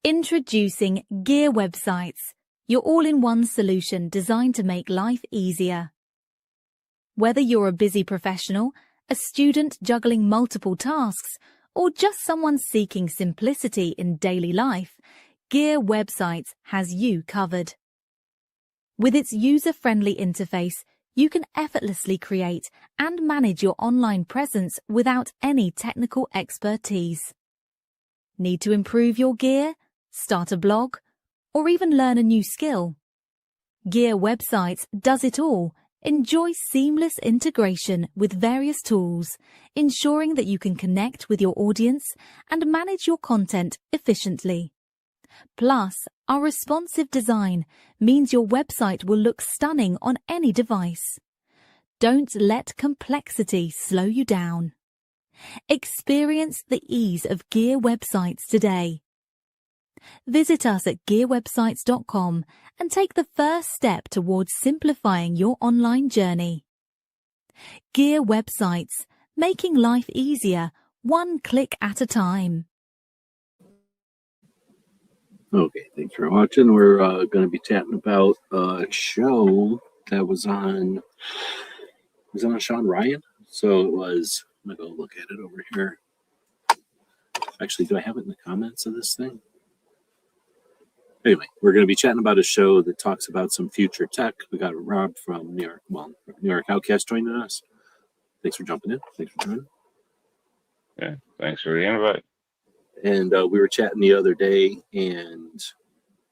Introducing Gear Websites, your all-in-one solution designed to make life easier. Whether you're a busy professional, a student juggling multiple tasks, or just someone seeking simplicity in daily life, Gear Websites has you covered. With its user-friendly interface, you can effortlessly create and manage your online presence without any technical expertise. Need to improve your gear, start a blog, or even learn a new skill? Gear Websites does it all. Enjoy seamless integration with various tools, ensuring that you can connect with your audience and manage your content efficiently. Plus, our responsive design means your website will look stunning on any device. Don't let complexity slow you down. Experience the ease of Gear Websites today. Visit us at gearwebsites.com and take the first step towards simplifying your online journey. Gear Websites, making life easier, one click at a time. Okay, thanks for watching. We're going to be chatting about a show that was on Sean Ryan. So it was, I'm going to go look at it over here. Actually, do I have it in the comments of this thing? Anyway, we're going to be chatting about a show that talks about some future tech. We got Rob from New York Outcast joining us. Thanks for jumping in. Thanks for joining. Yeah, thanks for the invite. And we were chatting the other day, and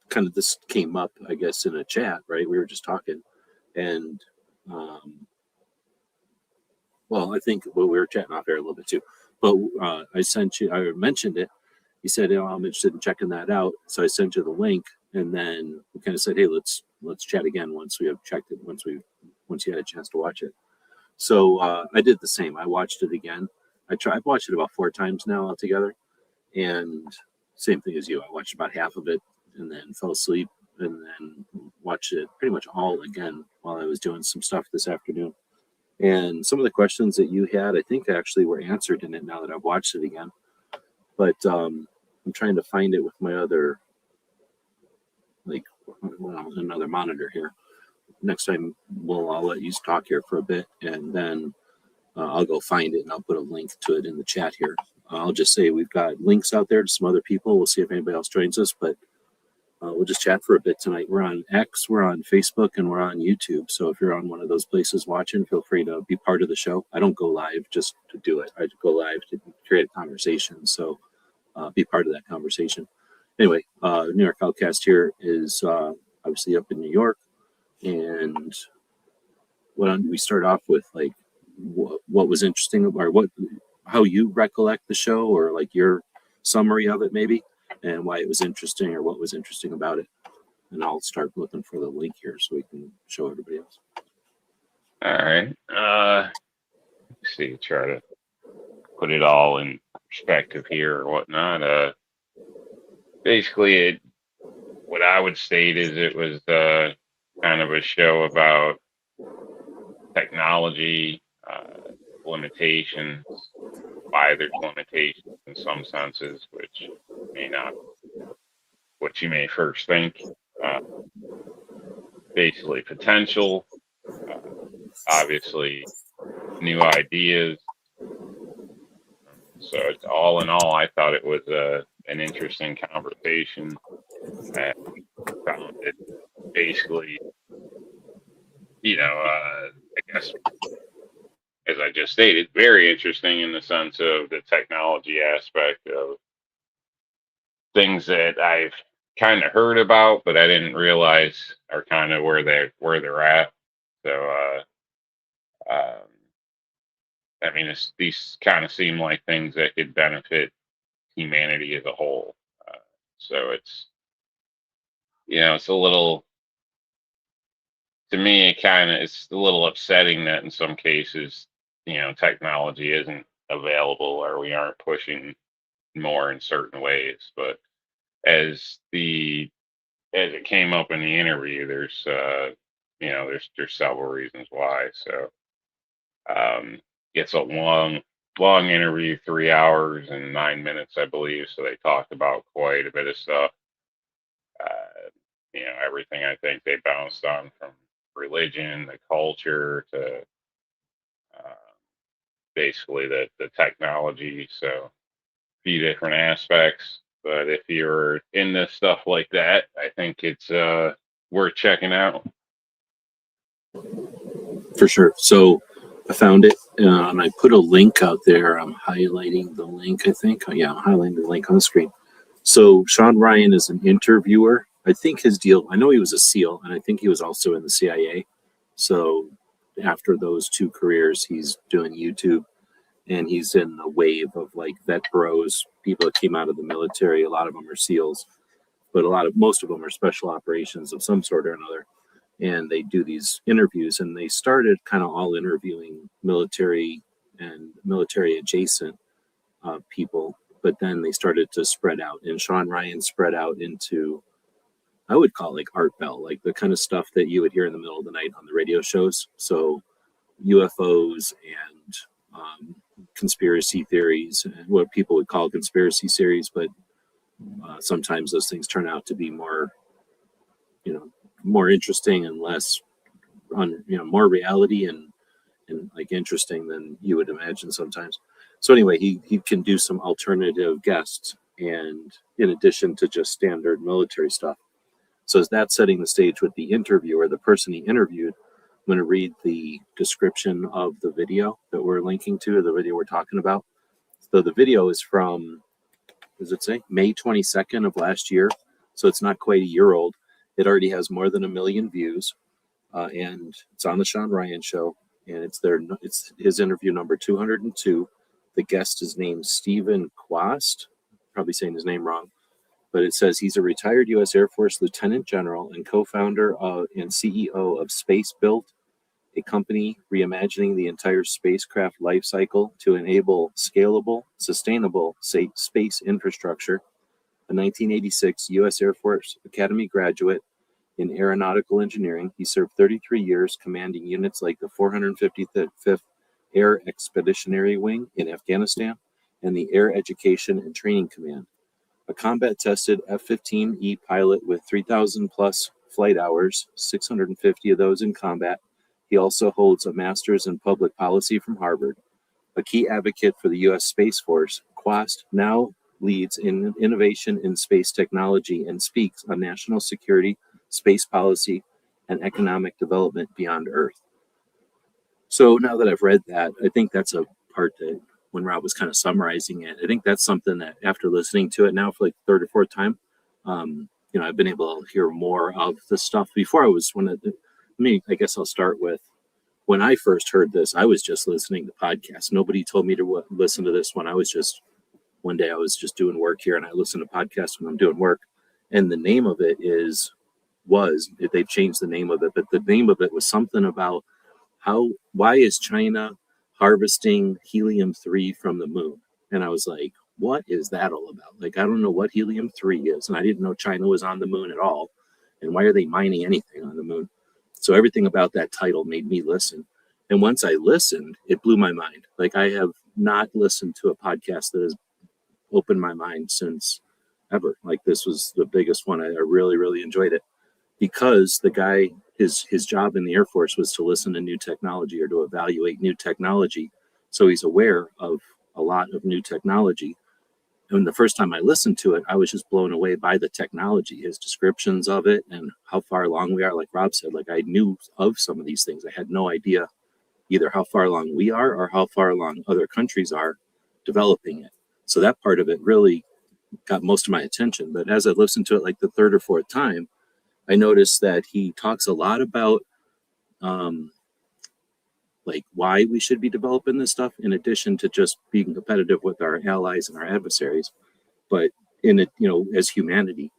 kind of this came up, I guess, in a chat, right? We were just talking, and I think we were chatting off air a little bit too. But I mentioned it. You said, I'm interested in checking that out. So I sent you the link, and then we kind of said, hey, let's chat again once we have checked it, once you had a chance to watch it. So I did the same. I watched it again. I've watched it about 4 times now altogether. And same thing as you. I watched about half of it and then fell asleep, and then watched it pretty much all again while I was doing some stuff this afternoon. And some of the questions that you had, I think actually were answered in it now that I've watched it again. But I'm trying to find it with my other, another monitor here. Next time, I'll let you talk here for a bit, and then I'll go find it, and I'll put a link to it in the chat here. I'll just say we've got links out there to some other people. We'll see if anybody else joins us, but we'll just chat for a bit tonight. We're on X, we're on Facebook, and we're on YouTube. So if you're on one of those places watching, feel free to be part of the show. I don't go live just to do it. I go live to create a conversation. So be part of that conversation. Anyway, New York Outcast here is obviously up in New York. And we start off with, like, what was interesting, or how you recollect the show, or like your summary of it maybe, and why it was interesting, or what was interesting about it. And I'll start looking for the link here so we can show everybody else. All right. Let's see, try to put it all in perspective here or whatnot. Basically, what I would state is it was kind of a show about technology, limitations, why there's limitations in some senses, which may not what you may first think. Basically, potential, obviously, new ideas. So it's all in all, I thought it was an interesting conversation, and found it basically, I guess, as I just stated, very interesting in the sense of the technology aspect of things that I've kind of heard about, but I didn't realize are kind of where they're at. So, I mean, these kind of seem like things that could benefit humanity as a whole. So it's a little, to me, it's a little upsetting that in some cases, technology isn't available or we aren't pushing more in certain ways. But as it came up in the interview, there's several reasons why. So it's a long interview, 3 hours and 9 minutes, I believe. So they talked about quite a bit of stuff. Everything I think they bounced on, from religion, the culture, to basically the technology. So a few different aspects. But if you're into stuff like that, I think it's worth checking out. For sure. So I found it, and I put a link out there. I'm highlighting the link, I think. Yeah, I'm highlighting the link on the screen. So Sean Ryan is an interviewer. I think his deal, I know he was a SEAL, and I think he was also in the CIA. So after those two careers, he's doing YouTube, and he's in the wave of like vet bros, people that came out of the military. A lot of them are SEALs, but most of them are special operations of some sort or another. And they do these interviews, and they started kind of all interviewing military and military adjacent people, but then they started to spread out, and Sean Ryan spread out into, I would call it like Art Bell, like the kind of stuff that you would hear in the middle of the night on the radio shows. So UFOs and conspiracy theories, and what people would call conspiracy series, but sometimes those things turn out to be more, more interesting and less more reality and like interesting than you would imagine sometimes. So anyway, he can do some alternative guests, and in addition to just standard military stuff. So is that setting the stage with the interviewer, the person he interviewed? I'm going to read the description of the video that we're linking to, the video we're talking about. So the video is from, does it say, May 22nd of last year? So it's not quite a year old. It already has more than 1 million views, and it's on the Sean Ryan Show, and it's his interview number 202. The guest is named Stephen Quast, probably saying his name wrong, but it says he's a retired U.S. Air Force Lieutenant General and co-founder and CEO of Space Built, a company reimagining the entire spacecraft life cycle to enable scalable, sustainable space infrastructure. A 1986 U.S. Air Force Academy graduate in aeronautical engineering, he served 33 years commanding units like the 455th Air Expeditionary Wing in Afghanistan and the Air Education and Training Command. A combat-tested F-15E pilot with 3,000 plus flight hours, 650 of those in combat, he also holds a master's in public policy from Harvard. A key advocate for the U.S. Space Force, Quast now leads in innovation in space technology and speaks on national security, space policy, and economic development beyond Earth. So now that I've read that, I think that's a part that when Rob was kind of summarizing it, I think that's something that after listening to it now for like the third or fourth time, I've been able to hear more of the stuff. Before I guess I'll start with, when I first heard this, I was just listening to podcasts. Nobody told me to listen to this one. One day I was just doing work here, and I listen to podcasts when I'm doing work. And the name of it they've changed the name of it, but the name of it was something about why is China harvesting helium-3 from the moon? And I was like, what is that all about? Like, I don't know what helium-3 is, and I didn't know China was on the moon at all. And why are they mining anything on the moon? So everything about that title made me listen. And once I listened, it blew my mind. Like, I have not listened to a podcast that has opened my mind since ever. Like, this was the biggest one. I really, really enjoyed it, because the guy, his job in the Air Force was to listen to new technology or to evaluate new technology. So he's aware of a lot of new technology. And the first time I listened to it, I was just blown away by the technology, his descriptions of it, and how far along we are. Like Rob said, like, I knew of some of these things. I had no idea either how far along we are or how far along other countries are developing it. So that part of it really got most of my attention. But as I listened to it like the third or fourth time, I noticed that he talks a lot about like why we should be developing this stuff, in addition to just being competitive with our allies and our adversaries, but in it, as humanity,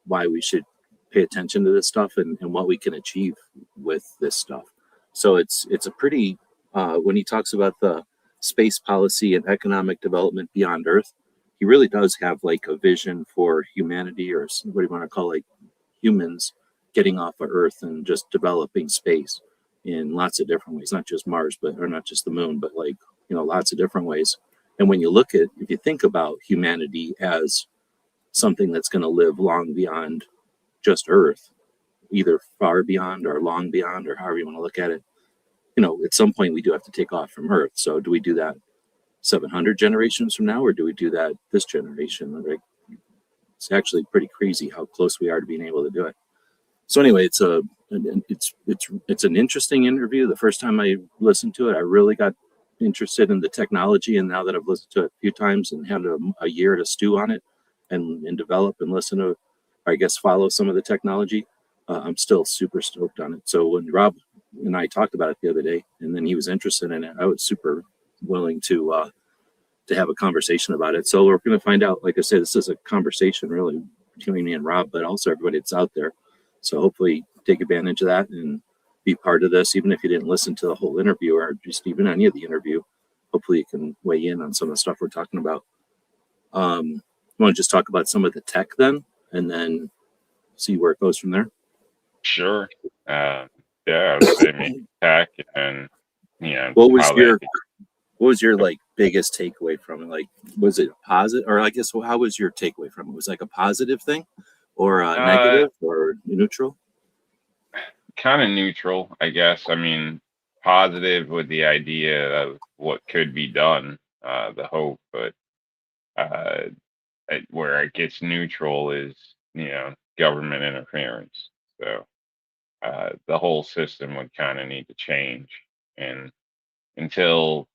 why we should pay attention to this stuff and what we can achieve with this stuff. So it's a pretty, when he talks about the space policy and economic development beyond Earth, he really does have like a vision for humanity, or what do you want to call, like, humans getting off of Earth and just developing space in lots of different ways, not just Mars, or not just the moon, but like, lots of different ways. And when you if you think about humanity as something that's going to live long beyond just Earth, either far beyond or long beyond, or however you want to look at it, at some point we do have to take off from Earth. So do we do that 700 generations from now, or do we do that this generation? Like, it's actually pretty crazy how close we are to being able to do it. So anyway, it's an interesting interview. The first time I listened to it, I really got interested in the technology, and now that I've listened to it a few times and had a year to stew on it and develop and listen to, or I guess follow some of the technology, I'm still super stoked on it. So when Rob and I talked about it the other day, and then he was interested in it, I was super willing to have a conversation about it. So we're going to find out. Like I said, this is a conversation really between me and Rob, but also everybody that's out there. So hopefully take advantage of that and be part of this, even if you didn't listen to the whole interview or just even any of the interview. Hopefully you can weigh in on some of the stuff we're talking about. You want to just talk about some of the tech then, and then see where it goes from there? Sure. Yeah, I would say maybe tech, and what was your like biggest takeaway from it? Like, was it positive, or I guess how was your takeaway from it? Was it like a positive thing, or negative, or neutral? Kind of neutral, I guess. I mean, positive with the idea of what could be done, the hope, but where it gets neutral is, government interference. So the whole system would kind of need to change, and until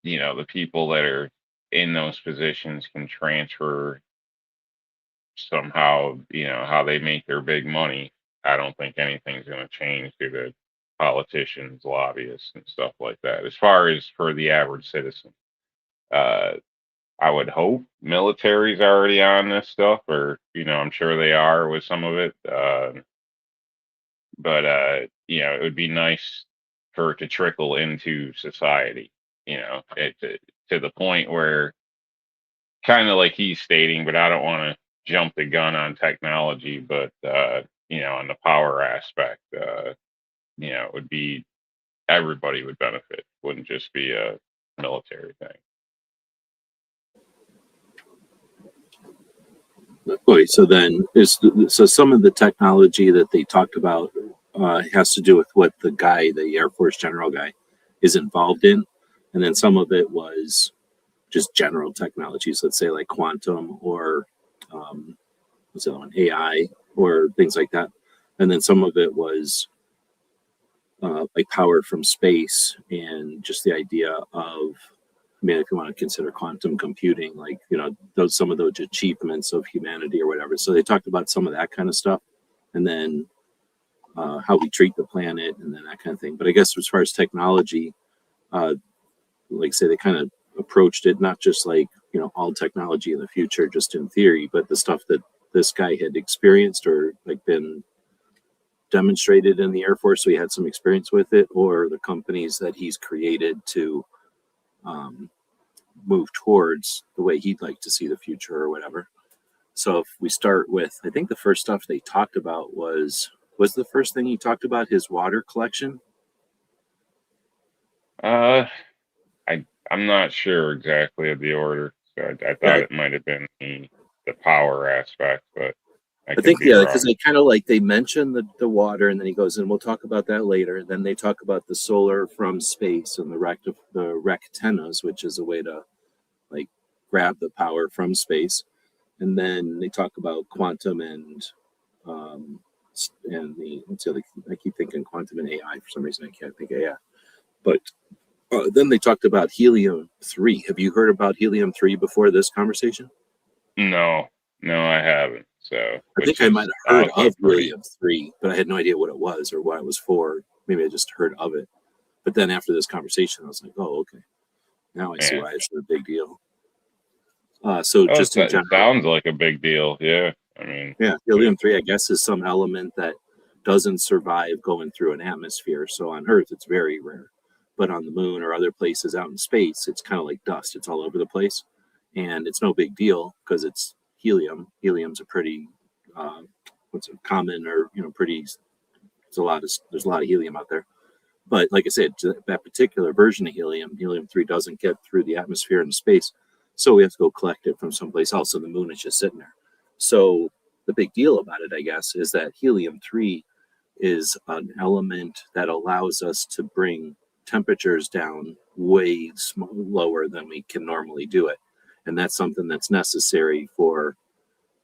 the people that are in those positions can transfer somehow, how they make their big money, I don't think anything's going to change due to politicians, lobbyists, and stuff like that. As far as for the average citizen, I would hope military's already on this stuff, or I'm sure they are with some of it. But it would be nice for it to trickle into society. To the point where, kind of like he's stating, but I don't want to jump the gun on technology, but on the power aspect, it would be, everybody would benefit. Wouldn't just be a military thing. Okay, so then so some of the technology that they talked about has to do with what the Air Force general guy, is involved in, and then some of it was just general technologies, let's say like quantum or what's the other one, AI or things like that, and then some of it was like power from space, and just the idea of, I mean, if you want to consider quantum computing, like, some of those achievements of humanity or whatever. So they talked about some of that kind of stuff, and then how we treat the planet, and then that kind of thing. But I guess as far as technology, like I say, they kind of approached it not just like, all technology in the future, just in theory, but the stuff that this guy had experienced or like been demonstrated in the Air Force, so he had some experience with it, or the companies that he's created to move towards the way he'd like to see the future or whatever. So if we start with, I think the first stuff they talked about was the first thing he talked about his water collection? I'm not sure exactly of the order. So I thought it might have been the power aspect, but I think, yeah, because they kind of like, they mention the water, and then he goes, and we'll talk about that later. Then they talk about the solar from space and the rectennas, which is a way to like grab the power from space. And then they talk about quantum and the, what's the other, I keep thinking quantum and AI for some reason. I can't think AI. But then they talked about helium-3. Have you heard about helium-3 before this conversation? No, I haven't. So I think I might have heard of helium-3, but I had no idea what it was or what it was for. Maybe I just heard of it. But then after this conversation, I was like, oh, okay. Now I see why it's a big deal. So just in general, it sounds like a big deal. Yeah. I mean, helium-3, I guess, is some element that doesn't survive going through an atmosphere. So on Earth, it's very rare. But on the moon or other places out in space, it's kind of like dust. It's all over the place. And it's no big deal because it's helium. Helium's a pretty, common or, pretty, there's a lot of helium out there. But like I said, that particular version of helium-3 doesn't get through the atmosphere into space. So we have to go collect it from someplace else. So the moon is just sitting there. So the big deal about it, I guess, is that helium-3 is an element that allows us to bring temperatures down way lower than we can normally do it. And that's something that's necessary for,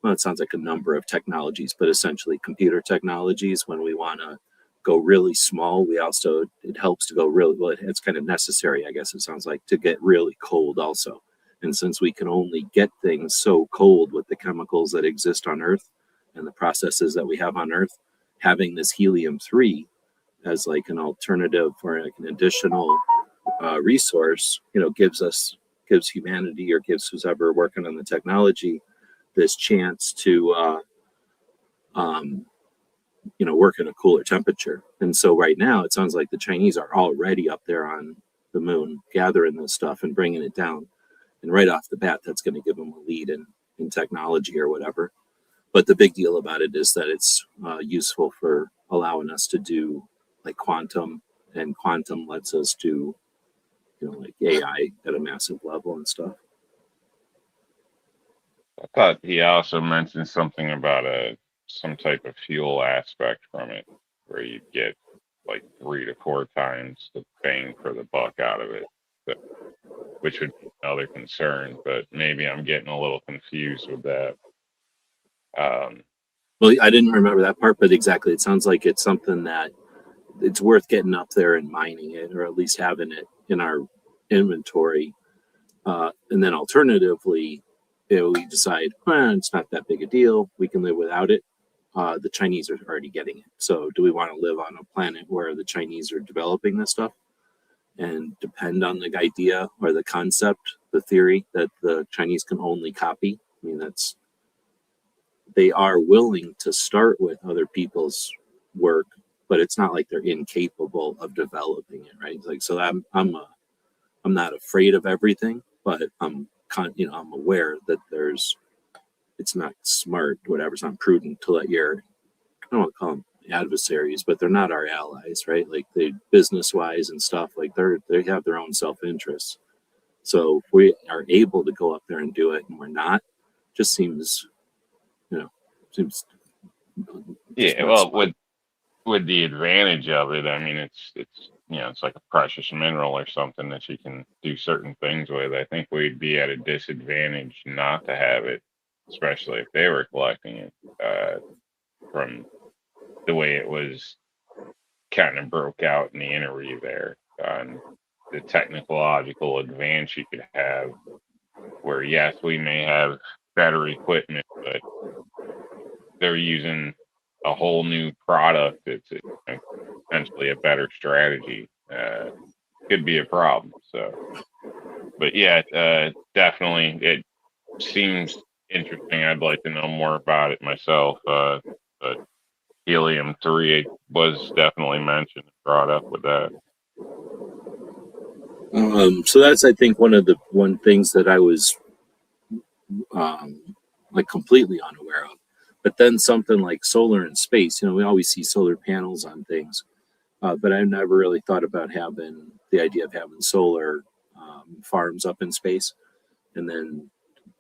well, it sounds like a number of technologies, but essentially computer technologies. When we want to go really small, we also, it helps to go really, well, it's kind of necessary, I guess it sounds like, to get really cold also. And since we can only get things so cold with the chemicals that exist on Earth and the processes that we have on Earth, having this helium-3 as like an alternative or like an additional resource, gives humanity, or gives who's ever working on the technology, this chance to work in a cooler temperature. And so right now it sounds like the Chinese are already up there on the moon gathering this stuff and bringing it down. And right off the bat, that's going to give them a lead in technology or whatever. But the big deal about it is that it's useful for allowing us to do like quantum, and quantum lets us do, like AI at a massive level and stuff. I thought he also mentioned something about some type of fuel aspect from it, where you get like 3 to 4 times the bang for the buck out of it, which would be another concern. But maybe I'm getting a little confused with that. Well, I didn't remember that part, but exactly, it sounds like it's something that it's worth getting up there and mining it, or at least having it in our inventory. And then alternatively, we decide, it's not that big a deal, we can live without it. The Chinese are already getting it. So do we want to live on a planet where the Chinese are developing this stuff and depend on the idea or the concept, the theory that the Chinese can only copy? I mean, they are willing to start with other people's work, but it's not like they're incapable of developing it, right? Like, so I'm not afraid of everything, but I'm aware that it's not smart, whatever, it's not prudent to let I don't want to call them adversaries, but they're not our allies, right? Like, they business wise and stuff, like they have their own self-interests. So if we are able to go up there and do it and we're not, just seems yeah, well, with the advantage of it, I mean, it's like a precious mineral or something that you can do certain things with. I think we'd be at a disadvantage not to have it, especially if they were collecting it, from the way it was kind of broke out in the interview there, on the technological advance you could have, where yes, we may have better equipment, but they're using a whole new product. It's essentially a better strategy. Could be a problem. So, but yeah, definitely, it seems interesting. I'd like to know more about it myself. But helium-3 was definitely mentioned, brought up with that. So that's, I think, one things that I was like completely unaware of. But then something like solar in space, we always see solar panels on things, but I never really thought about the idea of having solar farms up in space. And then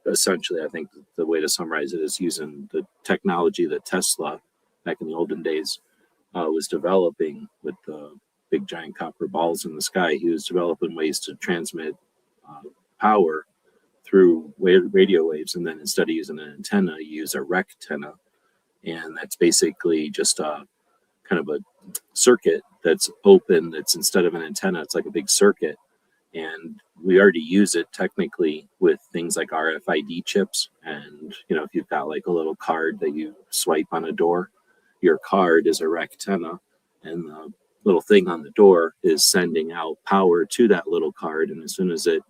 essentially, I think the way to summarize it is using the technology that Tesla, back in the olden days, was developing with the big giant copper balls in the sky. He was developing ways to transmit power through radio waves, and then instead of using an antenna, you use a rectenna, and that's basically just a kind of a circuit that's open. That's, instead of an antenna, it's like a big circuit, and we already use it technically with things like RFID chips. And if you've got like a little card that you swipe on a door, your card is a rectenna, and the little thing on the door is sending out power to that little card, and as soon as it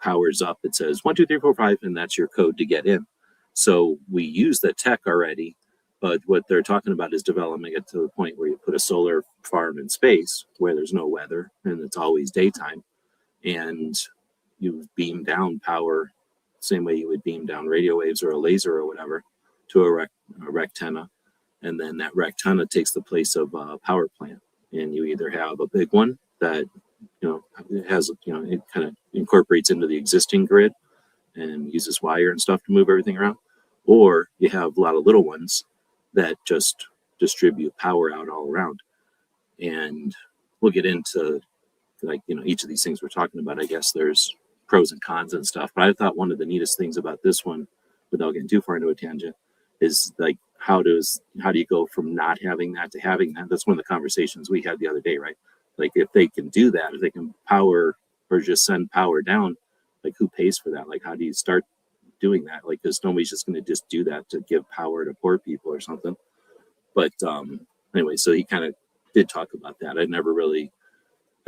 powers up, it says 1 2 3 4 5, and that's your code to get in. So we use the tech already, but what they're talking about is developing it to the point where you put a solar farm in space where there's no weather and it's always daytime, and you beam down power same way you would beam down radio waves or a laser or whatever to a rectenna, and then that rectenna takes the place of a power plant, and you either have a big one that it has, it kind of incorporates into the existing grid and uses wire and stuff to move everything around, or you have a lot of little ones that just distribute power out all around. And we'll get into like, each of these things we're talking about. I guess there's pros and cons and stuff, but I thought one of the neatest things about this one, without getting too far into a tangent, is like how do you go from not having that to having that? That's one of the conversations we had the other day, right? Like if they can do that, if they can power or just send power down, like who pays for that? Like how do you start doing that? Like because nobody's just going to just do that to give power to poor people or something. But anyway, so he kind of did talk about that.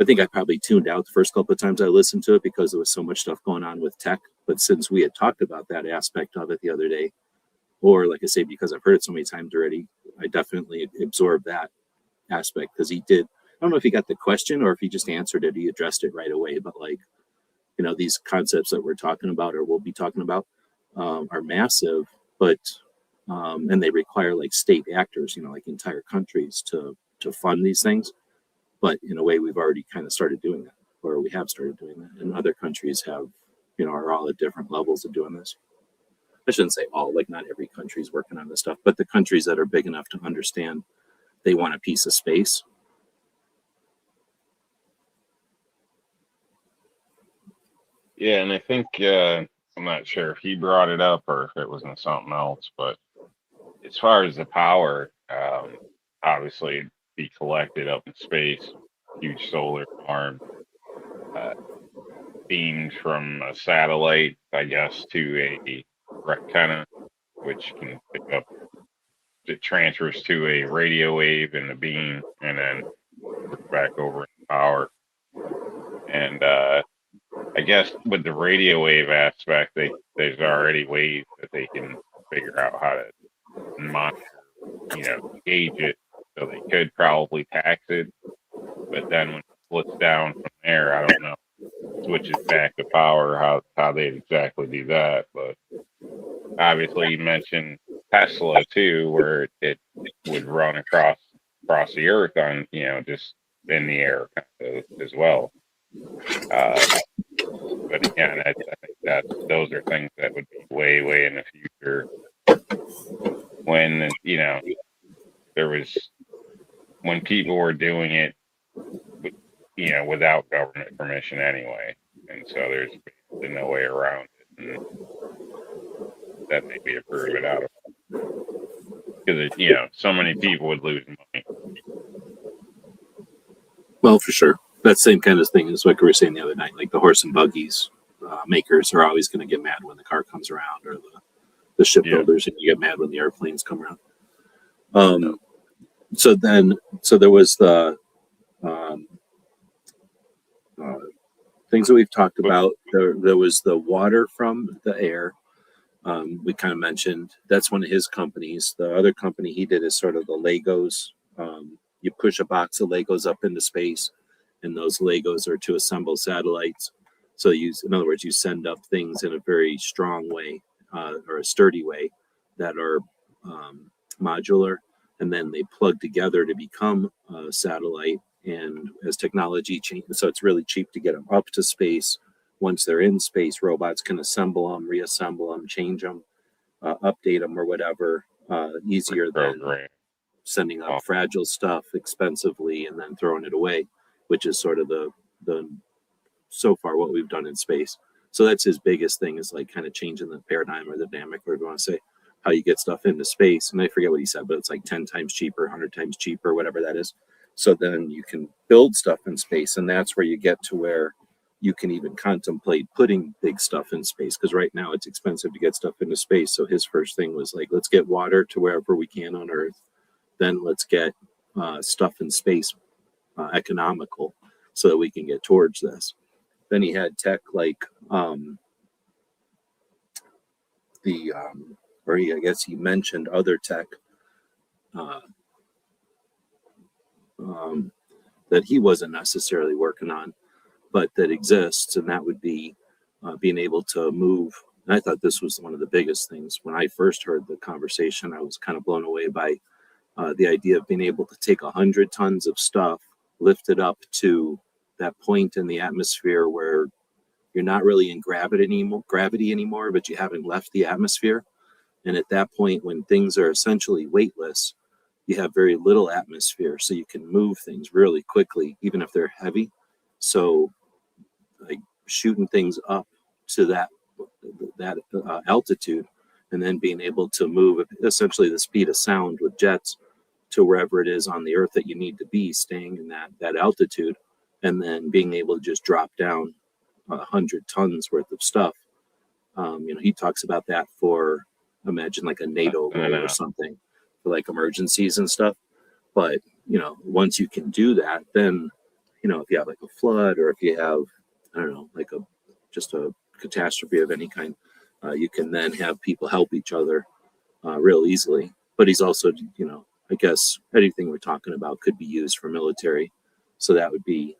I think I probably tuned out the first couple of times I listened to it because there was so much stuff going on with tech. But since we had talked about that aspect of it the other day, or like I say, because I've heard it so many times already, I definitely absorbed that aspect because he did. I don't know if he got the question or if he just answered it. He addressed it right away. But like, these concepts that we're talking about or we'll be talking about are massive, but and they require like state actors, like entire countries to fund these things. But in a way, we've already kind of started doing that, or we have started doing that, and other countries have, are all at different levels of doing this. I shouldn't say all, like not every country is working on this stuff, but the countries that are big enough to understand they want a piece of space. Yeah, and I think I'm not sure if he brought it up or if it was in something else, but as far as the power, obviously be collected up in space, huge solar farm, beamed from a satellite, I guess, to a antenna, which can pick up, it transfers to a radio wave in the beam and then back over in power. And I guess with the radio wave aspect, there's already ways that they can figure out how to monitor, gauge it. So they could probably tax it, but then when it splits down from there, I don't know, switches back to power, how they exactly do that. But obviously, you mentioned Tesla too, where it would run across the earth on, just in the air as well. But again, I think that those are things that would be way, way in the future. When when people were doing it, without government permission anyway, and so there's basically no way around it. And that may be a prove it out of because so many people would lose money. Well, for sure. That same kind of thing is what we were saying the other night. Like the horse and buggies makers are always going to get mad when the car comes around, or the shipbuilders, and you get mad when the airplanes come around. So there was the things that we've talked about. There was the water from the air. We kind of mentioned that's one of his companies. The other company he did is sort of the Legos. You push a box of Legos up into space, and those Legos are to assemble satellites. So in other words, you send up things in a very strong way or a sturdy way that are modular, and then they plug together to become a satellite. And as technology changes, so it's really cheap to get them up to space. Once they're in space, robots can assemble them, reassemble them, change them, update them, or whatever. Easier than sending up fragile stuff expensively and then throwing it away, which is sort of the so far what we've done in space. So that's his biggest thing, is like kind of changing the paradigm or the dynamic, or if you want to say, how you get stuff into space. And I forget what he said, but it's like 10 times cheaper, 100 times cheaper, whatever that is. So then you can build stuff in space, and that's where you get to where you can even contemplate putting big stuff in space, because right now it's expensive to get stuff into space. So his first thing was like, let's get water to wherever we can on Earth. Then let's get stuff in space economical so that we can get towards this. Then he had tech like I guess he mentioned other tech that he wasn't necessarily working on, but that exists, and that would be being able to move. And I thought this was one of the biggest things. When I first heard the conversation, I was kind of blown away by the idea of being able to take 100 tons of stuff, lift it up to that point in the atmosphere where you're not really in gravity anymore, but you haven't left the atmosphere. And at that point, when things are essentially weightless, you have very little atmosphere, so you can move things really quickly, even if they're heavy. So, like shooting things up to that altitude, and then being able to move essentially the speed of sound with jets to wherever it is on the earth that you need to be, staying in that altitude, and then being able to just drop down 100 tons worth of stuff. He talks about that for, imagine like a NATO role or something, for like emergencies and stuff. But once you can do that, then if you have like a flood, or if you have, I don't know, like just a catastrophe of any kind, you can then have people help each other real easily. But he's also, I guess anything we're talking about could be used for military. So that would be,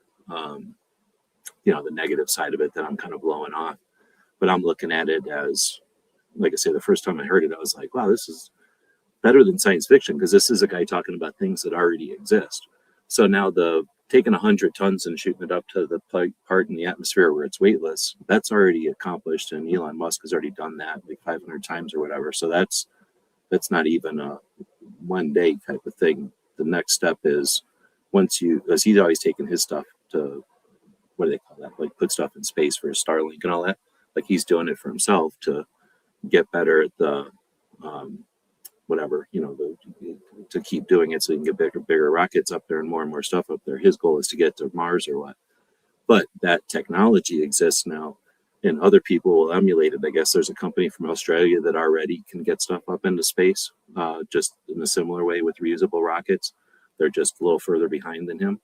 the negative side of it that I'm kind of blowing off. But I'm looking at it as, like I say, the first time I heard it, I was like, wow, this is better than science fiction, because this is a guy talking about things that already exist. So now taking 100 tons and shooting it up to the part in the atmosphere where it's weightless, that's already accomplished, and Elon Musk has already done that like 500 times or whatever. So that's not even a one day type of thing. The next step is, because he's always taken his stuff to, what do they call that? Like put stuff in space for Starlink and all that. Like he's doing it for himself to get better at the whatever, to keep doing it so you can get bigger rockets up there and more stuff up there. His goal is to get to Mars or what. But that technology exists now, and other people will emulate it. I guess there's a company from Australia that already can get stuff up into space, just in a similar way with reusable rockets. They're just a little further behind than him.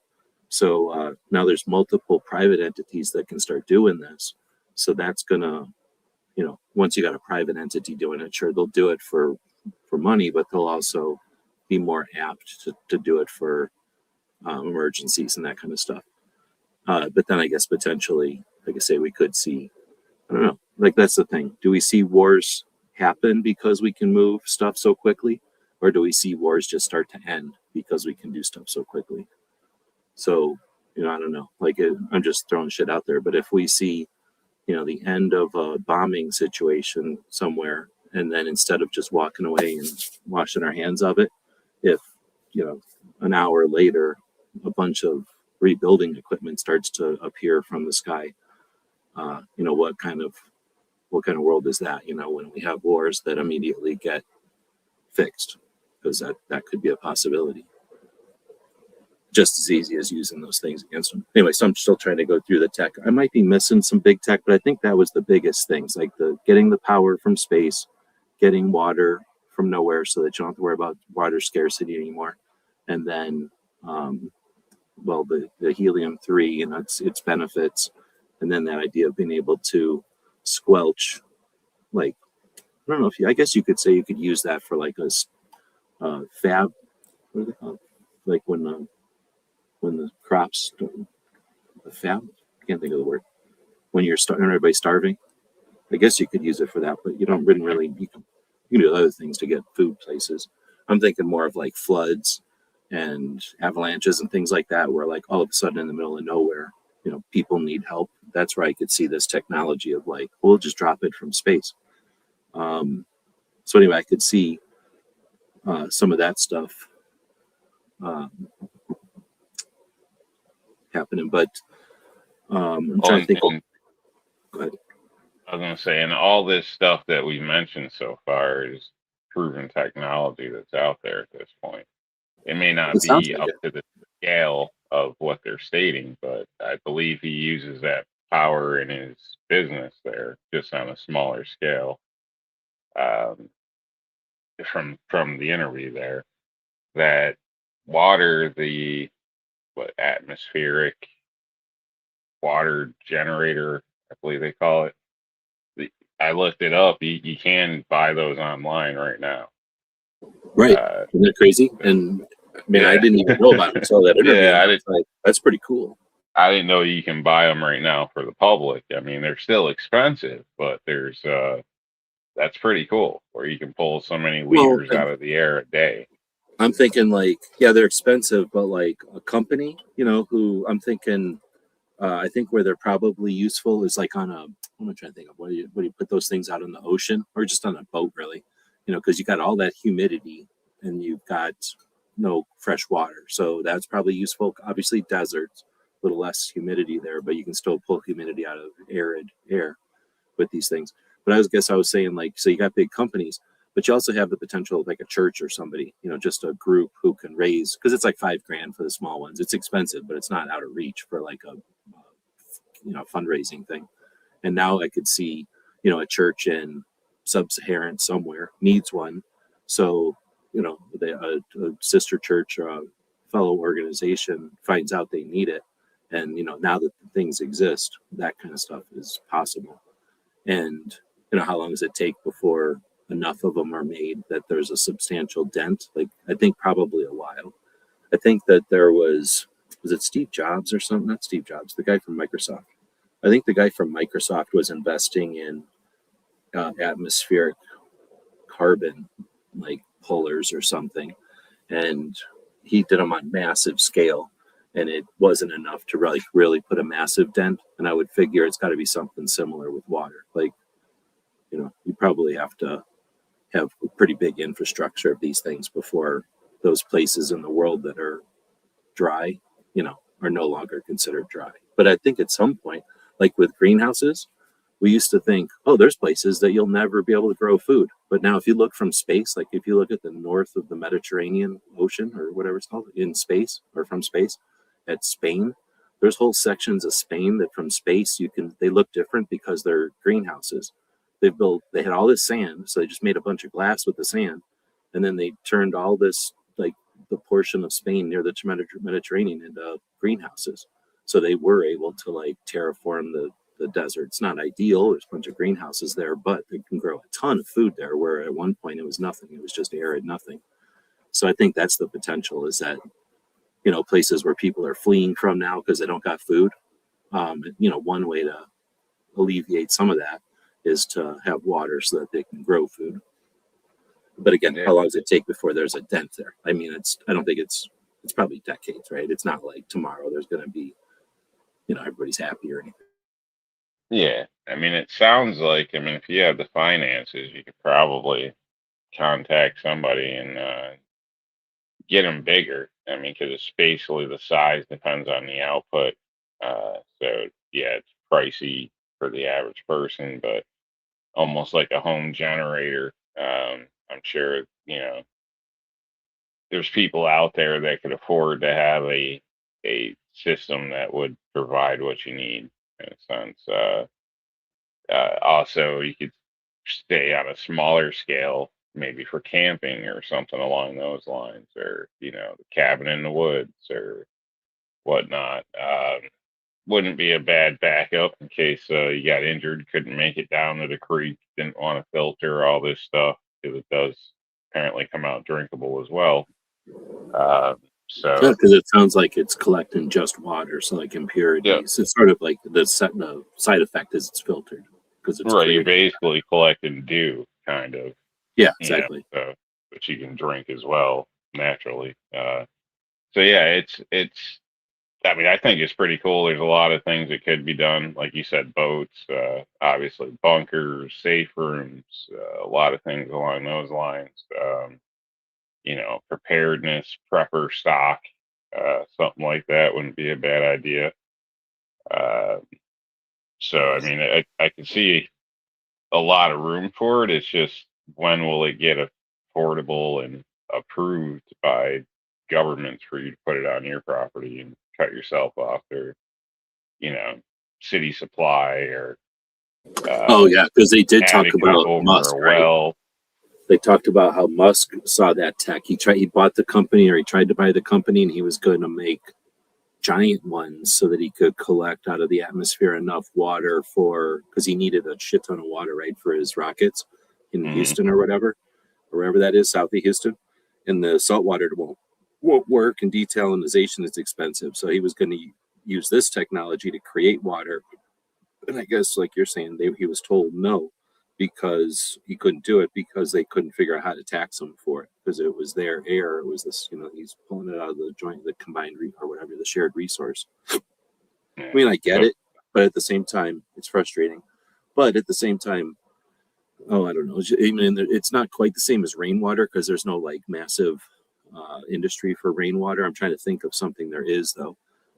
So now there's multiple private entities that can start doing this. So that's gonna, once you got a private entity doing it, sure, they'll do it for money, but they'll also be more apt to do it for emergencies and that kind of stuff. But then I guess potentially, like I say, we could see, I don't know, like that's the thing. Do we see wars happen because we can move stuff so quickly? Or do we see wars just start to end because we can do stuff so quickly? So, I don't know. Like, I'm just throwing shit out there. But if we see, the end of a bombing situation somewhere, and then instead of just walking away and washing our hands of it, if, an hour later, a bunch of rebuilding equipment starts to appear from the sky, what kind of world is that? When we have wars that immediately get fixed, because that could be a possibility. Just as easy as using those things against them. Anyway, so I'm still trying to go through the tech. I might be missing some big tech, but I think that was the biggest things, like getting the power from space, getting water from nowhere so that you don't have to worry about water scarcity anymore. And then, the helium-3 and its benefits. And then that idea of being able to squelch, like, I don't know I guess you could say you could use that for like a fab, what are they called? Like when the crops, the fab, I can't think of the word. When you're everybody's starving, I guess you could use it for that, but you don't really, you can do other things to get food places. I'm thinking more of like floods and avalanches and things like that, where like all of a sudden in the middle of nowhere, people need help. That's where I could see this technology of like, we'll just drop it from space. So anyway, I could see some of that stuff happening, but I'm trying to think. Go ahead. I was going to say, and all this stuff that we mentioned so far is proven technology that's out there at this point. It may not be up to the scale of what they're stating, but I believe he uses that power in his business there, just on a smaller scale. From the interview there, that water, the atmospheric water generator, I believe they call it. I looked it up. You can buy those online right now. Right. Isn't that crazy? And I mean, I didn't even know about it until that interview. Yeah, that's pretty cool. I didn't know you can buy them right now for the public. I mean, they're still expensive, but there's that's pretty cool, where you can pull so many liters out of the air a day. I'm thinking like, yeah, they're expensive, but like a company, who I'm thinking, I think where they're probably useful is like on I'm trying to think of what do you put those things out in the ocean, or just on a boat, really, because you got all that humidity and you've got no fresh water. So that's probably useful. Obviously, deserts, a little less humidity there, but you can still pull humidity out of arid air with these things. But I was saying, like, so you got big companies, but you also have the potential of like a church or somebody, just a group who can raise, because it's like $5,000 for the small ones. It's expensive, but it's not out of reach for like a fundraising thing. And now I could see, a church in sub-Saharan somewhere needs one. So, a sister church or a fellow organization finds out they need it. And, now that things exist, that kind of stuff is possible. And, how long does it take before enough of them are made that there's a substantial dent? Like, I think probably a while. I think that there was it Steve Jobs or something? Not Steve Jobs, the guy from Microsoft. I think the guy from Microsoft was investing in atmospheric carbon, like pullers or something. And he did them on massive scale. And it wasn't enough to really put a massive dent. And I would figure it's got to be something similar with water. Like, you probably have to have a pretty big infrastructure of these things before those places in the world that are dry, are no longer considered dry. But I think at some point, like with greenhouses, we used to think, oh, there's places that you'll never be able to grow food. But now if you look from space, like if you look at the north of the Mediterranean Ocean or whatever it's called, in space or from space at Spain, there's whole sections of Spain that from space they look different because they're greenhouses. They had all this sand, so they just made a bunch of glass with the sand, and then they turned all this, like the portion of Spain near the Mediterranean, into greenhouses. So they were able to like terraform the desert. It's not ideal. There's a bunch of greenhouses there, but they can grow a ton of food there, where at one point it was nothing. It was just arid nothing. So I think that's the potential, is that, places where people are fleeing from now because they don't got food. One way to alleviate some of that is to have water so that they can grow food. But again, how long does it take before there's a dent there? I mean, I don't think it's probably decades, right? It's not like tomorrow there's going to be, everybody's happy or anything. Yeah. I mean, it sounds like, if you have the finances, you could probably contact somebody and get them bigger. Because it's basically the size depends on the output. So, yeah, it's pricey for the average person, but almost like a home generator. I'm sure, there's people out there that could afford to have a system that would provide what you need, in a sense. Also, you could stay on a smaller scale, maybe for camping or something along those lines, or the cabin in the woods or whatnot. Wouldn't be a bad backup in case you got injured, couldn't make it down to the creek, didn't want to filter all this stuff, because it does apparently come out drinkable as well. Because it sounds like it's collecting just water, so like impurities. Yeah. It's sort of like the side effect is it's filtered because it's right. You're basically collecting dew, kind of. Yeah, exactly. Which you can drink as well naturally. So yeah, it's. I think it's pretty cool. There's a lot of things that could be done, like you said, boats, obviously bunkers, safe rooms, a lot of things along those lines. Preparedness, prepper stock, something like that wouldn't be a bad idea. So, I can see a lot of room for it. It's just, when will it get affordable and approved by governments for you to put it on your property and cut yourself off, or, city supply, or because they did talk about Musk, right? They talked about how Musk saw that tech. He bought the company, or he tried to buy the company, and he was going to make giant ones so that he could collect out of the atmosphere enough water because he needed a shit ton of water, right, for his rockets in Houston or whatever, or wherever that is, south of Houston. And the salt water won't work, and desalinization is expensive. So he was going to use this technology to create water. And I guess, like you're saying, he was told no, because he couldn't do it, because they couldn't figure out how to tax him for it, because it was their air. It was this, he's pulling it out of the combined or whatever, the shared resource. I get it, but at the same time, it's frustrating. But at the same time, I don't know. I mean, it's not quite the same as rainwater because there's no like massive industry for rainwater. I'm trying to think of something there is though,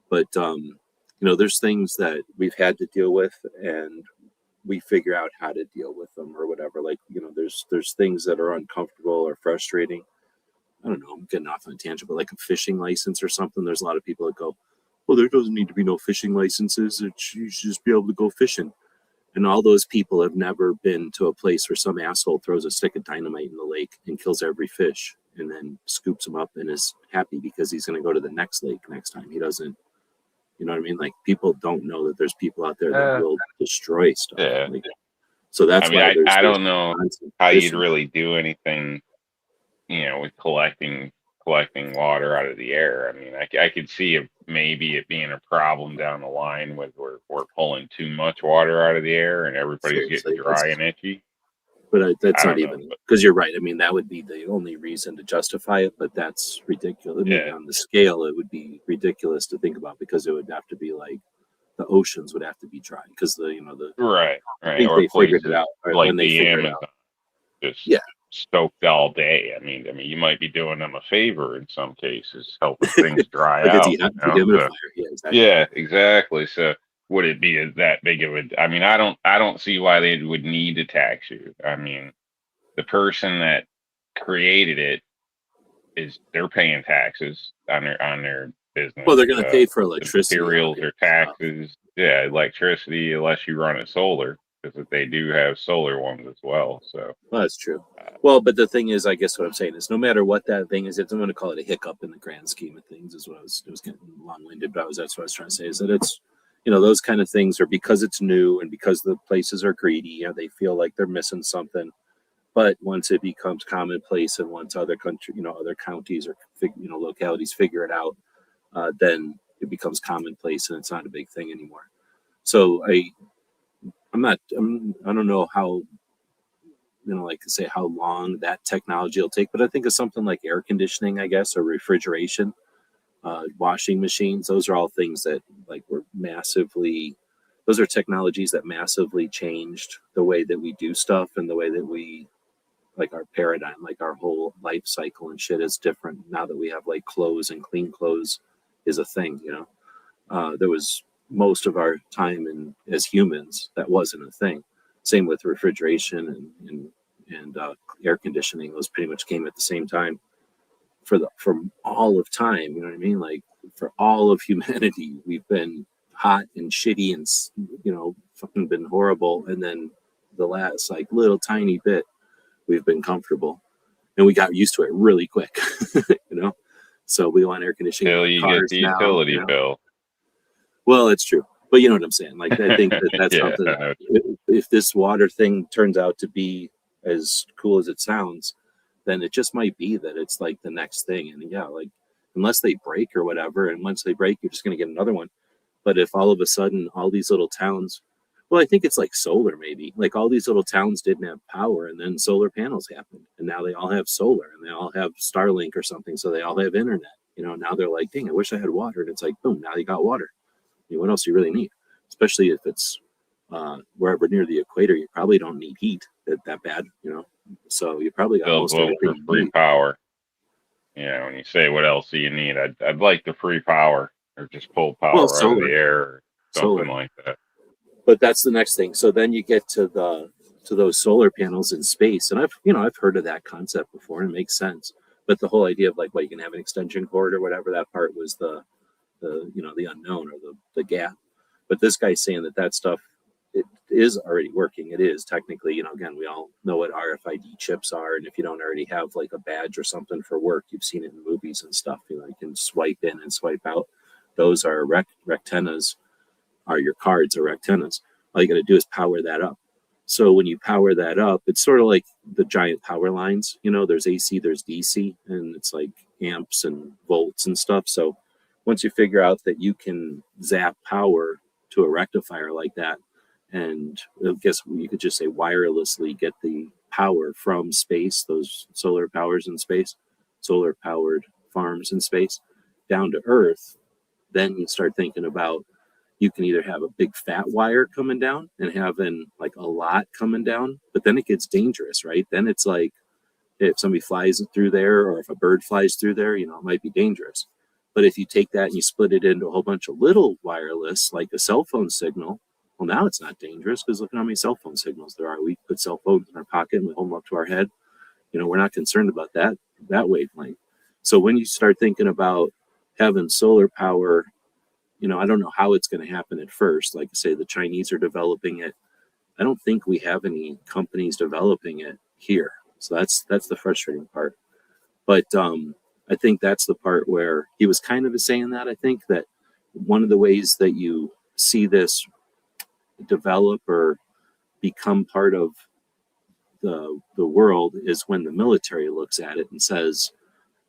but there's things that we've had to deal with, and we figure out how to deal with them or whatever. Like there's things that are uncomfortable or frustrating. I don't know. I'm getting off on a tangent, but like a fishing license or something. There's a lot of people that go, "Well, there doesn't need to be no fishing licenses. You should just be able to go fishing." And all those people have never been to a place where some asshole throws a stick of dynamite in the lake and kills every fish and then scoops them up and is happy because he's going to go to the next lake next time. He doesn't, you know what I mean? Like people don't know that there's people out there that will destroy stuff. Yeah. Like, so that's I mean, why I don't know how you'd fishing. really do anything, with collecting water out of the air. I mean, I could see maybe it being a problem down the line with we're pulling too much water out of the air and everybody's getting dry and itchy. But that's not know, even because you're right. I mean, that would be the only reason to justify it, but that's ridiculous. I mean, on the scale, it would be ridiculous to think about because it would have to be like the oceans would have to be dry because the right. I think or they figured it out like when they the figured Amazon, it out. just stoked all day. I mean, you might be doing them a favor in some cases, helping things dry like out. Dehumidifier. Yeah, exactly. So would it be that big of a? I mean, I don't see why they would need to tax you. I mean, the person that created it they're paying taxes on their business. Well, they're going to pay for electricity, materials or taxes. Yeah, electricity, unless you run it solar, because they do have solar ones as well. So that's true. Well, but the thing is, I guess what I'm saying is, no matter what that thing is, I'm going to call it a hiccup in the grand scheme of things. Is what it was getting long-winded, but that's what I was trying to say. Is that it's those kind of things are because it's new and because the places are greedy, they feel like they're missing something. But once it becomes commonplace and once other other counties or localities figure it out, then it becomes commonplace and it's not a big thing anymore. So I don't know how, like to say how long that technology will take, but I think of something like air conditioning, I guess, or refrigeration, washing machines. Those are all things that those are technologies that massively changed the way that we do stuff and the way that we, like our paradigm, like our whole life cycle and shit is different now that we have like clothes and clean clothes is a thing, there was most of our time as humans that wasn't a thing. Same with refrigeration and air conditioning. Those pretty much came at the same time from all of time. You know what I mean? Like for all of humanity, we've been hot and shitty and fucking been horrible. And then the last like little tiny bit, we've been comfortable and we got used to it really quick, So we want air conditioning. Until you get the utility bill. Well, it's true. But you know what I'm saying? Like, I think that's something that if this water thing turns out to be as cool as it sounds, then it just might be that it's like the next thing. And like unless they break or whatever, and once they break, you're just going to get another one. But if all of a sudden all these little towns, well, I think it's like solar maybe, like all these little towns didn't have power and then solar panels happened and now they all have solar and they all have Starlink or something. So they all have internet, now they're like, dang, I wish I had water. And it's like, boom, now you got water. What else do you really need? Especially if it's wherever near the equator, you probably don't need heat that bad, So you probably got most everything for free power. When you say what else do you need, I'd like the free power or just pull power out of the air or something like that. But that's the next thing. So then you get to those solar panels in space, and I've heard of that concept before, and it makes sense. But the whole idea of like, you can have an extension cord or whatever, that part was the unknown or the gap. But this guy's saying that stuff, it is already working. It is technically, again, we all know what RFID chips are. And if you don't already have like a badge or something for work, you've seen it in movies and stuff, you can swipe in and swipe out. Those are rectennas, are your cards or rectennas. All you got to do is power that up. So when you power that up, it's sort of like the giant power lines, there's AC, there's DC, and it's like amps and volts and stuff. So once you figure out that you can zap power to a rectifier like that, and I guess you could just say wirelessly get the power from space, those solar powers in space, solar powered farms in space, down to Earth, then you start thinking about, you can either have a big fat wire coming down and having like a lot coming down, but then it gets dangerous, right? Then it's like if somebody flies through there or if a bird flies through there, you know, it might be dangerous. But if you take that and you split it into a whole bunch of little wireless, like a cell phone signal, well, now it's not dangerous because look at how many cell phone signals there are. We put cell phones in our pocket and we hold them up to our head. You know, we're not concerned about that wavelength. So when you start thinking about having solar power, you know, I don't know how it's going to happen at first. Like I say, the Chinese are developing it. I don't think we have any companies developing it here. So that's the frustrating part. But I think that's the part where he was kind of saying that. I think that one of the ways that you see this develop or become part of the world is when the military looks at it and says,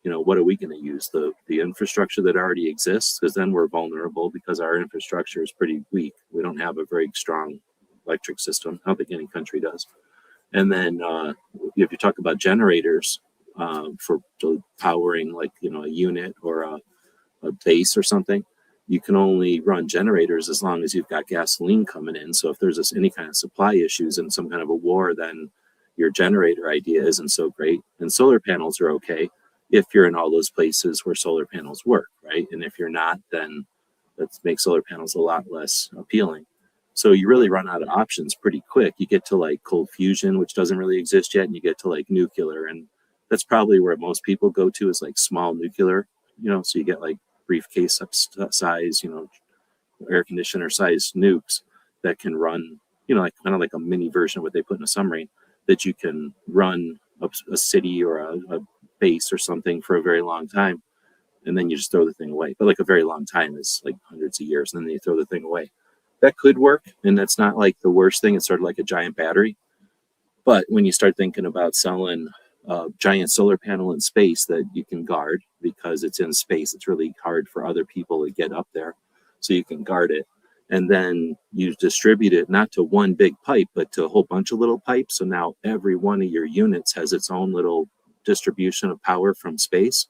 you know, what are we going to use? The infrastructure that already exists, because then we're vulnerable because our infrastructure is pretty weak. We don't have a very strong electric system. I don't think any country does. And then if you talk about generators for powering, like, you know, a unit or a base or something, you can only run generators as long as you've got gasoline coming in. So if there's any kind of supply issues and some kind of a war, then your generator idea isn't so great. And solar panels are okay if you're in all those places where solar panels work, right? And if you're not, then that makes solar panels a lot less appealing. So you really run out of options pretty quick. You get to like cold fusion, which doesn't really exist yet, and you get to like nuclear. And that's probably where most people go to, is like small nuclear, you know, so you get like briefcase size, you know, air conditioner size nukes that can run, you know, like kind of like a mini version of what they put in a submarine, that you can run a city or a base or something for a very long time. And then you just throw the thing away. But like a very long time is like hundreds of years, and then you throw the thing away. That could work, and that's not like the worst thing. It's sort of like a giant battery. But when you start thinking about selling a giant solar panel in space that you can guard because it's in space, it's really hard for other people to get up there. So you can guard it. And then you distribute it not to one big pipe, but to a whole bunch of little pipes. So now every one of your units has its own little distribution of power from space.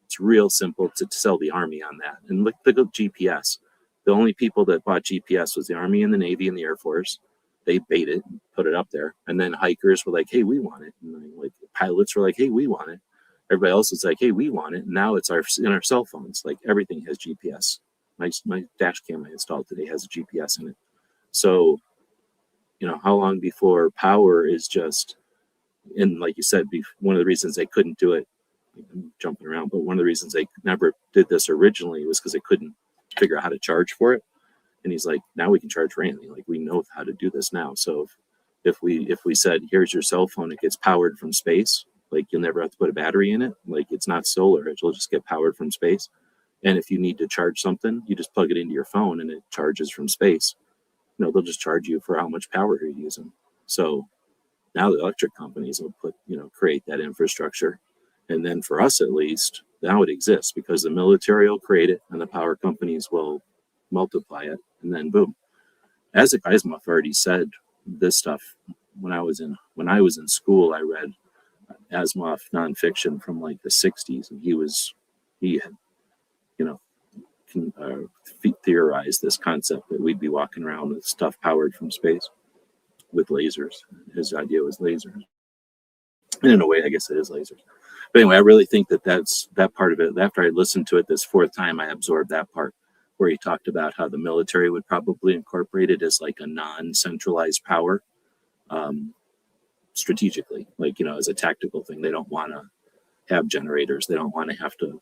It's real simple to sell the Army on that. And look at GPS. The only people that bought GPS was the Army and the Navy and the Air Force. They bait it, put it up there. And then hikers were like, hey, we want it. And like pilots were like, hey, we want it. Everybody else is like, hey, we want it. And now it's in our cell phones. Like everything has GPS. My dash cam I installed today has a GPS in it. So, you know, how long before power is just, and like you said, one of the reasons they couldn't do it, I'm jumping around, but one of the reasons they never did this originally was because they couldn't figure out how to charge for it. And he's like, now we can charge randomly. Like, we know how to do this now. So if we said, here's your cell phone, it gets powered from space, like you'll never have to put a battery in it. Like, it's not solar, it'll just get powered from space. And if you need to charge something, you just plug it into your phone and it charges from space. You know, they'll just charge you for how much power you're using. So now the electric companies will create that infrastructure. And then for us, at least, now it exists because the military will create it and the power companies will multiply it. And then boom. Isaac Asimov already said this stuff when I was in school. I read Asimov nonfiction from like the 60s, and he had theorized this concept that we'd be walking around with stuff powered from space with lasers. His idea was lasers. And in a way, I guess it is lasers. But anyway, I really think that's that part of it. After I listened to it this fourth time, I absorbed that part where he talked about how the military would probably incorporate it as like a non-centralized power strategically, like, as a tactical thing. They don't want to have generators. They don't want to have to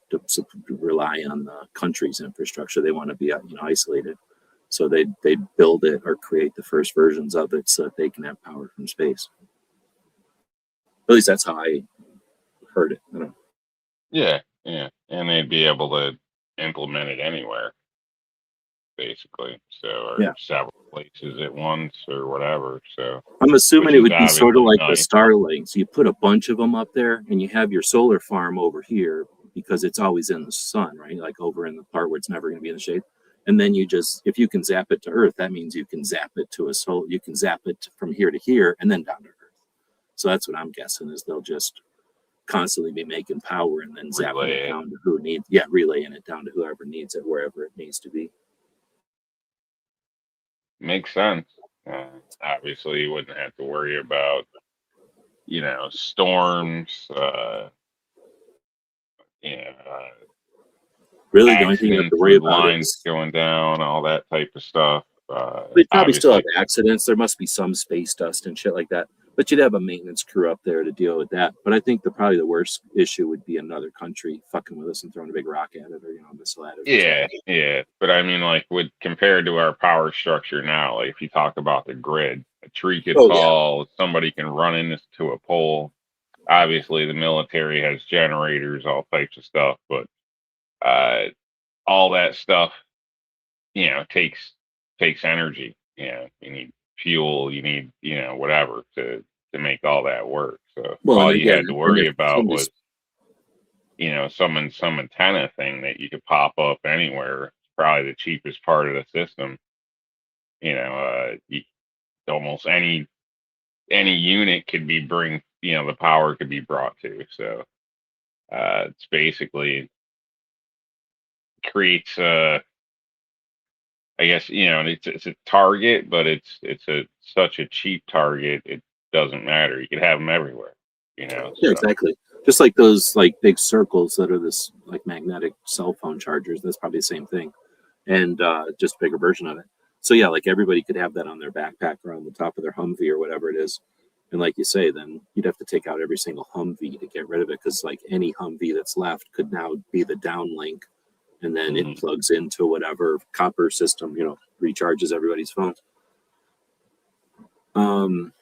rely on the country's infrastructure. They want to be isolated. So they build it or create the first versions of it so that they can have power from space. At least that's how I heard it. I don't know. Yeah. And they'd be able to implement it anywhere, basically. So, or several places at once or whatever. So I'm assuming it would be sort of like nice. the Starlinks. You put a bunch of them up there and you have your solar farm over here because it's always in the sun, right? Like over in the part where it's never going to be in the shade. And then if you can zap it to Earth, that means you can zap it to a solar. You can zap it from here to here and then down to Earth. So that's what I'm guessing is they'll just constantly be making power and then zapping it down to who needs. Yeah, relaying it down to whoever needs it, wherever it needs to be. makes sense. Obviously, you wouldn't have to worry about, storms, you know, uh, Really, the only thing you have to accidents worry with about lines is going down, all that type of stuff. we'd probably still have Obviously, accidents. There must be some space dust and shit like that. But you'd have a maintenance crew up there to deal with that. But I think probably the worst issue would be another country fucking with us and throwing a big rock at it or a missile at it or yeah, something. yeah. But I mean, like, with compared to our power structure now, like if you talk about the grid, a tree could Oh yeah, fall, somebody can run into a pole. Obviously, the military has generators, all types of stuff, but uh, all that stuff, takes energy. You need fuel, you need, whatever to make all that work. So well, all and you again, had to and if worry about was, somebody's some antenna thing that you could pop up anywhere. It's probably the cheapest part of the system. Almost any unit could be the power could be brought to. So it's basically creates I guess, it's a target, but it's such a cheap target. It doesn't matter. You could have them everywhere. yeah, So exactly. Just like those like big circles that are this like magnetic cell phone chargers. That's probably the same thing, and just a bigger version of it. So yeah, like everybody could have that on their backpack or on the top of their Humvee or whatever it is. And like you say, then you'd have to take out every single Humvee to get rid of it because like any Humvee that's left could now be the downlink, and then it mhm. plugs into whatever copper system recharges everybody's phones. Um,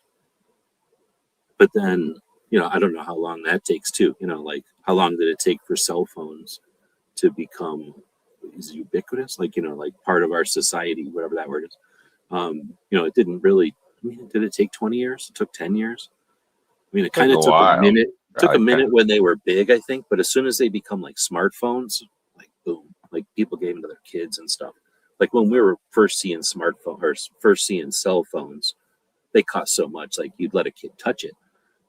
but then I don't know how long that takes too. Like how long did it take for cell phones to become ubiquitous, like like part of our society, whatever that word is. It didn't really. I mean, did it take 20 years? It took 10 years. I mean, it Took kind a of took a while. minute. Took I a minute can when they were big, I think, but as soon as they become like smartphones, like boom, like people gave them to their kids and stuff. Like when we were first seeing smartphones or first seeing cell phones, they cost so much. Like you'd let a kid touch it,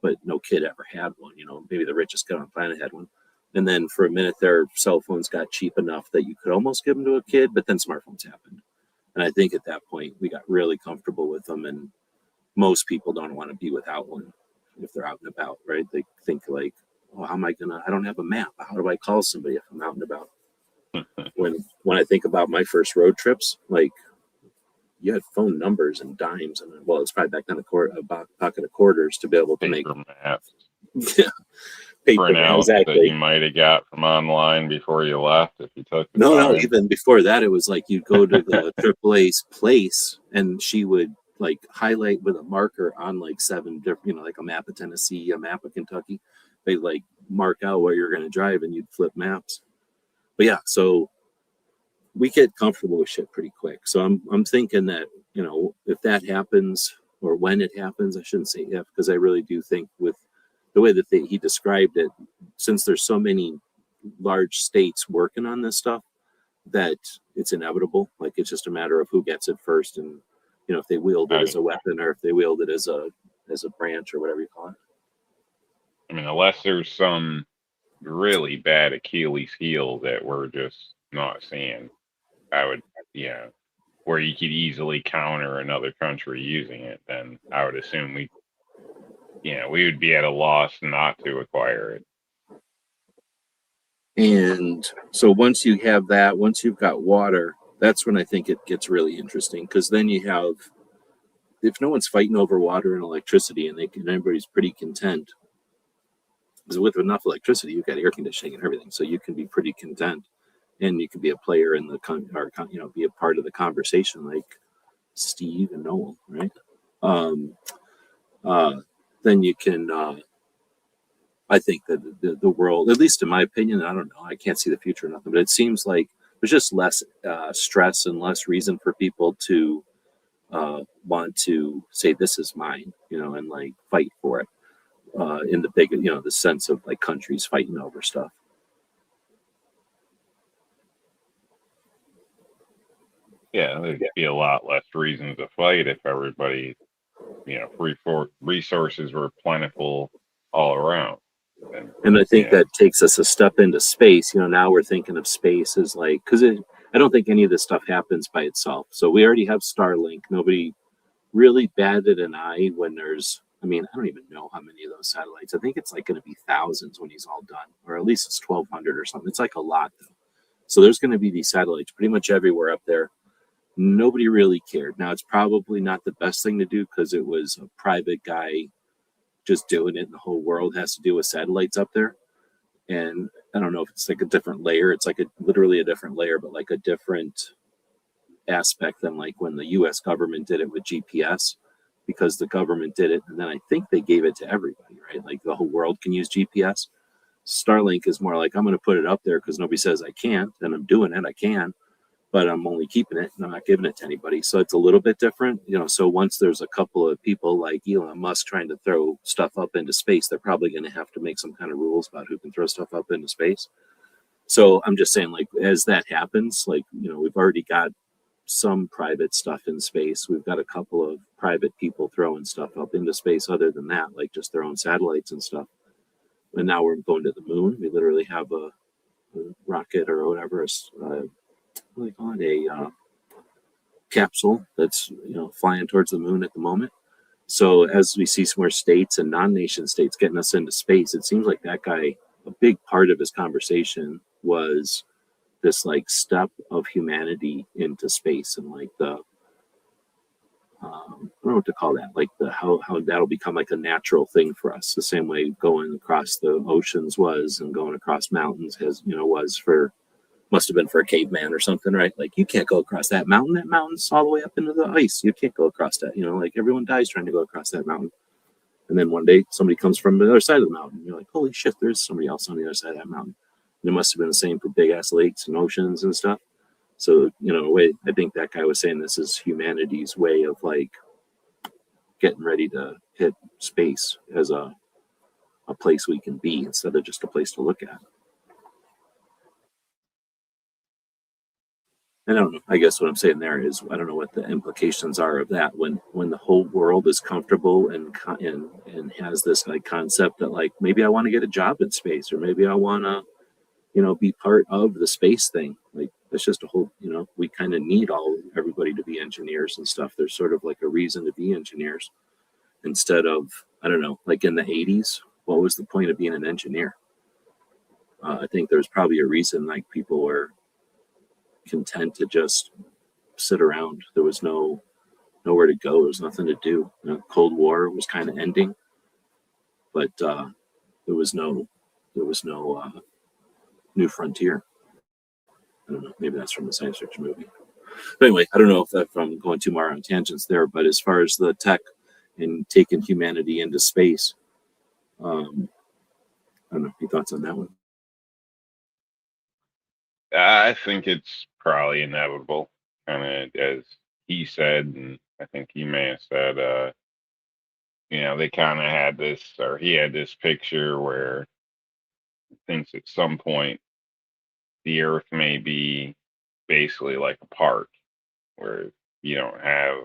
but no kid ever had one. Maybe the richest kid on the planet had one. And then for a minute, their cell phones got cheap enough that you could almost give them to a kid, but then smartphones happened. And I think at that point, we got really comfortable with them. And most people don't want to be without one if they're out and about, right? They think like, oh, how am I I don't have a map. How do I call somebody if I'm out and about? When I think about my first road trips, like you had phone numbers and dimes, and well, it's probably back then a pocket of quarters to be able to make paper maps, paper. printouts that you Exactly. might have got from online before you left if you took the No, time. even before that, it was like you'd go to the AAA's place, and she would like highlight with a marker on like seven different, like a map of Tennessee, a map of Kentucky. They like mark out where you're going to drive, and you'd flip maps. But yeah, so we get comfortable with shit pretty quick. So I'm thinking that if that happens or when it happens, I shouldn't say if, because I really do think with the way that he described it, since there's so many large states working on this stuff, that it's inevitable. Like it's just a matter of who gets it first, and if they wield it as a weapon or if they wield it as a branch or whatever you call it. I mean, unless there's some really bad Achilles heel that we're just not seeing, I would, where you could easily counter another country using it, then I would assume we would be at a loss not to acquire it. And so once you have that, once you've got water, that's when I think it gets really interesting, because then you have, if no one's fighting over water and electricity, and everybody's pretty content, because with enough electricity, you've got air conditioning and everything, so you can be pretty content, and you can be a player in the be a part of the conversation, like Steve and Noel, right? Um, then you can. I think that the world, at least in my opinion, I don't know, I can't see the future or nothing, but it seems like there's just less stress and less reason for people to want to say this is mine, and like fight for it in the big, the sense of like countries fighting over stuff. Yeah, there'd be a lot less reasons to fight if everybody, resources were plentiful all around. And I think that takes us a step into space. Now we're thinking of space as like, because I don't think any of this stuff happens by itself. So we already have Starlink. Nobody really batted an eye when there's, I mean, I don't even know how many of those satellites. I think it's like going to be thousands when he's all done, or at least it's 1,200 or something. It's like a lot, though. So there's going to be these satellites pretty much everywhere up there. Nobody really cared. Now, it's probably not the best thing to do because it was a private guy just doing it, and the whole world has to deal with satellites up there. And I don't know if it's like a different layer. It's like literally a different layer, but like a different aspect than like when the US government did it with GPS, because the government did it and then I think they gave it to everybody, right? Like the whole world can use GPS. Starlink is more like, I'm going to put it up there because nobody says I can't, and I'm doing it. I can, but I'm only keeping it and I'm not giving it to anybody. So it's a little bit different, you know. So once there's a couple of people like Elon Musk trying to throw stuff up into space, they're probably going to have to make some kind of rules about who can throw stuff up into space. So I'm just saying, like, as that happens, like, you know, we've already got some private stuff in space. We've got a couple of private people throwing stuff up into space other than that, like just their own satellites and stuff. And now we're going to the moon. We literally have a rocket or whatever, what do they call it? A capsule that's, you know, flying towards the moon at the moment. So as we see some more states and non-nation states getting us into space, it seems like that guy, a big part of his conversation was this like step of humanity into space, and like the I don't know what to call that, like the how that'll become like a natural thing for us, the same way going across the oceans was, and going across mountains has, you know, was for, must have been for a caveman or something, right? Like you can't go across that mountain. That mountain's all the way up into the ice. You can't go across that. You know, like everyone dies trying to go across that mountain. And then one day somebody comes from the other side of the mountain. You're like, holy shit, there's somebody else on the other side of that mountain. And it must have been the same for big ass lakes and oceans and stuff. So, you know, in a way, I think that guy was saying this is humanity's way of like getting ready to hit space as a place we can be instead of just a place to look at. And I don't know. I guess what I'm saying there is I don't know what the implications are of that when the whole world is comfortable and has this like concept that like maybe I want to get a job in space, or maybe I want to, you know, be part of the space thing. Like it's just a whole, you know, we kind of need everybody to be engineers and stuff. There's sort of like a reason to be engineers instead of, I don't know, like in the 80s, what was the point of being an engineer? I think there's probably a reason like people were content to just sit around. There was nowhere to go. There was nothing to do. You know, Cold War was kind of ending, but there was no new frontier. I don't know. Maybe that's from a science fiction movie. But anyway, I don't know if I'm going too far on tangents there. But as far as the tech and taking humanity into space, I don't know. Any thoughts on that one? I think it's probably inevitable, kind of as he said, and I think he may have said, you know, they kind of had this, or he had this picture where he thinks at some point the Earth may be basically like a park where you don't have,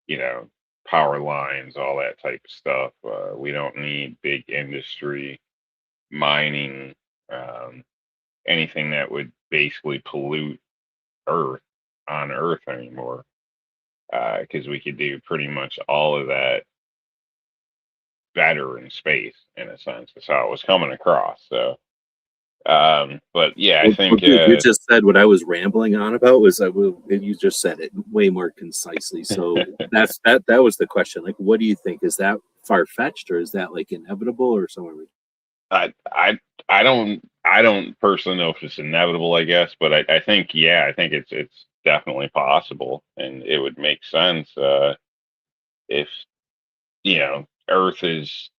you know, power lines, all that type of stuff. We don't need big industry, mining, anything that would basically pollute Earth on Earth anymore, because we could do pretty much all of that better in space, in a sense. That's how it was coming across. So, but yeah, I think you just said what I was rambling on about was you just said it way more concisely. So that was the question. Like, what do you think? Is that far fetched, or is that like inevitable, or somewhere? I don't personally know if it's inevitable, I guess, but I think, yeah, I think it's definitely possible, and it would make sense if, you know, Earth is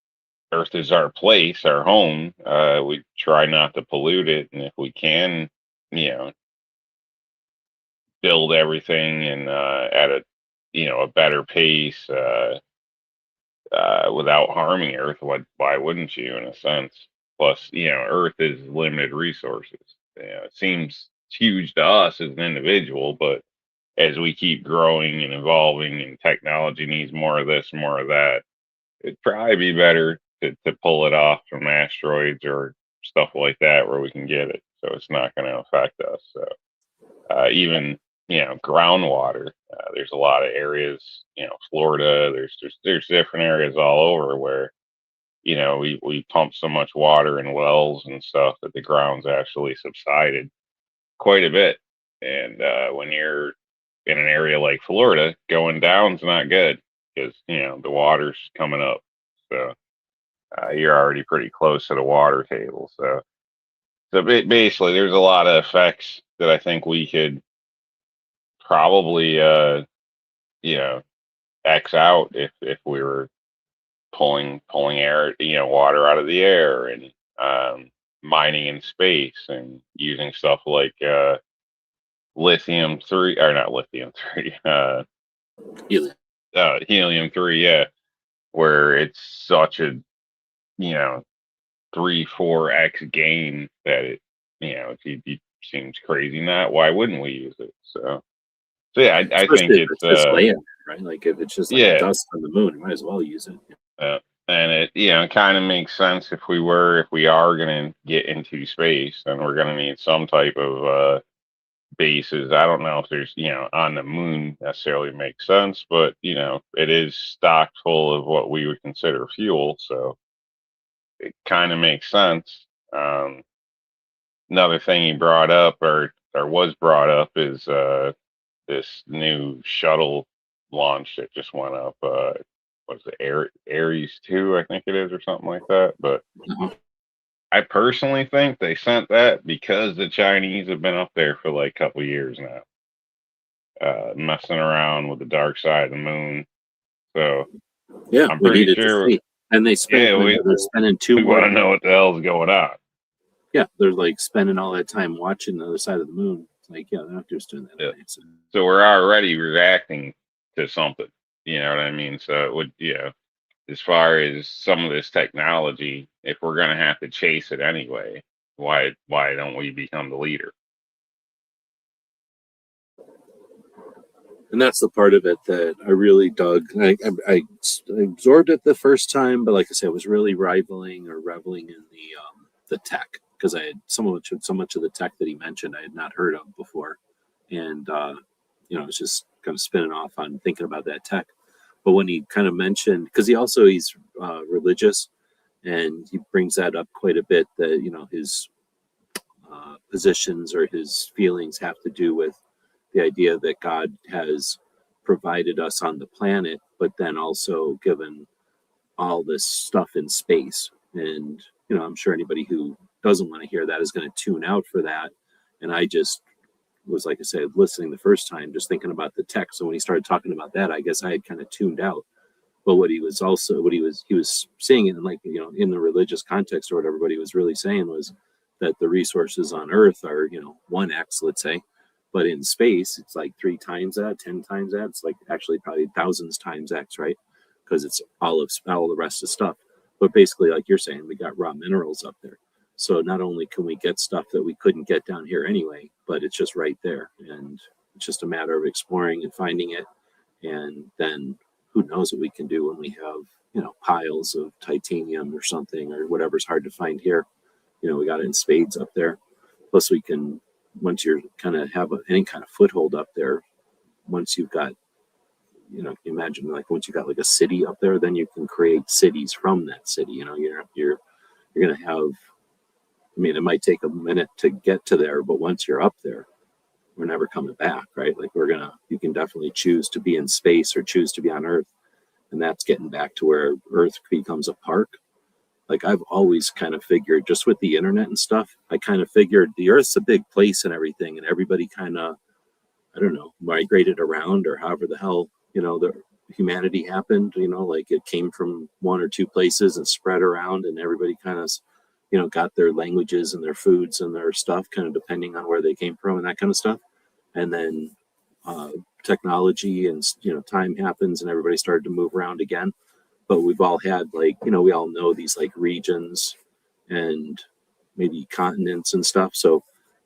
our place, our home. We try not to pollute it, and if we can, you know, build everything and at a, you know, a better pace without harming Earth, why wouldn't you, in a sense? Plus, you know, Earth is limited resources. You know, it seems huge to us as an individual, but as we keep growing and evolving, and technology needs more of this, more of that, it'd probably be better to pull it off from asteroids or stuff like that where we can get it, so it's not going to affect us. So even, groundwater. There's a lot of areas, Florida, there's different areas all over where, we pump so much water in wells and stuff that the ground's actually subsided quite a bit. And when you're in an area like Florida, going down's not good because, the water's coming up. So you're already pretty close to the water table. So basically, there's a lot of effects that I think we could probably, X out if we were pulling air, water out of the air, and mining in space and using stuff like lithium 3, or not lithium 3, Helium. helium 3, yeah, where it's such a, 3-4x gain that it seems crazy. Not why wouldn't we use it? So yeah, I think Especially if it's just laying there, right? Like if it's just like yeah, dust on the moon, you might as well use it. and it kind of makes sense if we are going to get into space, then we're going to need some type of bases. I don't know if there's, on the moon necessarily makes sense, but it is stocked full of what we would consider fuel, so it kind of makes sense. Another thing he brought up, or was brought up, is this new shuttle launch that just went up. What's it, Ares 2, I think it is, or something like that. But Mhm. I personally think they sent that because the Chinese have been up there for like a couple years now, messing around with the dark side of the moon. So Yeah, I'm we pretty needed to sure, see. And they spent, yeah, they're spending we want to know what the hell's going on. yeah, they're like spending all that time watching the other side of the moon. It's like, yeah, they're not just doing that. Yeah. Right? So, So we're already reacting to something. You know what I mean? So it would, as far as some of this technology, if we're going to have to chase it anyway, why don't we become the leader? and that's the part of it that I really dug. I absorbed it the first time, but like I said, I was really reveling in the tech, because I had so much of the tech that he mentioned I had not heard of before, and I was just kind of spinning off on thinking about that tech. But when he kind of mentioned, because he's religious, and he brings that up quite a bit, that his positions or his feelings have to do with the idea that God has provided us on the planet, but then also given all this stuff in space. And, I'm sure anybody who doesn't want to hear that is going to tune out for that. And I just was, like I said, listening the first time, just thinking about the tech. So when he started talking about that, I guess I had kind of tuned out. But he was saying it in, like, in the religious context or whatever, but he was really saying was that the resources on Earth are, 1x, let's say, but in space, it's like 3 times that, 10 times that. It's like actually probably thousands times X, right? Because it's all the rest of stuff. But basically, like you're saying, we got raw minerals up there. So not only can we get stuff that we couldn't get down here anyway, but it's just right there. And it's just a matter of exploring and finding it. And then who knows what we can do when we have, piles of titanium or something or whatever's hard to find here. We got it in spades up there. Plus we can, once you're kind of have any kind of foothold up there, once you've got, imagine like once you got like a city up there, then you can create cities from that city. You're going to have, I mean, it might take a minute to get to there, but once you're up there, we're never coming back, right? Like you can definitely choose to be in space or choose to be on Earth. And that's getting back to where Earth becomes a park. Like I've always kind of figured, just with the internet and stuff, I kind of figured the Earth's a big place and everything, and everybody kind of, I don't know, migrated around, or however the hell, the humanity happened, like it came from 1 or 2 places and spread around, and everybody kind of, got their languages and their foods and their stuff kind of depending on where they came from and that kind of stuff. And then technology and, time happens and everybody started to move around again. But we've all had, like, we all know these like regions and maybe continents and stuff. So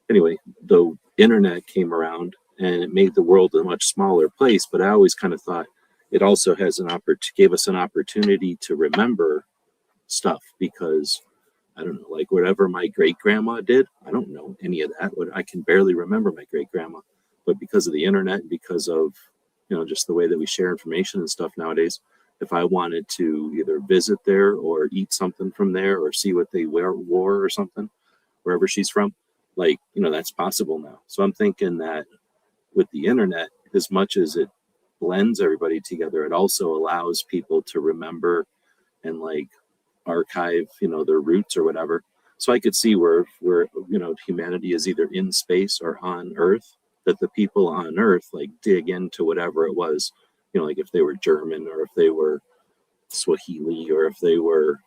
anyway, the internet came around and it made the world a much smaller place. But I always kind of thought it also has gave us an opportunity to remember stuff, because I don't know, like whatever my great grandma did, I don't know any of that. I can barely remember my great grandma. but because of the internet, because of, just the way that we share information and stuff nowadays, if I wanted to either visit there or eat something from there or see what they wore or something, wherever she's from, like, that's possible now. So I'm thinking that with the internet, as much as it blends everybody together, it also allows people to remember and like archive, their roots or whatever. So I could see where humanity is either in space or on Earth, that the people on Earth like dig into whatever it was, like if they were German or if they were Swahili or if they were,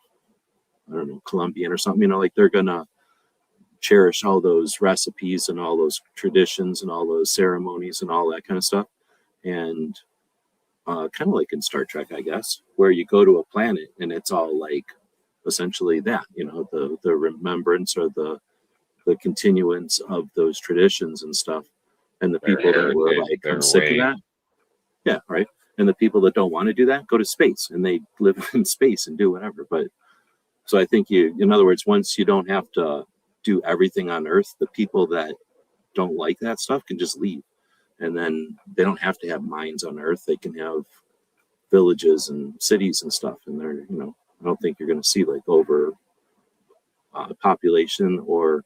I don't know, Colombian or something, like they're gonna cherish all those recipes and all those traditions and all those ceremonies and all that kind of stuff. And kind of like in Star Trek, I guess, where you go to a planet and it's all like essentially that, the remembrance or the continuance of those traditions and stuff. And the people that were like, I'm sick of that. Yeah, right. And the people that don't want to do that go to space and they live in space and do whatever. But so I think in other words, once you don't have to do everything on Earth, the people that don't like that stuff can just leave. And then they don't have to have mines on Earth. They can have villages and cities and stuff. And they're, I don't think you're going to see like over population or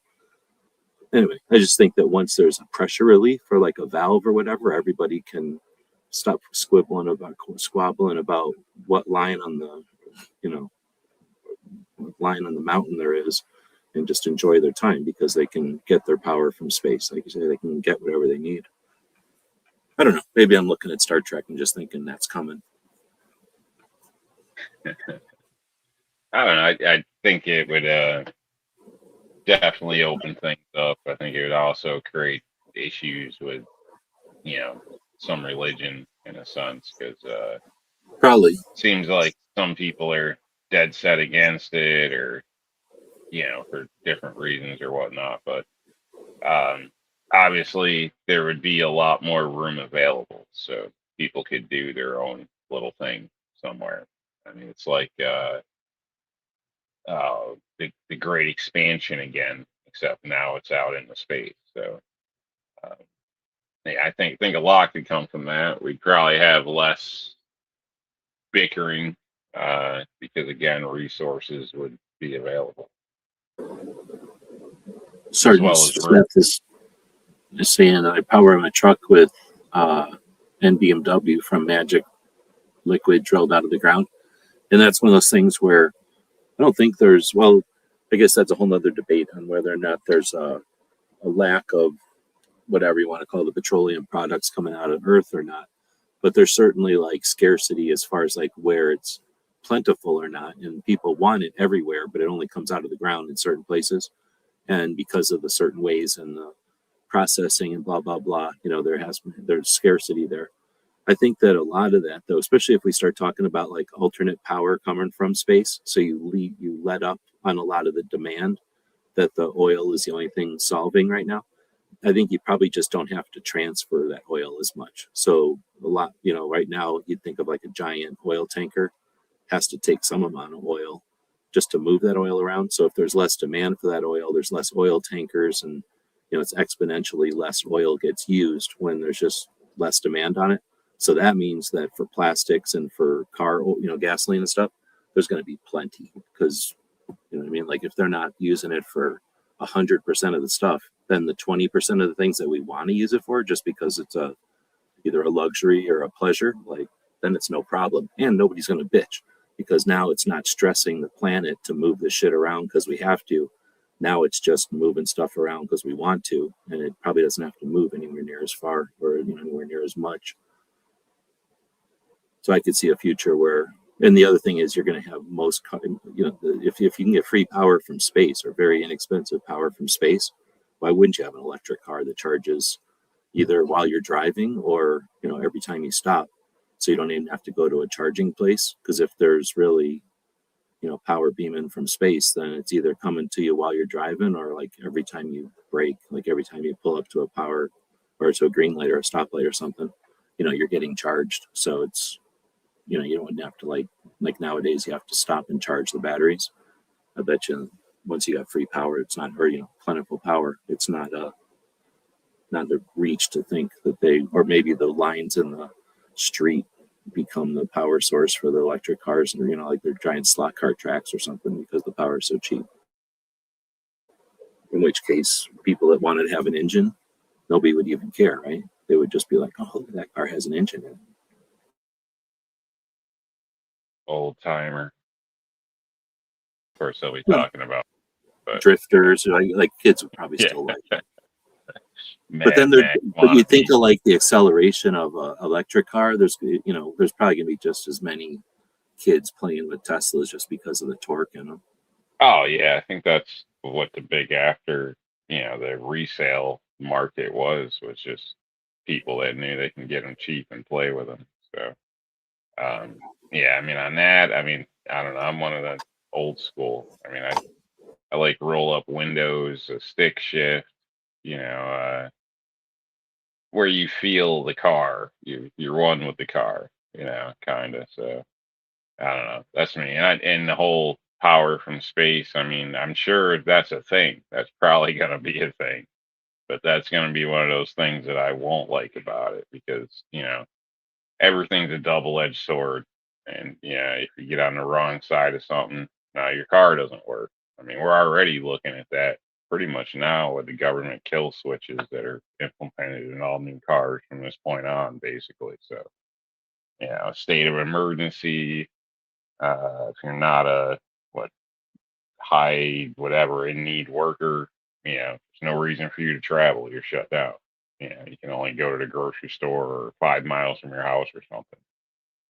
anyway. I just think that once there's a pressure relief or like a valve or whatever, everybody can stop squabbling about what line on the, line on the mountain there is, and just enjoy their time because they can get their power from space. Like you say, they can get whatever they need. I don't know. Maybe I'm looking at Star Trek and just thinking that's coming. I don't know. I think it would definitely open things up. I think it would also create issues with, some religion in a sense, because probably seems like some people are dead set against it, or for different reasons or whatnot. But obviously, there would be a lot more room available, so people could do their own little thing somewhere. I mean, it's like the Great Expansion again, except now it's out in the space. So I think a lot could come from that. We'd probably have less bickering because again, resources would be available. Sergeant Smith is saying I power my truck with NBMW from Magic liquid drilled out of the ground. And that's one of those things where I don't think there's, well, I guess that's a whole nother debate on whether or not there's a lack of whatever you want to call the petroleum products coming out of Earth or not. But there's certainly like scarcity as far as like where it's plentiful or not. And people want it everywhere, but it only comes out of the ground in certain places. And because of the certain ways and the processing and blah, blah, blah, there's scarcity there. I think that a lot of that, though, especially if we start talking about like alternate power coming from space, so you let up on a lot of the demand that the oil is the only thing solving right now. I think you probably just don't have to transfer that oil as much. So a lot, right now you'd think of like a giant oil tanker has to take some amount of oil just to move that oil around. So if there's less demand for that oil, there's less oil tankers, and it's exponentially less oil gets used when there's just less demand on it. So that means that for plastics and for car, gasoline and stuff, there's going to be plenty because, like if they're not using it for 100% of the stuff, then the 20% of the things that we want to use it for, just because it's either a luxury or a pleasure, like then it's no problem. And nobody's going to bitch because now it's not stressing the planet to move this shit around because we have to. Now it's just moving stuff around because we want to, and it probably doesn't have to move anywhere near as far or anywhere near as much. So I could see a future where, and the other thing is you're going to have most, if you can get free power from space or very inexpensive power from space, why wouldn't you have an electric car that charges either while you're driving or, every time you stop? So you don't even have to go to a charging place, because if there's really, power beaming from space, then it's either coming to you while you're driving or like every time you brake, like every time you pull up to a power or to a green light or a stoplight or something, you're getting charged. So it's, you wouldn't have to like nowadays you have to stop and charge the batteries. I bet you once you got free power, it's not, or plentiful power, it's not not a reach to think that they, or maybe the lines in the street become the power source for the electric cars, and like they're giant slot car tracks or something because the power is so cheap. In which case, people that wanted to have an engine, nobody would even care, right? They would just be like, "Oh, that car has an engine in it." Old timer. Of course, they'll be Well, talking about drifters, like kids would probably yeah. still like it. But then but you think of like the acceleration of an electric car, there's probably gonna be just as many kids playing with Teslas just because of the torque in them. Oh yeah, I think that's what the big after, the resale market was just people that knew they can get them cheap and play with them. So, yeah, I mean, on that, I mean, I don't know, I'm one of the old school. I mean, I like roll up windows, a stick shift, where you feel the car, you're one with the car, kind of. So I don't know. That's me. And the whole power from space. I mean, I'm sure that's a thing. That's probably going to be a thing, but that's going to be one of those things that I won't like about it because, everything's a double-edged sword. And if you get on the wrong side of something, now your car doesn't work. I mean, we're already looking at that pretty much now with the government kill switches that are implemented in all new cars from this point on, basically. So, state of emergency. If you're not a high whatever in need worker, there's no reason for you to travel. You're shut down. You can only go to the grocery store or 5 miles from your house or something.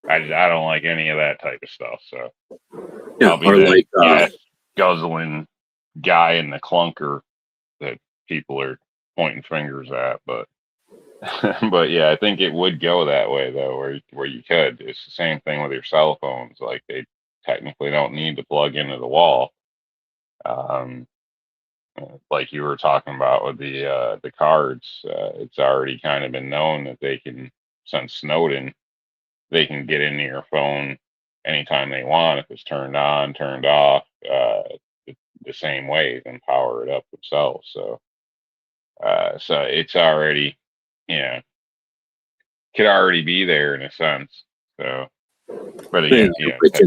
I don't like any of that type of stuff. So Yeah, I'll be or that guzzling guy in the clunker that people are pointing fingers at, but but yeah, I think it would go that way though, where you could. It's the same thing with your cell phones. Like they technically don't need to plug into the wall. Like you were talking about with the cards, it's already kind of been known that they can, since Snowden, they can get into your phone anytime they want if it's turned on, turned off, the same way, and power it up themselves. So, so it's already, could already be there in a sense. So, but again, like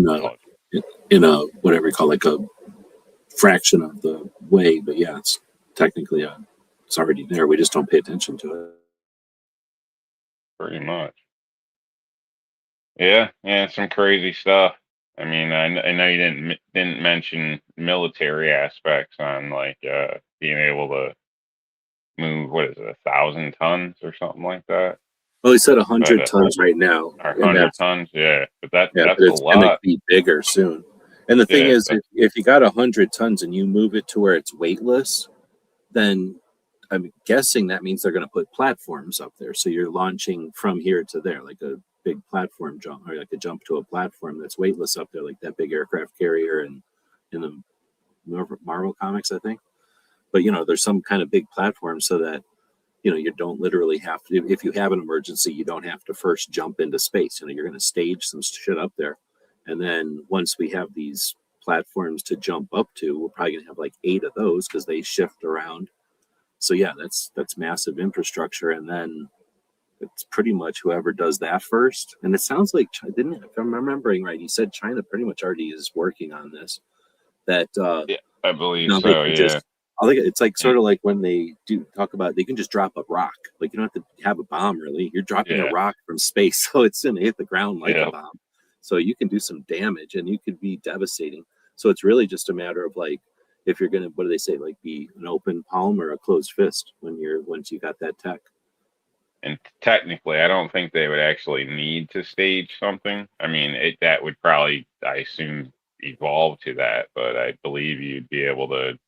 in a whatever you call like a fraction of the way, but yeah, it's technically it's already there. We just don't pay attention to it. Pretty much. Yeah, some crazy stuff. I mean, I know you didn't mention military aspects on like being able to move. What is it, 1,000 tons or something like that? Well, he said 100 tons right now. 100 tons, yeah, but that's but a it's lot. Gonna be bigger soon. And the thing is, if you got 100 tons and you move it to where it's weightless, then I'm guessing that means they're going to put platforms up there. So you're launching from here to there, like a big platform jump, or like a jump to a platform that's weightless up there, like that big aircraft carrier in the Marvel comics, I think. But there's some kind of big platform so that you don't literally have to. If you have an emergency, you don't have to first jump into space. You're going to stage some shit up there, and then once we have these platforms to jump up to, we're probably going to have like 8 of those because they shift around. So yeah, that's massive infrastructure, and then it's pretty much whoever does that first. And it sounds like if I'm remembering right, he said China pretty much already is working on this. That yeah, I believe so. Yeah, I think it's like sort of like when they do talk about they can just drop a rock. Like you don't have to have a bomb really. You're dropping a rock from space, so it's gonna hit the ground like a bomb. So you can do some damage, and you could be devastating. So it's really just a matter of like, if you're gonna, what do they say, like be an open palm or a closed fist once you got that tech. And technically, I don't think they would actually need to stage something. I mean, that would probably, I assume, evolve to that. But I believe you'd be able to,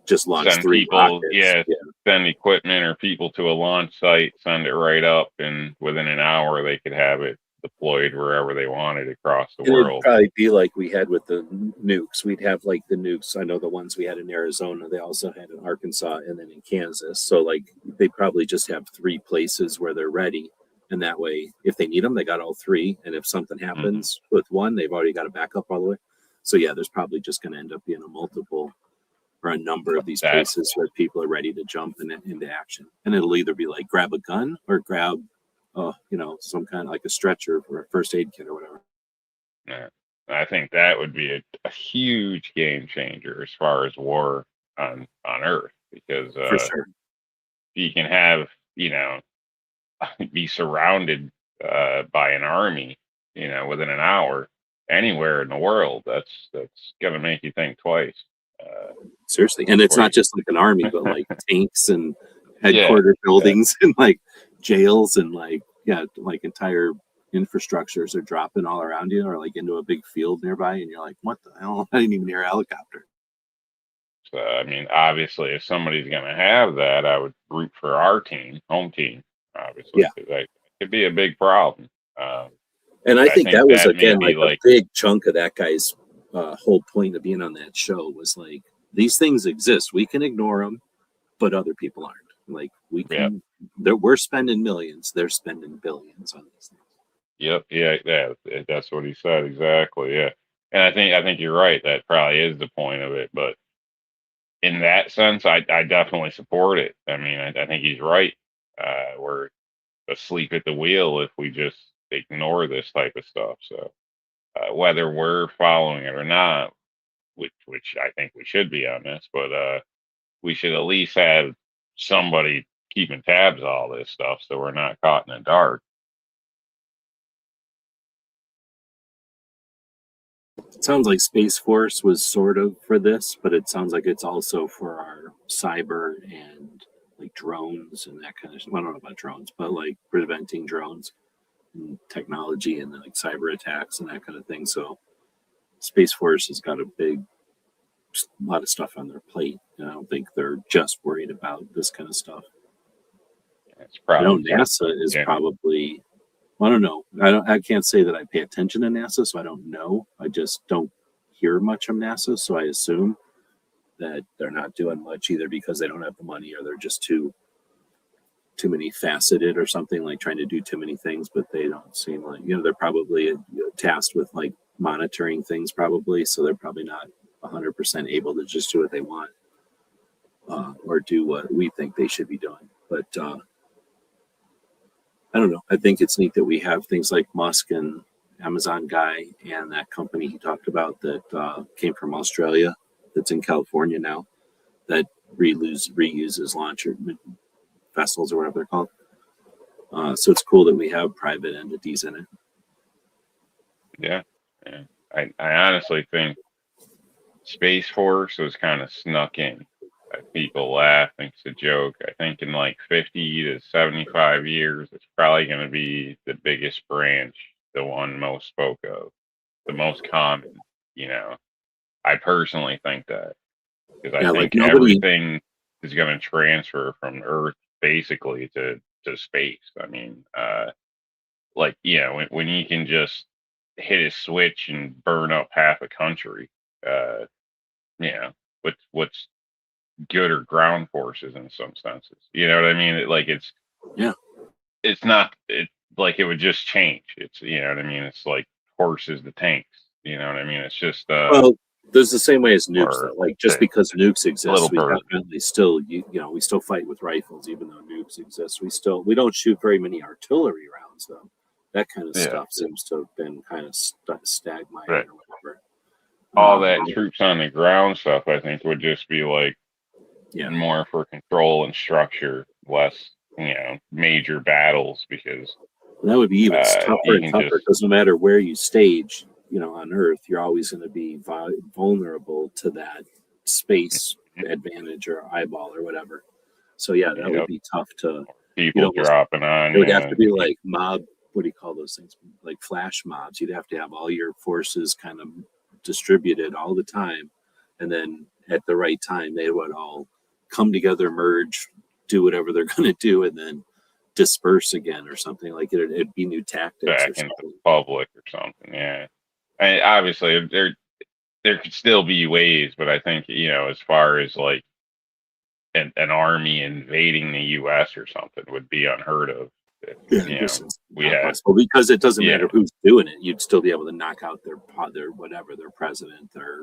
just launch send 3 people, rockets. send equipment or people to a launch site, send it right up, and within an hour they could have it deployed wherever they wanted across the world. It'd probably be like we had with the nukes. We'd have like the nukes. I know the ones we had in Arizona, they also had in Arkansas and then in Kansas. So like they probably just have 3 places where they're ready. And that way, if they need them, they got all 3. And if something happens with one, they've already got a backup all the way. So yeah, there's probably just going to end up being a multiple or a number of these That- places where people are ready to jump into action. And it'll either be like grab a gun or grab, some kind of like a stretcher for a first aid kit or whatever. Yeah. I think that would be a huge game changer as far as war on Earth, because For sure. you can have, be surrounded by an army, within an hour anywhere in the world. That's gonna make you think twice. Seriously. And it's Or- not just like an army, but like tanks and headquarter buildings and like jails and like entire infrastructures are dropping all around you, or like into a big field nearby, and you're like, what the hell? I didn't even hear a helicopter. So, I mean, obviously, if somebody's going to have that, I would root for our team, home team, obviously. Yeah. 'Cause that could be a big problem. And I think that was that may again be like a big chunk of that guy's whole point of being on that show was like, these things exist, we can ignore them, but other people aren't. Like we can, we're spending millions, they're spending billions on these things. Yep. Yeah. That's what he said. Exactly. Yeah. And I think you're right. That probably is the point of it. But in that sense, I definitely support it. I mean, I think he's right. We're asleep at the wheel if we just ignore this type of stuff. So whether we're following it or not, which I think we should be on this, but we should at least have somebody keeping tabs on all this stuff so we're not caught in the dark. It sounds like Space Force was sort of for this, but it sounds like it's also for our cyber and like drones and that kind of. Well, I don't know about drones, but like preventing drones and technology and like cyber attacks and that kind of thing. So Space Force has got a lot of stuff on their plate. And I don't think they're just worried about this kind of stuff. It's I know probably NASA is probably. I don't know. I can't say that I pay attention to NASA, so I don't know. I just don't hear much from NASA, so I assume that they're not doing much either because they don't have the money, or they're just too many faceted or something, like trying to do too many things. But they don't seem like they're probably tasked with like monitoring things, probably. So they're probably not 100% able to just do what they want or do what we think they should be doing. But I don't know. I think it's neat that we have things like Musk and Amazon guy and that company he talked about that came from Australia that's in California now that reuses launcher vessels or whatever they're called. So it's cool that we have private entities in it. Yeah. I honestly think Space Force was kind of snuck in. People laugh, think it's a joke. I think in like 50 to 75 years, it's probably going to be the biggest branch, the one most spoke of, the most common. I personally think that, because I think everything is going to transfer from Earth basically to space. I mean, when you can just hit a switch and burn up half a country, what's good or ground forces in some senses. You know what I mean? It's not like it would just change. It's what I mean? It's like horses to tanks. You know what I mean? It's just well, there's the same way as nukes. Though. Like just because nukes exist, we definitely still we still fight with rifles, even though nukes exist. We don't shoot very many artillery rounds though. That kind of stuff seems to have been kind of stagnated or whatever. All that troops on the ground stuff, I think, would just be like more for control and structure, less major battles, because that would be even tougher and tougher because no matter where you stage on Earth, you're always going to be vulnerable to that space advantage or eyeball or whatever. So that would be tough to people dropping on. It would have to be like mob. What do you call those things? Like flash mobs. You'd have to have all your forces kind of distributed all the time, and then at the right time they would all come together, merge, do whatever they're going to do, and then disperse again or something. Like it'd be new tactics back or something. Into the public or something. Yeah, and obviously there could still be ways, but I think as far as like an army invading the U.S. or something would be unheard of. We had because it doesn't matter who's doing it. You'd still be able to knock out their whatever, their president, their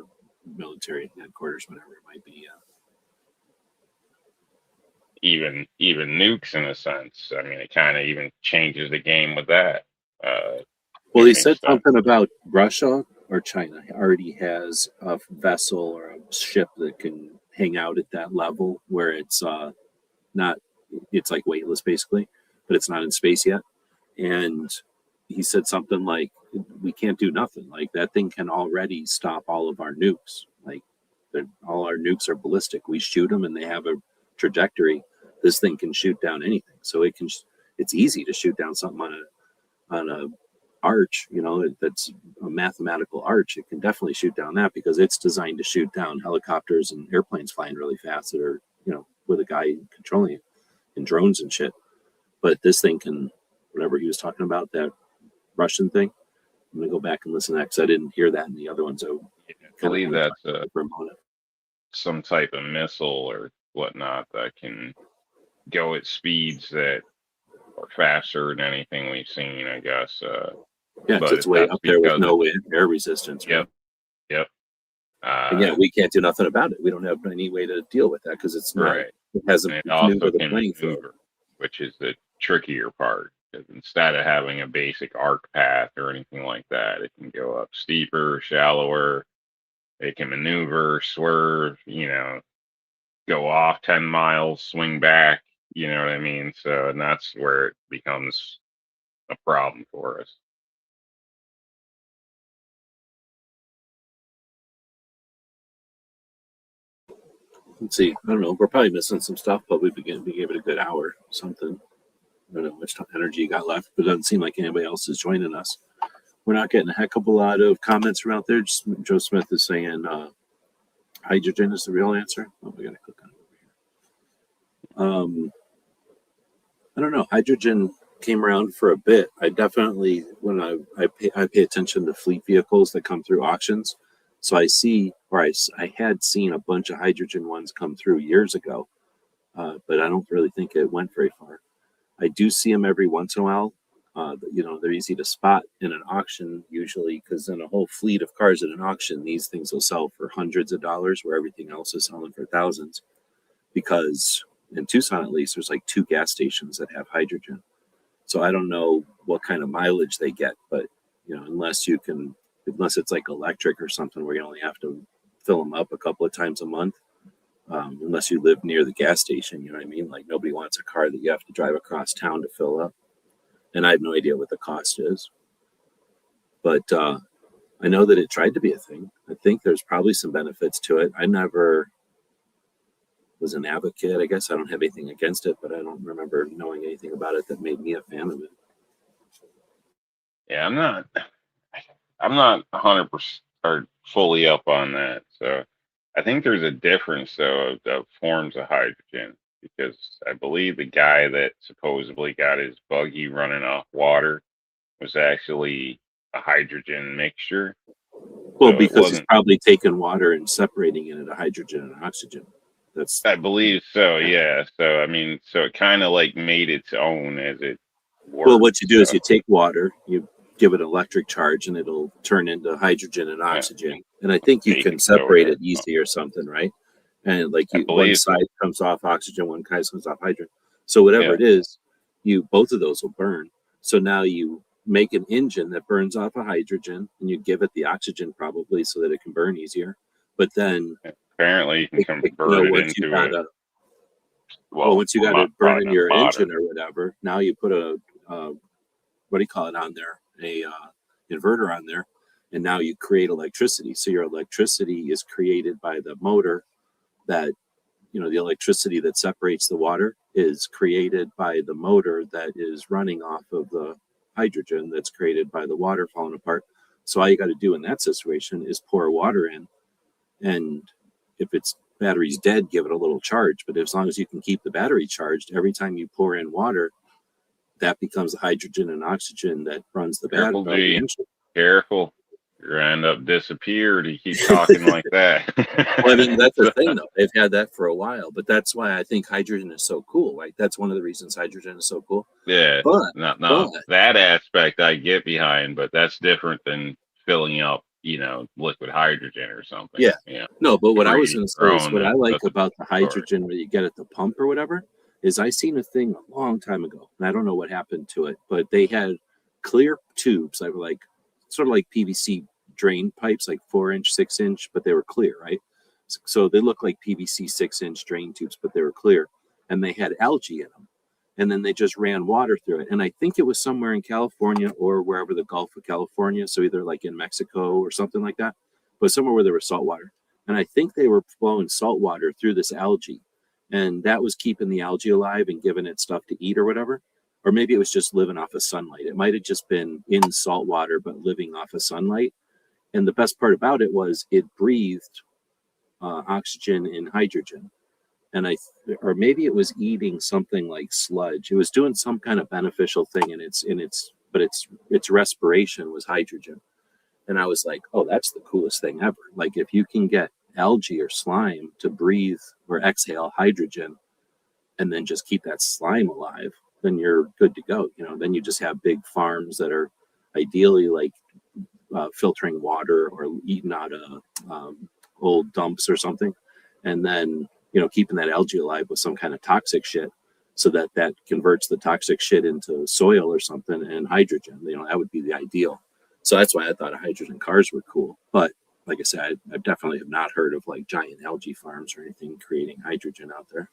military headquarters, whatever it might be. even nukes in a sense. I mean, it kind of even changes the game with that. Well, he Doing said stuff. something about Russia or China already has a vessel or a ship that can hang out at that level where it's not, it's like weightless basically, but it's not in space yet. And he said something like, we can't do nothing. Like that thing can already stop all of our nukes. Like all our nukes are ballistic. We shoot them and they have a trajectory. This thing can shoot down anything. So it can, it's easy to shoot down something on a arch, you know, that's a mathematical arch. It can definitely shoot down that because it's designed to shoot down helicopters and airplanes flying really fast that are, you know, with a guy controlling it, and drones and shit. But this thing can, whatever he was talking about, that Russian thing. I'm gonna go back and listen to that because I didn't hear that in the other ones. So I believe that's for a moment. some type of missile or whatnot that can go at speeds that are faster than anything we've seen, I guess. Yeah, but it's way that's up there with because no air resistance. Yep. Right? Yep. And yeah, we can't do nothing about it. We don't have any way to deal with that because it's not. Right. It hasn't And it also maneuvered the can playing field. maneuver, which is the trickier part. Because instead of having a basic arc path or anything like that, it can go up steeper, shallower. It can maneuver, swerve, you know, go off 10 miles, swing back, you know what I mean? So, and that's where it becomes a problem for us. Let's see. I don't know. We're probably missing some stuff, but we gave it a good hour, something. I don't know how much energy you got left, but it doesn't seem like anybody else is joining us. We're not getting a heck of a lot of comments from out there. Just Joe Smith is saying hydrogen is the real answer. Oh, we got to click on it over here. I don't know. Hydrogen came around for a bit. I definitely, when I pay attention to fleet vehicles that come through auctions. So I see, or I had seen a bunch of hydrogen ones come through years ago, but I don't really think it went very far. I do see them every once in a while. You know, they're easy to spot in an auction usually because in a whole fleet of cars at an auction, these things will sell for hundreds of dollars where everything else is selling for thousands. Because in Tucson, at least, there's like 2 gas stations that have hydrogen. So I don't know what kind of mileage they get, but you know, unless it's like electric or something where you only have to fill them up a couple of times a month. Unless you live near the gas station, you know what I mean? Like nobody wants a car that you have to drive across town to fill up. And I have no idea what the cost is. But I know that it tried to be a thing. I think there's probably some benefits to it. I never was an advocate. I guess I don't have anything against it, but I don't remember knowing anything about it that made me a fan of it. Yeah, I'm not 100% or fully up on that. So I think there's a difference though of forms of hydrogen because I believe the guy that supposedly got his buggy running off water was actually a hydrogen mixture. Well, so because he's probably taking water and separating it into hydrogen and oxygen. I believe so, yeah. So I mean, so it kind of like made its own as it worked. Well, what you do is you take water, you give it an electric charge, and it'll turn into hydrogen and oxygen. Yeah. And I think you can separate it easy or something, right? And like one side comes off oxygen, one side comes off hydrogen. So whatever it is, both of those will burn. So now you make an engine that burns off of hydrogen, and you give it the oxygen probably so that it can burn easier. But then apparently you can convert it into it. Once you got it burning your engine or whatever, now you put a what do you call it on there? A inverter on there, and now you create electricity. So your electricity is created by the motor that, you know, the electricity that separates the water is created by the motor that is running off of the hydrogen that's created by the water falling apart. So all you got to do in that situation is pour water in, and if its battery's dead, give it a little charge. But as long as you can keep the battery charged, every time you pour in water, that becomes the hydrogen and oxygen that runs the battery. Careful. You're gonna end up disappeared. You keep talking like that. Well, I mean, that's the thing, though. They've had that for a while, but that's why I think hydrogen is so cool. Like, that's one of the reasons hydrogen is so cool. Yeah. But that aspect I get behind, but that's different than filling up, you know, liquid hydrogen or something. Yeah. No, but what I was going to say is what I like about the hydrogen where you get at the pump or whatever is I seen a thing a long time ago, and I don't know what happened to it, but they had clear tubes that were like sort of like PVC drain pipes, like 4-inch, 6-inch, but they were clear, right? So they look like PVC 6-inch drain tubes, but they were clear, and they had algae in them. And then they just ran water through it. And I think it was somewhere in California or wherever the Gulf of California, so either like in Mexico or something like that, but somewhere where there was salt water. And I think they were flowing salt water through this algae, and that was keeping the algae alive and giving it stuff to eat or whatever. Or maybe it was just living off of sunlight. It might have just been in salt water, but living off of sunlight. And the best part about it was it breathed oxygen and hydrogen. And or maybe it was eating something like sludge. It was doing some kind of beneficial thing, and its respiration was hydrogen. And I was like, oh, that's the coolest thing ever. Like if you can get algae or slime to breathe or exhale hydrogen, and then just keep that slime alive, then you're good to go. Then you just have big farms that are ideally like filtering water or eating out of old dumps or something, and then keeping that algae alive with some kind of toxic shit, so that converts the toxic shit into soil or something and hydrogen. That would be the ideal. So that's why I thought hydrogen cars were cool. But like I said, I definitely have not heard of like giant algae farms or anything creating hydrogen out there.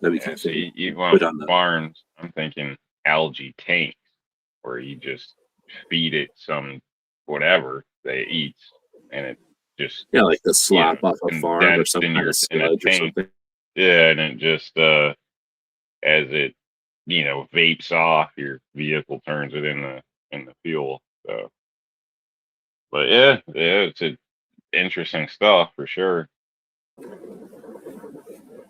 That'd be kind of So thing. you want farms, I'm thinking algae tanks, where you just feed it some whatever they eat, and it just like the slop off a farm or some kind of sludge or something. Yeah, and it just as it vapes off, your vehicle turns it in the fuel. So, but yeah, it's interesting stuff for sure.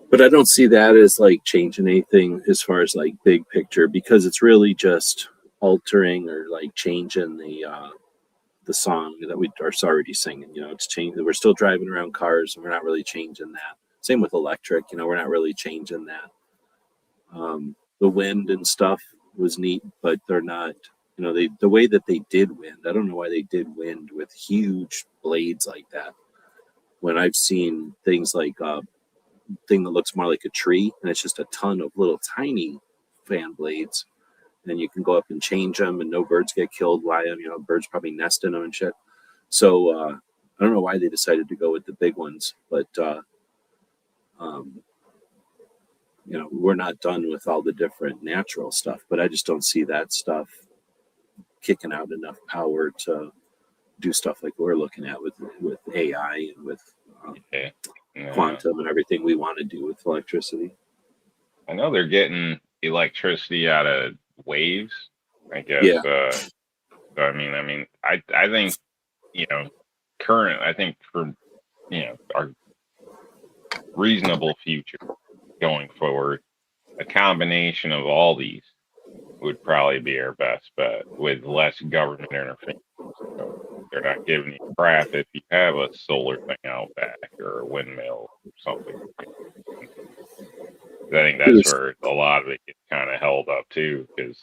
But I don't see that as like changing anything as far as like big picture, because it's really just altering or like changing the song that we are already singing. It's changing. We're still driving around cars, and we're not really changing that. Same with electric. We're not really changing that. The wind and stuff was neat, but they're not. The way that they did wind, I don't know why they did wind with huge blades like that. When I've seen things like thing that looks more like a tree, and it's just a ton of little tiny fan blades, and you can go up and change them, and no birds get killed by them. Birds probably nest in them and shit. So I don't know why they decided to go with the big ones, but we're not done with all the different natural stuff. But I just don't see that stuff kicking out enough power to do stuff like we're looking at with AI and with quantum and everything we want to do with electricity. I know they're getting electricity out of waves, I guess. Yeah. So I mean, I think I think for our reasonable future going forward, a combination of all these would probably be our best bet, with less government interference. So they're not giving you crap if you have a solar thing out back or a windmill or something. I think that's where a lot of it gets kind of held up too, because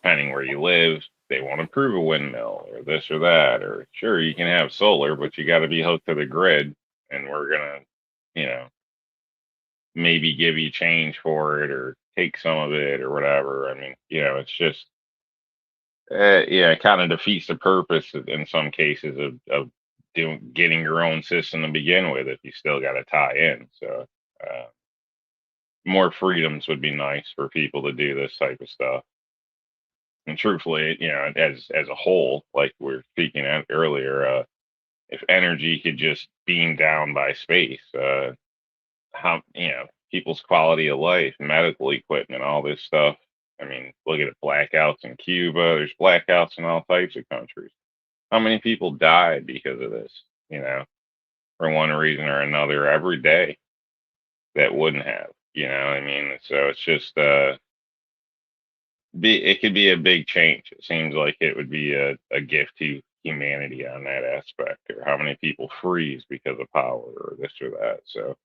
depending where you live, they won't approve a windmill or this or that. Or sure, you can have solar, but you got to be hooked to the grid, and we're gonna, maybe give you change for it or take some of it or whatever. I mean, it's just, it kind of defeats the purpose in some cases of getting your own system to begin with if you still got to tie in. So more freedoms would be nice for people to do this type of stuff. And truthfully, as a whole, like we were speaking at earlier, if energy could just beam down by space, how people's quality of life, medical equipment, all this stuff. I mean, look at blackouts in Cuba. There's blackouts in all types of countries. How many people died because of this? For one reason or another every day that wouldn't have. I mean, so it's just it could be a big change. It seems like it would be a gift to humanity on that aspect, or how many people freeze because of power or this or that. So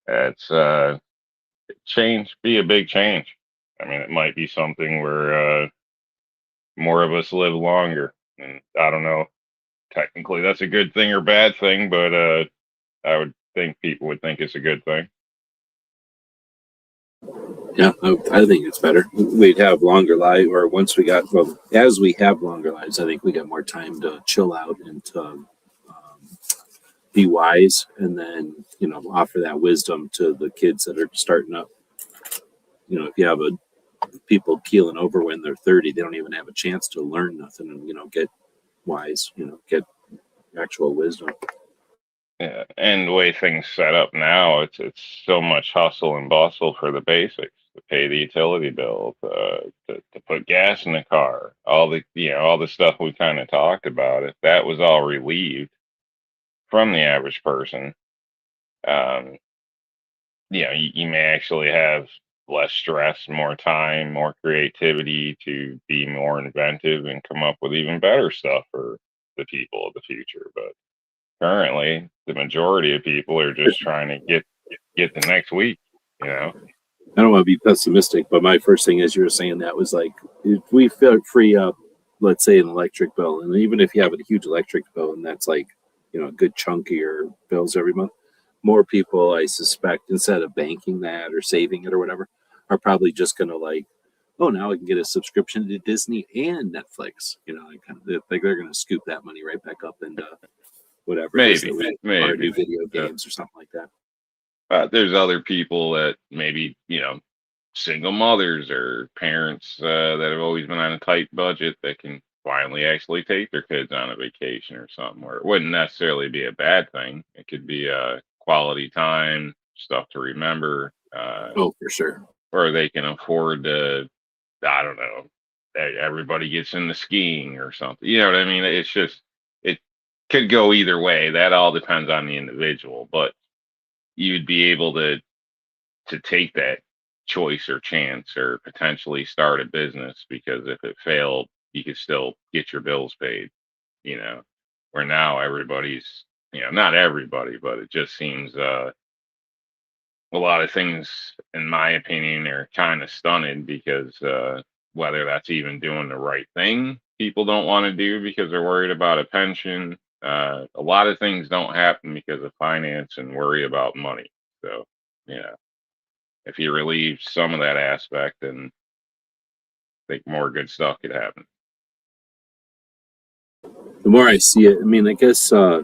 it's be a big change. I mean, it might be something where more of us live longer, and I don't know technically that's a good thing or bad thing, but I would think people would think it's a good thing. Yeah, I think it's better. We'd have longer life, or once we got, well, as we have longer lives, I think we got more time to chill out and to be wise, and then, offer that wisdom to the kids that are starting up. If you have people keeling over when they're 30, they don't even have a chance to learn nothing and, get wise, get actual wisdom. Yeah, and the way things set up now, it's so much hustle and bustle for the basics, to pay the utility bill, to put gas in the car, all the stuff we kind of talked about. If that was all relieved from the average person, um, you may actually have less stress, more time, more creativity to be more inventive and come up with even better stuff for the people of the future. But currently, the majority of people are just trying to get the next week. I don't want to be pessimistic, but my first thing as you were saying that was like, if we free up, let's say, an electric bill, and even if you have a huge electric bill and that's like, a good chunk of your bills every month, more people, I suspect, instead of banking that or saving it or whatever, are probably just going to like, oh, now I can get a subscription to Disney and Netflix. Like they're going to scoop that money right back up into whatever. Maybe, or new video games or something like that. There's other people that maybe, single mothers or parents that have always been on a tight budget that can finally actually take their kids on a vacation or something, where it wouldn't necessarily be a bad thing. It could be quality time, stuff to remember. Oh, for sure. Or they can afford to, I don't know, everybody gets into skiing or something. You know what I mean? It's just, it could go either way. That all depends on the individual, but you'd be able to take that choice or chance or potentially start a business, because if it failed, you could still get your bills paid, where now everybody's, not everybody, but it just seems a lot of things, in my opinion, are kind of stunted because whether that's even doing the right thing, people don't want to do because they're worried about a pension. A lot of things don't happen because of finance and worry about money. So, if you relieve some of that aspect, then I think more good stuff could happen. The more I see it, I mean, I guess I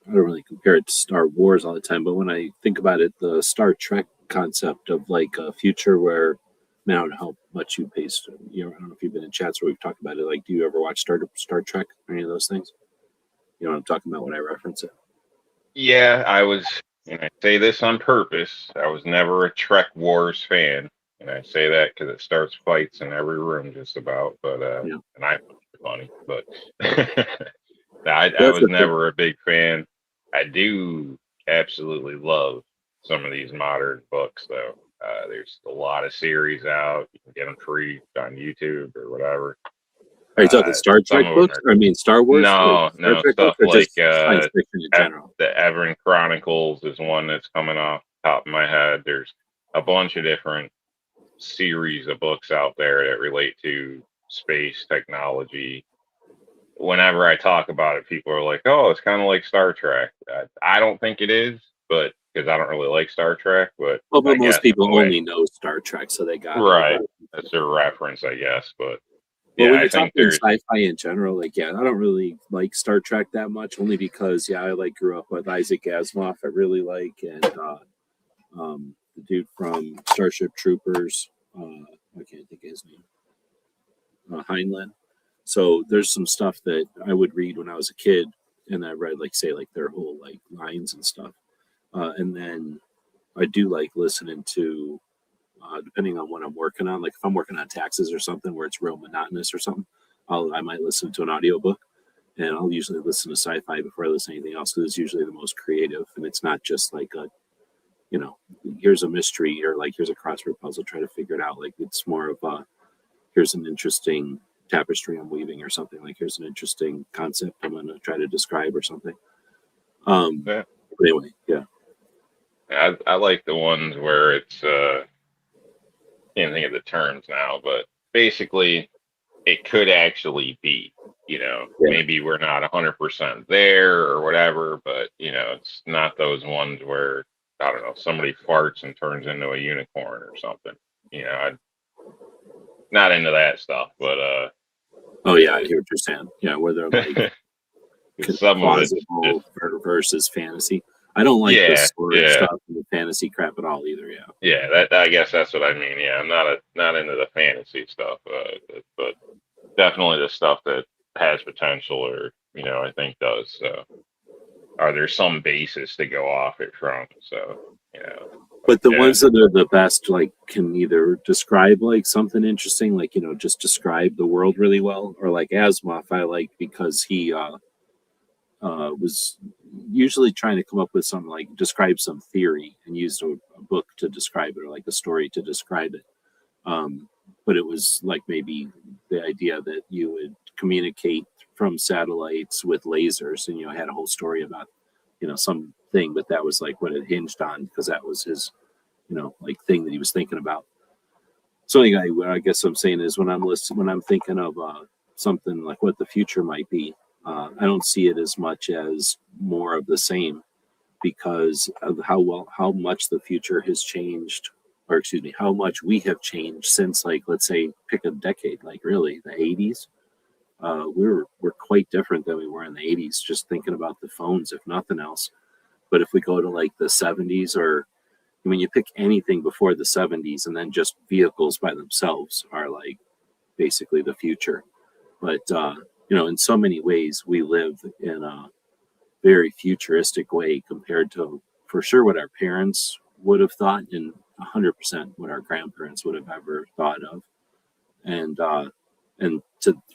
don't really compare it to Star Wars all the time, but when I think about it, the Star Trek concept of like a future where, I don't know how much you pay. I don't know if you've been in chats where we've talked about it. Like, do you ever watch Star Trek or any of those things? You know what I'm talking about when I reference it? Yeah, and I say this on purpose, I was never a Trek Wars fan. And I say that because it starts fights in every room just about, but, Yeah. and I think it's funny, but I was never a big fan. I do absolutely love some of these modern books, though. There's a lot of series out. You can get them free on YouTube or whatever. Are you talking Star Trek books? I mean, Star Wars? No, stuff like science fiction in general. The Evern Chronicles is one that's coming off the top of my head. There's a bunch of different series of books out there that relate to space technology. Whenever I talk about it, people are like, "Oh, it's kind of like Star Trek." I don't think it is, but because I don't really like Star Trek. But most people only know Star Trek, so they got right. That's their reference, I guess. But yeah, when you're talking sci-fi in general, like, I don't really like Star Trek that much, only because I grew up with Isaac Asimov. I really like, and the dude from Starship Troopers. I can't think of his name. Heinlein. So there's some stuff that I would read when I was a kid, and I read their whole lines and stuff. And then I do like listening to, depending on what I'm working on. Like if I'm working on taxes or something where it's real monotonous or something, I might listen to an audiobook, and I'll usually listen to sci-fi before I listen to anything else, because it's usually the most creative, and it's not just like here's a mystery or here's a crossword puzzle, try to figure it out. Like it's more of here's an interesting tapestry I'm weaving or something. Like here's an interesting concept I'm going to try to describe or something. But anyway, yeah. I like the ones where it's can't think of the terms now, but basically it could actually be, maybe we're not 100% there or whatever, but it's not those ones where, I don't know, somebody farts and turns into a unicorn or something. I'm not into that stuff, but Oh yeah, I hear what you're saying. Yeah, where they're like some of it's plausible just, versus fantasy. I don't like the yeah, storage yeah, stuff and the fantasy crap at all either. Yeah. yeah. That, I guess that's what I mean. Yeah, I'm not into the fantasy stuff, but definitely the stuff that has potential, or I think does. So, or there's some basis to go off it from. So, But the yeah, ones that are the best, like, can either describe like something interesting, like just describe the world really well, or like Asimov, I like because he was usually trying to come up with some like describe some theory and used a book to describe it or like a story to describe it. But it was like maybe the idea that you would communicate from satellites with lasers, and had a whole story about something, but that was like what it hinged on because that was his like thing that he was thinking about. So anyway, what I guess I'm saying is when I'm thinking of something like what the future might be, I don't see it as much as more of the same because of how much the future has changed, or excuse me, how much we have changed since, like, let's say pick a decade, like really the 80s. We're quite different than we were in the 80s. Just thinking about the phones, if nothing else. But if we go to like the 70s, or you pick anything before the 70s, and then just vehicles by themselves are like basically the future. But in so many ways, we live in a very futuristic way compared to, for sure, what our parents would have thought, and 100% what our grandparents would have ever thought of. And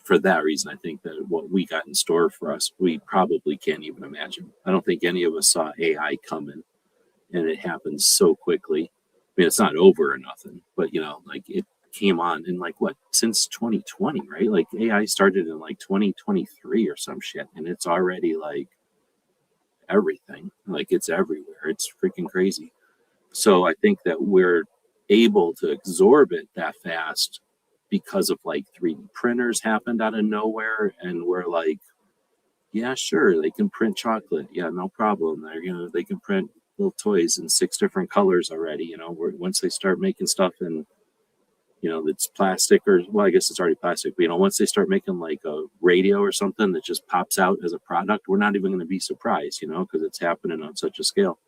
for that reason, I think that what we got in store for us, we probably can't even imagine. I don't think any of us saw AI coming, and it happens so quickly. I mean, it's not over or nothing, but like it came on in like what, since 2020, right? Like AI started in like 2023 or some shit, and it's already like everything. Like it's everywhere. It's freaking crazy. So I think that we're able to absorb it that fast because of like 3D printers happened out of nowhere, and we're like, yeah, sure, they can print chocolate. Yeah, no problem. They can print little toys in 6 different colors already. Once they start making stuff in, that's plastic, or well, I guess it's already plastic. But once they start making like a radio or something that just pops out as a product, we're not even going to be surprised, because it's happening on such a scale.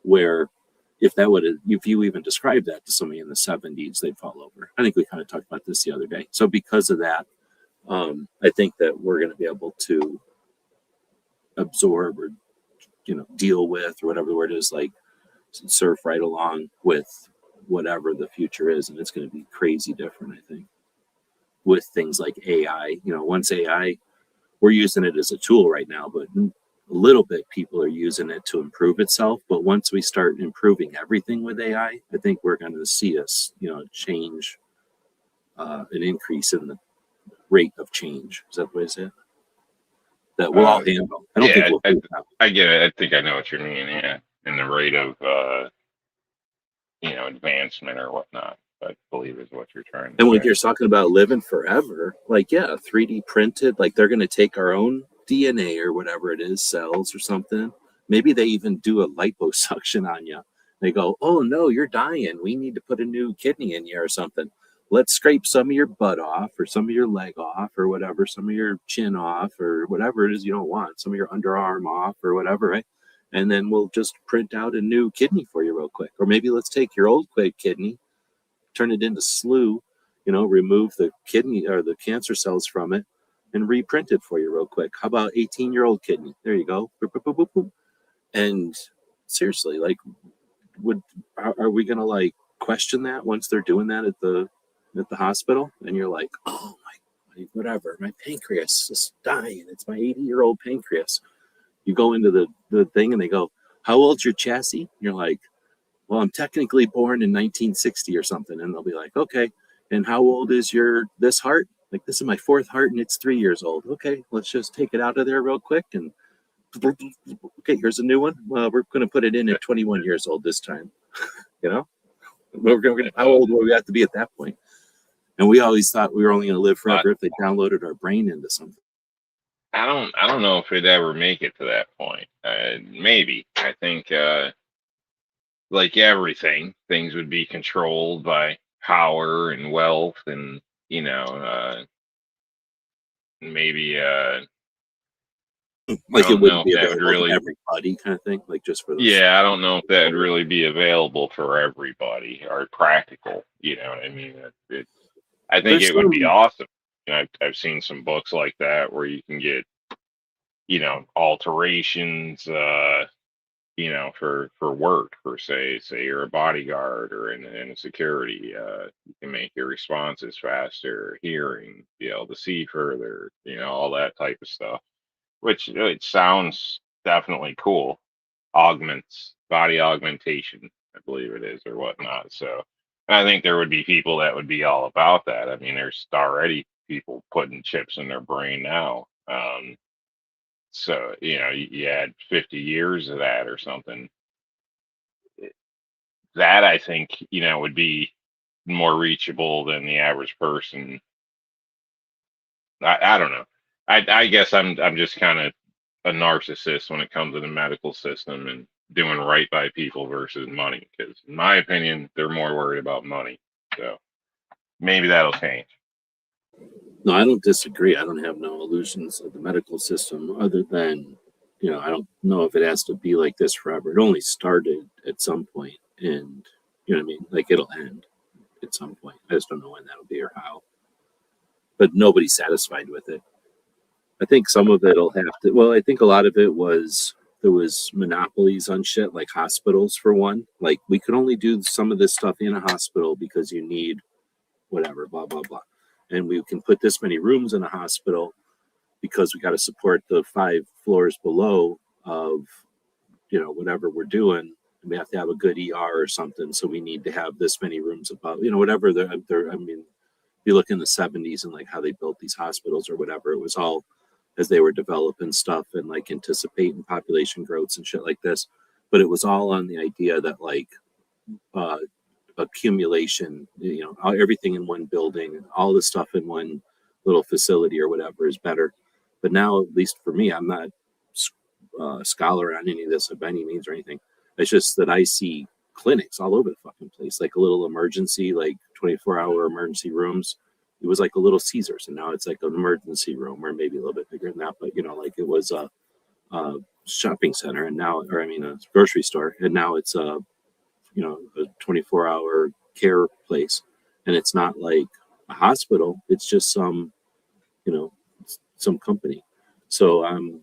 Where if you even described that to somebody in the 70s, they'd fall over. I think we kind of talked about this the other day. So because of that, I think that we're going to be able to absorb or deal with, or whatever the word is, like surf right along with whatever the future is, and it's going to be crazy different, I think, with things like AI. Once AI, we're using it as a tool right now, but a little bit people are using it to improve itself. But once we start improving everything with AI, I think we're going to see us change, an increase in the rate of change. Is that the way to say it? That we'll all handle. I don't think we'll do that. I get it. I think I know what you mean. Yeah, in the rate of advancement or whatnot, I believe is what you're trying to And when say. you're talking about living forever, like, yeah, 3D printed, like they're going to take our own DNA or whatever it is, cells or something. Maybe they even do a liposuction on you. They go, oh no, you're dying. We need to put a new kidney in you or something. Let's scrape some of your butt off, or some of your leg off, or whatever, some of your chin off, or whatever it is you don't want, some of your underarm off, or whatever, right? And then we'll just print out a new kidney for you real quick. Or maybe let's take your old kidney, turn it into SLU, remove the kidney or the cancer cells from it, and reprint it for you real quick. How about 18-year-old kidney? There you go. Boop, boop, boop, boop, boop. And seriously, like, are we gonna like question that once they're doing that at the hospital? And you're like, oh my whatever, my pancreas is dying. It's my 80-year-old pancreas. You go into the thing and they go, how old's your chassis? And you're like, well, I'm technically born in 1960 or something. And they'll be like, okay, and how old is this heart? Like, this is my 4th heart and it's 3 years old. Okay, let's just take it out of there real quick. And okay, here's a new one. Well, we're going to put it in at 21 years old this time. How old will we have to be at that point? And we always thought we were only going to live forever if they downloaded our brain into something. I don't know if it'd ever make it to that point. Maybe. I think, like everything, things would be controlled by power and wealth, and maybe I Like it don't know wouldn't if be that would available to really. everybody, kind of thing. Like just for those. Yeah, I don't know if that would really be available for everybody or practical. You know what I mean? I think There's it would be some. awesome. I've seen some books like that where you can get alterations. For work, for say you're a bodyguard or in a security, you can make your responses faster, hearing, be able to see further, all that type of stuff. Which it sounds definitely cool. Augments, body augmentation, I believe it is, or whatnot. So, and I think there would be people that would be all about that. I mean, there's already people putting chips in their brain now. So, you add 50 years of that or something. That I think, would be more reachable than the average person. I don't know. I guess I'm just kind of a narcissist when it comes to the medical system and doing right by people versus money. Because in my opinion, they're more worried about money. So maybe that'll change. No, I don't disagree. I don't have no illusions of the medical system other than, I don't know if it has to be like this forever. It only started at some point, and you know what I mean? Like it'll end at some point. I just don't know when that'll be or how. But nobody's satisfied with it. I think some of it'll have to. Well, I think a lot of it was there was monopolies on shit, like hospitals for one. Like we could only do some of this stuff in a hospital because you need whatever, blah blah blah, and we can put this many rooms in a hospital because we got to support the 5 floors below of whatever we're doing. And we have to have a good ER or something, so we need to have this many rooms above. Whatever they're. I mean, if you look in the 70s and like how they built these hospitals or whatever, it was all as they were developing stuff and like anticipating population growths and shit like this. But it was all on the idea that like uh, accumulation, everything in one building, all the stuff in one little facility or whatever is better. But now, at least for me, I'm not a scholar on any of this by any means or anything. It's just that I see clinics all over the fucking place, like a little emergency, like 24-hour emergency rooms. It was like a little Caesars, and now it's like an emergency room, or maybe a little bit bigger than that. But like it was a shopping center, and now, or I mean, a grocery store, and now it's a 24-hour care place, and it's not like a hospital. It's just some company. So I'm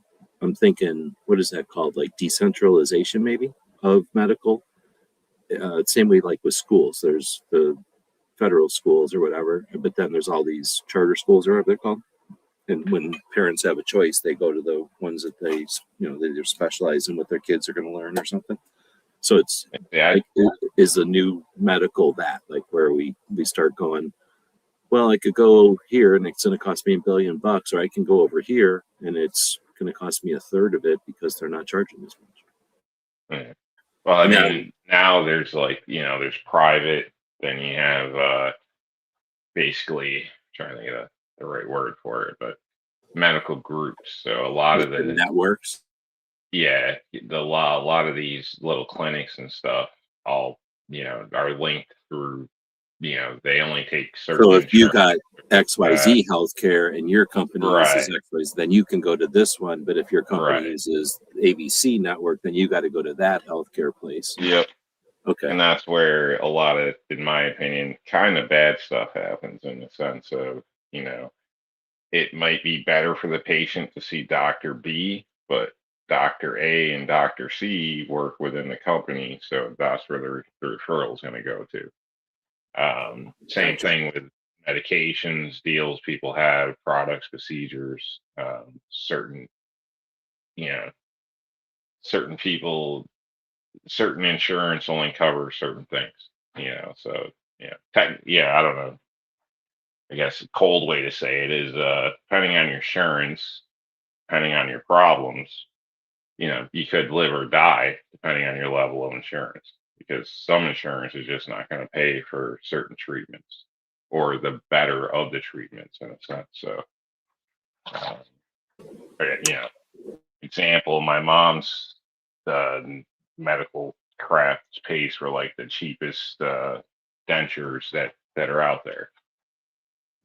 thinking, what is that called? Like decentralization, maybe, of medical. Same way like with schools. There's the federal schools or whatever, but then there's all these charter schools or whatever they're called. And when parents have a choice, they go to the ones that they they specialize in what their kids are going to learn or something. So it's like, is the new medical that like where we start going, well, I could go here and it's going to cost me $1 billion, or I can go over here and it's going to cost me a third of it because they're not charging as much. Yeah. Well, I mean, now there's like, there's private, then you have basically, trying to think of the right word for it, but medical groups. So a lot of the networks. Yeah, a lot of these little clinics and stuff all, are linked through, they only take certain. So if you got insurance, XYZ healthcare and your company uses right. XYZ, then you can go to this one. But if your company Right. uses ABC network, then you got to go to that healthcare place. Yep. Okay. And that's where a lot of, in my opinion, kind of bad stuff happens, in the sense of, it might be better for the patient to see Dr. B, but Dr. A and Dr. C work within the company, so that's where the referral is going to go to. Same thing with medications, deals people have, products, procedures, certain people, certain insurance only covers certain things, so I don't know. I guess a cold way to say it is, depending on your insurance, depending on your problems, you could live or die depending on your level of insurance, because some insurance is just not going to pay for certain treatments or the better of the treatments, in a sense. So, example, my mom's medical crap pays for like the cheapest dentures that are out there.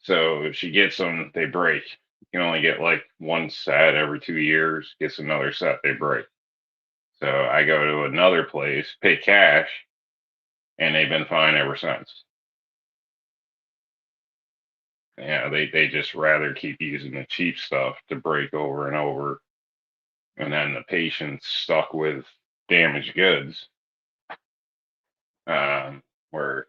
So if she gets them, they break. You can only get like one set every 2 years. Gets another set, they break. So I go to another place, pay cash, and they've been fine ever since. Yeah, they just rather keep using the cheap stuff to break over and over, and then the patient's stuck with damaged goods. Where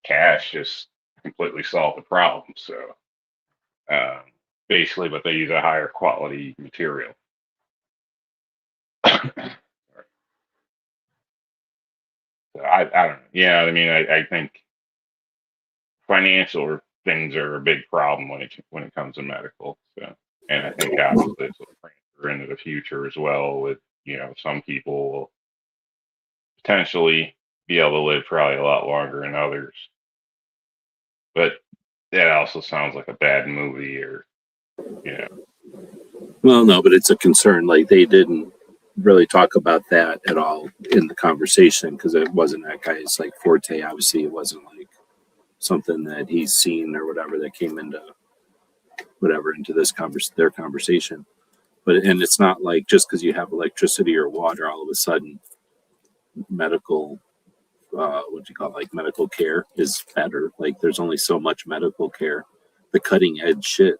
cash just completely solved the problem. So basically, but they use a higher quality material. So I don't know. Yeah, I mean, I think financial things are a big problem when it comes to medical. So, and I think obviously this will transfer into the future as well. With some people will potentially be able to live probably a lot longer than others. But that also sounds like a bad movie, or Well, no, but it's a concern. Like, they didn't really talk about that at all in the conversation because it wasn't that guy's like forte. Obviously, it wasn't like something that he's seen or whatever that came into this their conversation. And it's not like just because you have electricity or water, all of a sudden medical medical care is better. Like, there's only so much medical care. The cutting edge shit,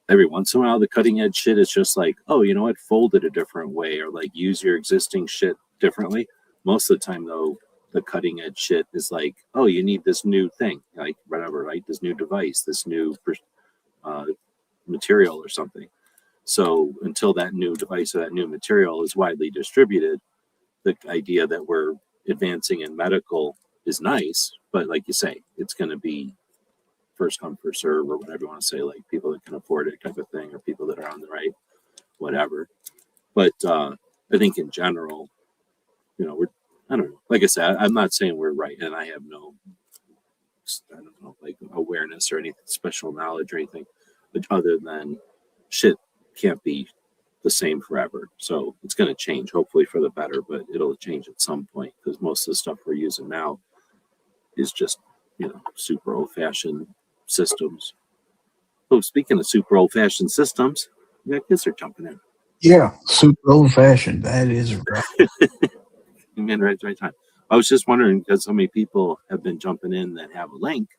every once in a while, the cutting edge shit is just like, oh, you know what, fold it a different way, or like use your existing shit differently. Most of the time, though, the cutting edge shit is like, oh, you need this new thing, like whatever, right? This new device, this new material or something. So until that new device or that new material is widely distributed, the idea that we're advancing in medical is nice, but like you say, it's going to be first come, first serve, or whatever you want to say, like people that can afford it type of thing, or people that are on the right, whatever. But I think in general, I don't know. Like I said, I'm not saying we're right, and I have no, like awareness or any special knowledge or anything, but other than shit can't be the same forever. So it's going to change, hopefully for the better, but it'll change at some point because most of the stuff we're using now is just, super old-fashioned systems. Oh, speaking of super old-fashioned systems, yeah, kids are jumping in. Yeah, super old-fashioned. That is right. Man, right time. I was just wondering, because so many people have been jumping in that have a link,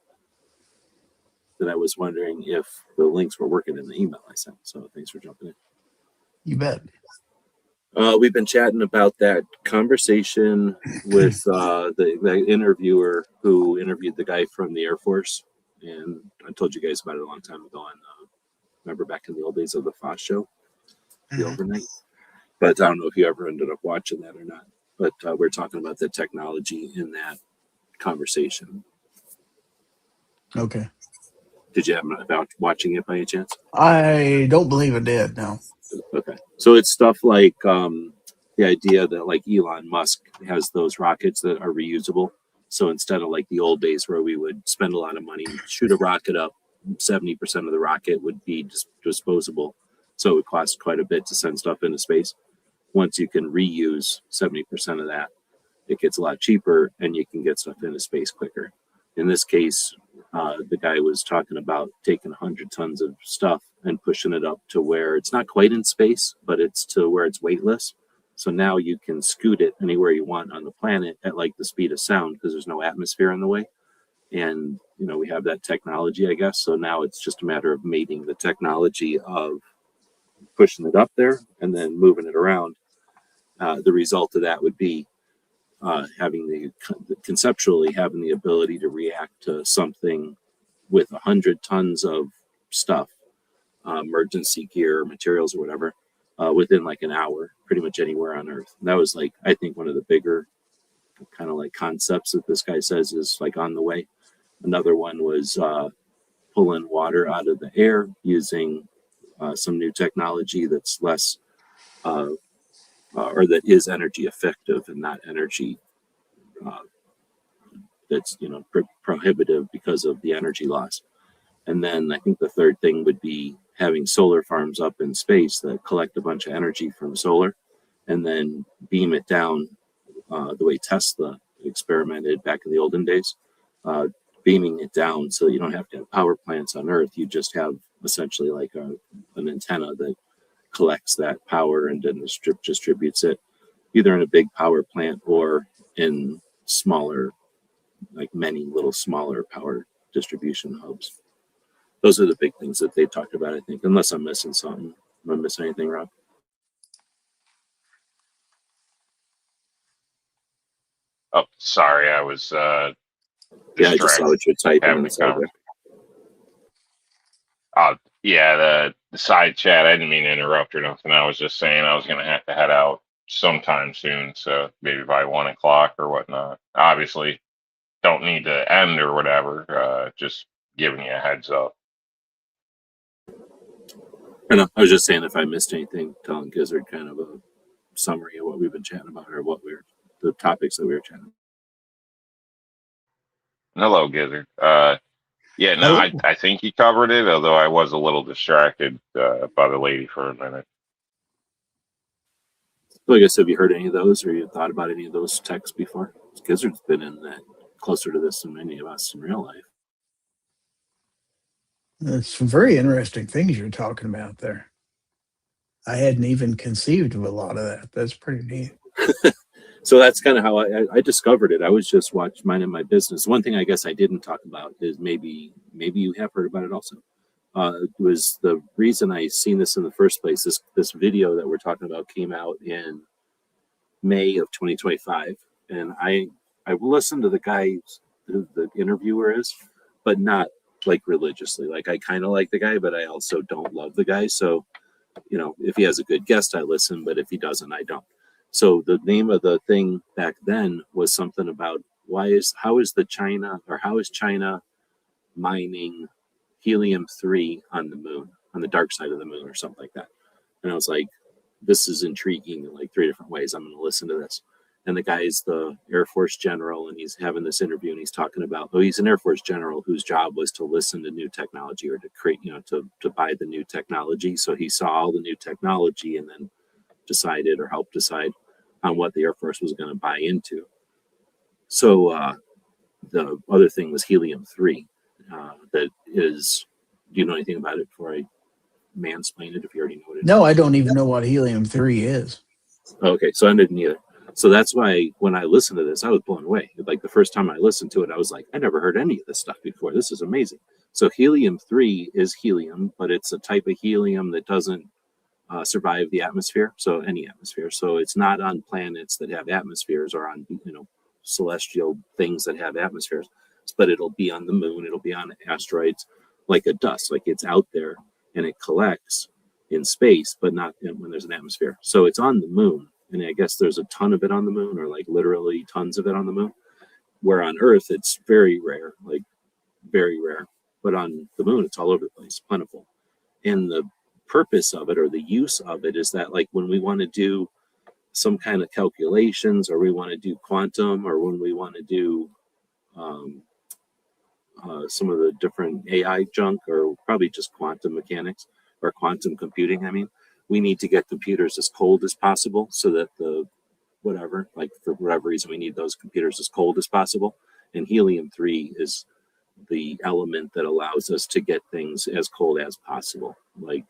that I was wondering if the links were working in the email I sent. So thanks for jumping in. You bet. We've been chatting about that conversation with the interviewer who interviewed the guy from the Air Force. And I told you guys about it a long time ago on, remember back in the old days of the Fox show, the overnight. But I don't know if you ever ended up watching that or not. But we're talking about the technology in that conversation. Okay. Did you happen about watching it by any chance? I don't believe it did, no. Okay. So it's stuff like the idea that like Elon Musk has those rockets that are reusable. So instead of like the old days where we would spend a lot of money, shoot a rocket up, 70% of the rocket would be disposable. So it would cost quite a bit to send stuff into space. Once you can reuse 70% of that, it gets a lot cheaper and you can get stuff into space quicker. In this case, the guy was talking about taking 100 tons of stuff and pushing it up to where it's not quite in space, but it's to where it's weightless. So now you can scoot it anywhere you want on the planet at like the speed of sound because there's no atmosphere in the way. And, we have that technology, I guess. So now it's just a matter of mating the technology of pushing it up there and then moving it around. The result of that would be conceptually having the ability to react to something with 100 tons of stuff, emergency gear, materials, or whatever, within like an hour, pretty much anywhere on Earth. And that was like, I think, one of the bigger kind of like concepts that this guy says is like on the way. Another one was pulling water out of the air using some new technology that's less or that is energy effective and not energy that's prohibitive because of the energy loss. And then I think the third thing would be having solar farms up in space that collect a bunch of energy from solar and then beam it down the way Tesla experimented back in the olden days, beaming it down so you don't have to have power plants on Earth. You just have essentially like an antenna that collects that power and then distributes it either in a big power plant or in smaller, like many little smaller power distribution hubs. Those are the big things that they talked about, I think, unless I'm missing something. Am I missing anything, Rob? Oh, sorry, I was Yeah, I just saw distracted what you're typing having a inside there. Yeah, the side chat. I didn't mean to interrupt or nothing. I was just saying I was going to have to head out sometime soon, so maybe by 1 o'clock or whatnot. Obviously, don't need to end or whatever. Just giving you a heads up. I was just saying if I missed anything, telling Gizzard kind of a summary of what we've been chatting about or the topics that we were chatting about. Hello, Gizzard. Yeah, no, Oh, I think you covered it, although I was a little distracted by the lady for a minute. So I guess have you heard any of those or you thought about any of those texts before? Gizzard's been in that closer to this than many of us in real life. that's some very interesting things you're talking about there. I hadn't even conceived of a lot of that. That's pretty neat. So that's kind of how I discovered it. I was just minding my business. One thing I guess I didn't talk about is maybe you have heard about it also. Was the reason I seen this in the first place. This video that we're talking about came out in May of 2025, and I listened to the guy who the interviewer is, but not like religiously. Like I kind of like the guy, but I also don't love the guy. So if he has a good guest, I listen, but if he doesn't, I don't. So the name of the thing back then was something about how is China mining helium-3 on the moon, on the dark side of the moon or something like that. And I was like, this is intriguing in like 3 different ways. I'm going to listen to this. And the guy's the Air Force general, and he's having this interview, and he's talking about, he's an Air Force general whose job was to listen to new technology or to create, to buy the new technology. So he saw all the new technology and then decided or helped decide on what the Air Force was going to buy into. So the other thing was helium-3. That is, do you know anything about it before I mansplain it, if you already know what it is? No, I don't even know what helium-3 is. Okay, so I didn't either. So that's why when I listened to this, I was blown away. Like the first time I listened to it, I was like, I never heard any of this stuff before. This is amazing. So helium-3 is helium, but it's a type of helium that doesn't survive the atmosphere. So any atmosphere. So it's not on planets that have atmospheres or on celestial things that have atmospheres, but it'll be on the moon. It'll be on asteroids like a dust, like it's out there and it collects in space, but not when there's an atmosphere. So it's on the moon. And I guess there's a ton of it on the moon, or like literally tons of it on the moon, where on Earth it's very rare, like very rare. But on the moon, it's all over the place, plentiful. And the purpose of it or the use of it is that like when we want to do some kind of calculations, or we want to do quantum, or when we want to do some of the different AI junk, or probably just quantum mechanics or quantum computing, we need to get computers as cold as possible so that for whatever reason, we need those computers as cold as possible. And helium-3 is the element that allows us to get things as cold as possible, like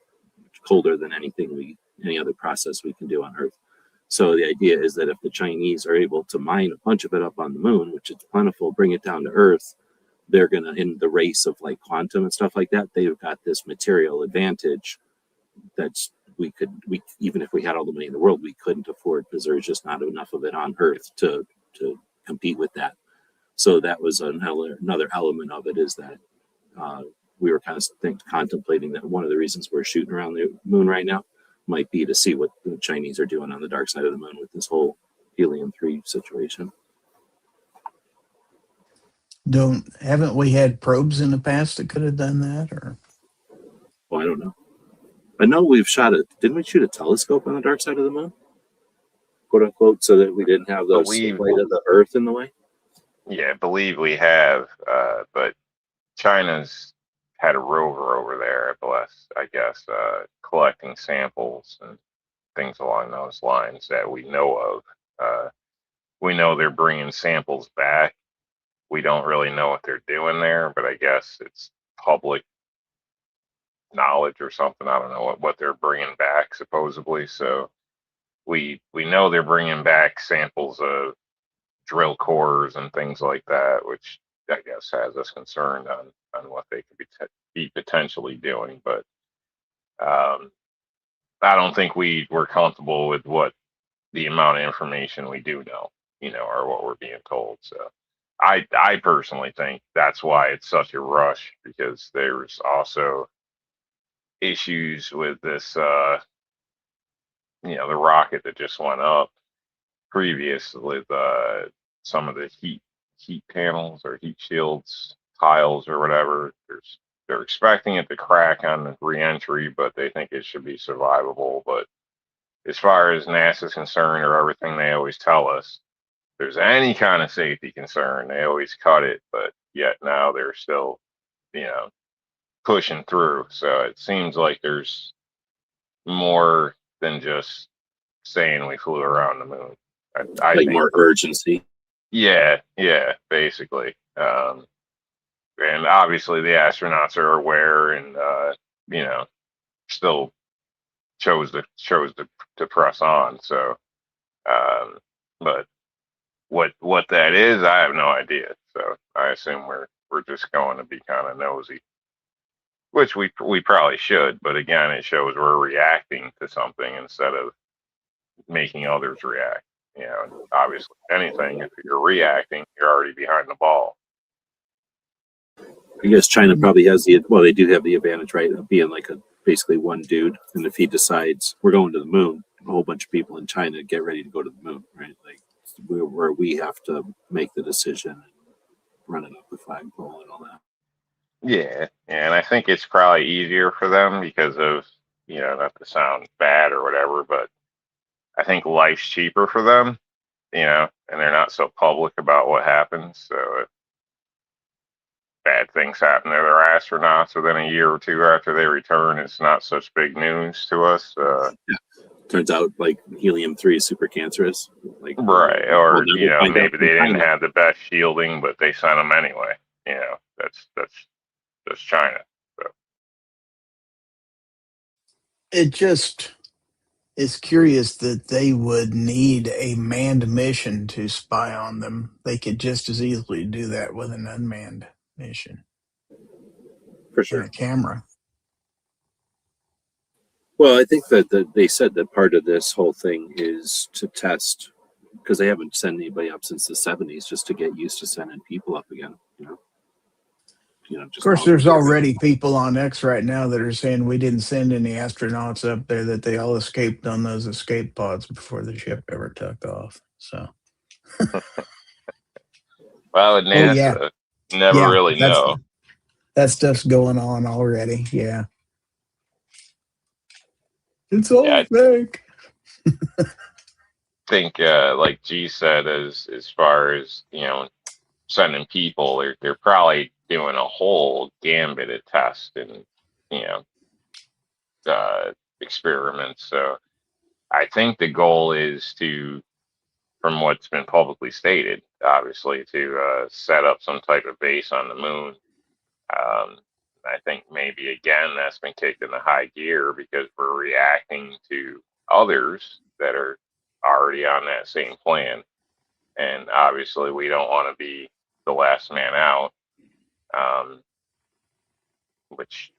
colder than any other process we can do on Earth. So the idea is that if the Chinese are able to mine a bunch of it up on the moon, which is plentiful, bring it down to Earth, they're going to, in the race of like quantum and stuff like that, they've got this material advantage that's even if we had all the money in the world, we couldn't afford, because there's just not enough of it on Earth to compete with that. So that was another element of it, is that we were kind of contemplating that one of the reasons we're shooting around the moon right now might be to see what the Chinese are doing on the dark side of the moon with this whole helium-3 situation. Haven't we had probes in the past that could have done that? Or Well, I don't know. I know we've didn't we shoot a telescope on the dark side of the moon? Quote unquote, so that we didn't have those weight of the Earth in the way? Yeah, I believe we have, but China's had a rover over there, I guess, collecting samples, and things along those lines that we know of. We know they're bringing samples back. We don't really know what they're doing there, but I guess it's public knowledge or something. I don't know what they're bringing back supposedly. So we know they're bringing back samples of drill cores and things like that, which I guess has us concerned on what they could be potentially doing. But I don't think we're comfortable with what the amount of information we do know, or what we're being told. So I personally think that's why it's such a rush, because there's also issues with this, the rocket that just went up previous with some of the heat panels or heat shields tiles or whatever. They're expecting it to crack on the reentry, but they think it should be survivable. But as far as NASA's concerned, or everything they always tell us, if there's any kind of safety concern, they always cut it. But yet now they're still, pushing through. So it seems like there's more than just saying we flew around the moon. I Like think more urgency. Yeah, basically. And obviously the astronauts are aware and, still chose to press on. So, but what that is, I have no idea. So I assume we're just going to be kind of nosy, which we probably should. But again, it shows we're reacting to something instead of making others react. And obviously anything, if you're reacting, you're already behind the ball. I guess China probably has they do have the advantage, right, of being like basically one dude. And if he decides we're going to the moon, a whole bunch of people in China get ready to go to the moon, right? Like where we have to make the decision and run it up the flagpole and all that. Yeah, and I think it's probably easier for them because of, not to sound bad or whatever, but I think life's cheaper for them, and they're not so public about what happens. So if bad things happen to their astronauts within a year or two after they return, it's not such big news to us. Turns out like helium-3 is super cancerous. Like, right, or maybe they didn't China. have the best shielding, but they sent them anyway. That's China. So. It just is curious that they would need a manned mission to spy on them. They could just as easily do that with an unmanned mission. For And sure. a camera. Well, I think that they said that part of this whole thing is to test, because they haven't sent anybody up since the 70s, just to get used to sending people up again. Just Of course, there's already people on X right now that are saying we didn't send any astronauts up there, that they all escaped on those escape pods before the ship ever took off. So, well, with NASA, never really know. That stuff's going on already. Yeah. It's all fake. I think, like G said, as far as, sending people, they're probably doing a whole gambit of tests and, experiments. So I think the goal is to, from what's been publicly stated, obviously, to set up some type of base on the moon. I think maybe, again, that's been kicked into high gear because we're reacting to others that are already on that same plan. And obviously, we don't want to be the last man out, which,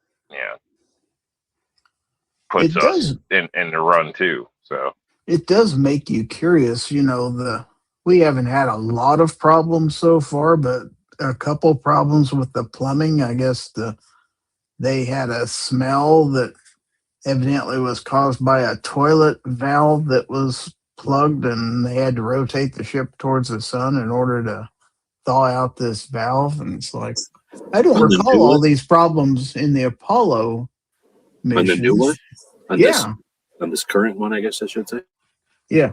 puts us in the run too. So it does make you curious. We haven't had a lot of problems so far, but a couple problems with the plumbing. I guess they had a smell that evidently was caused by a toilet valve that was plugged, and they had to rotate the ship towards the sun in order to thaw out this valve. And it's like, I don't recall all these problems in the Apollo missions. On the new one? On this current one, I guess I should say. Yeah.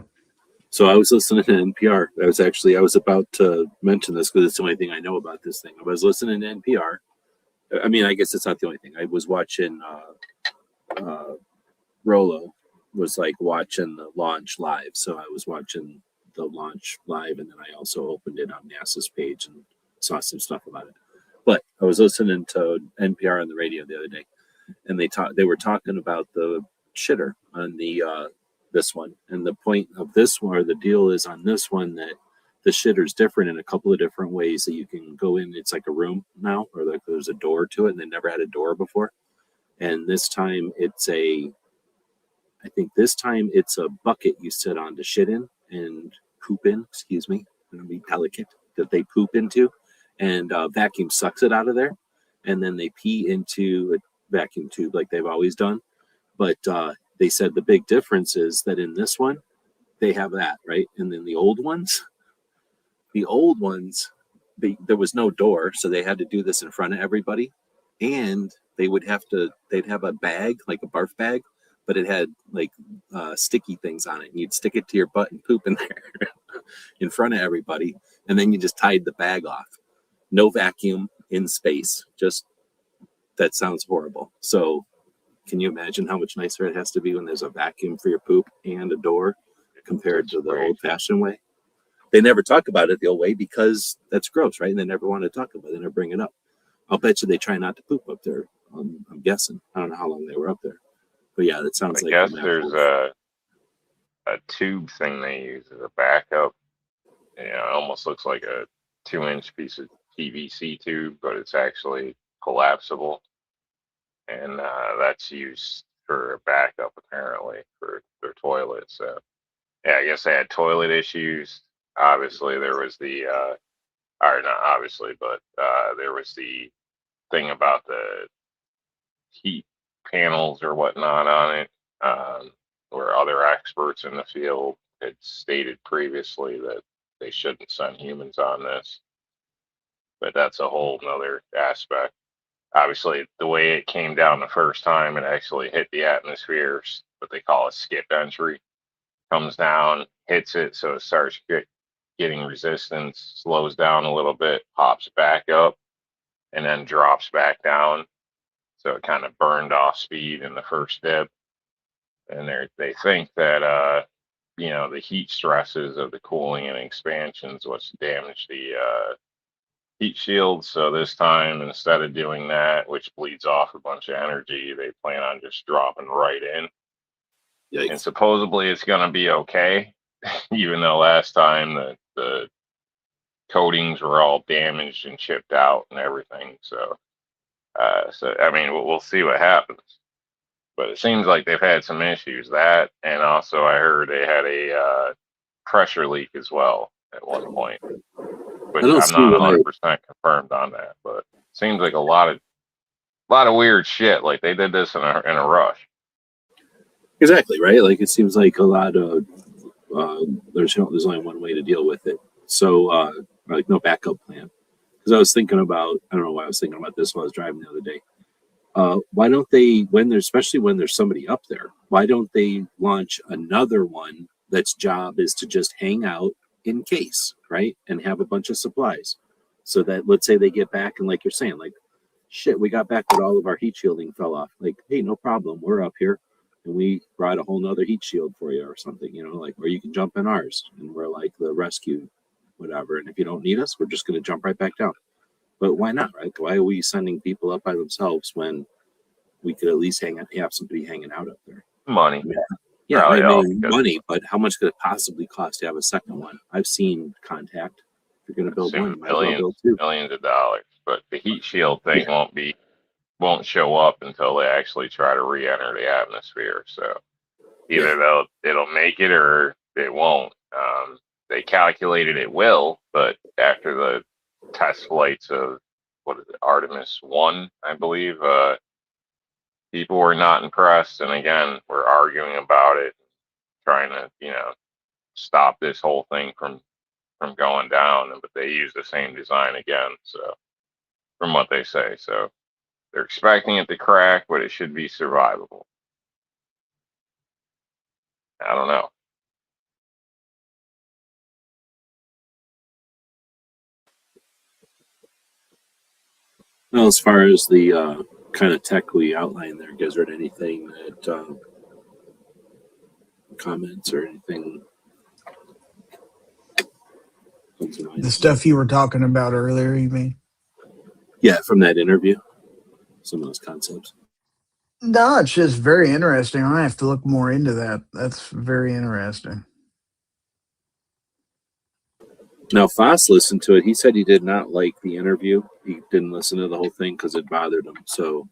So I was listening to NPR. I was about to mention this because it's the only thing I know about this thing. I was listening to NPR. I mean, I guess it's not the only thing. I was watching Rollo, was like watching the launch live. So I was watching the launch live, and then I also opened it on NASA's page and saw some stuff about it. But I was listening to NPR on the radio the other day, and they were talking about the shitter on the this one, and the point of this one, or the deal is on this one, that the shitter's different in a couple of different ways that you can go in. It's like a room now, or like there's a door to it, and they never had a door before. And this time I think this time it's a bucket you sit on to shit in and poop in. Excuse me, I'm gonna be delicate. That they poop into, and vacuum sucks it out of there, and then they pee into a vacuum tube like they've always done. But they said the big difference is that in this one they have that, right, and then the old ones, there was no door, so they had to do this in front of everybody, and they'd have a bag, like a barf bag, but it had like sticky things on it, and you'd stick it to your butt and poop in there in front of everybody, and then you just tied the bag off. No vacuum in space. Just, that sounds horrible. So can you imagine how much nicer it has to be when there's a vacuum for your poop and a door compared to the old-fashioned way? They never talk about it the old way because that's gross, right? And they never want to talk about it. They never bring it up. I'll bet you they try not to poop up there. I'm guessing. I don't know how long they were up there. But yeah, that sounds like... I guess there's a tube thing they use as a backup. You know, it almost looks like a 2-inch piece of PVC tube, but it's actually collapsible. And that's used for a backup, apparently, for their toilet. So, yeah, I guess they had toilet issues. Obviously, there was or not obviously, but there was the thing about the heat panels or whatnot on it, where other experts in the field had stated previously that they shouldn't send humans on this. But that's a whole nother aspect. Obviously, the way it came down the first time, it actually hit the atmosphere, what they call a skip entry. Comes down, hits it, so it starts getting resistance, slows down a little bit, pops back up, and then drops back down. So it kind of burned off speed in the first dip. And they think that, the heat stresses of the cooling and expansions what's damaged the heat shield. So this time, instead of doing that, which bleeds off a bunch of energy, they plan on just dropping right in. Yikes. And supposedly it's going to be okay, even though last time the coatings were all damaged and chipped out and everything. So I mean, we'll see what happens. But it seems like they've had some issues. That, and also I heard they had a pressure leak as well at one point, which I'm not 100% confirmed on that. But it seems like a lot of weird shit. Like they did this in a rush. Exactly, right? Like it seems like a lot of there's only one way to deal with it. So like no backup plan. Because I was thinking about, I don't know why I was thinking about this while I was driving the other day. Why don't they, especially when there's somebody up there, why don't they launch another one that's job is to just hang out in case, right? And have a bunch of supplies. So that, let's say they get back and like you're saying, like, shit, we got back but all of our heat shielding fell off. Like, hey, no problem. We're up here and we brought a whole nother heat shield for you or something, like, or you can jump in ours and we're like the rescue, whatever. And if you don't need us, we're just going to jump right back down. But why not, right? Why are we sending people up by themselves when we could at least have somebody hanging out up there? Money. Yeah, I mean, money, but how much could it possibly cost to have a second one? I've seen Contact. If you're going to build one, you might as well build two. Millions of dollars. But the heat shield thing won't show up until they actually try to re-enter the atmosphere. So either it'll make it or it won't. They calculated it will, but after the test flights of Artemis 1, I believe, people were not impressed, and again, we're arguing about it, trying to stop this whole thing from going down. But they use the same design again, so from what they say, so they're expecting it to crack, but it should be survivable. I don't know. Well, as far as the kind of tech we outlined there, Gizzard, anything that comments or anything. The stuff you were talking about earlier, you mean? Yeah, from that interview, some of those concepts. No, it's just very interesting. I have to look more into that. That's very interesting. Now, Foss listened to it. He said he did not like the interview. He didn't listen to the whole thing because it bothered him. So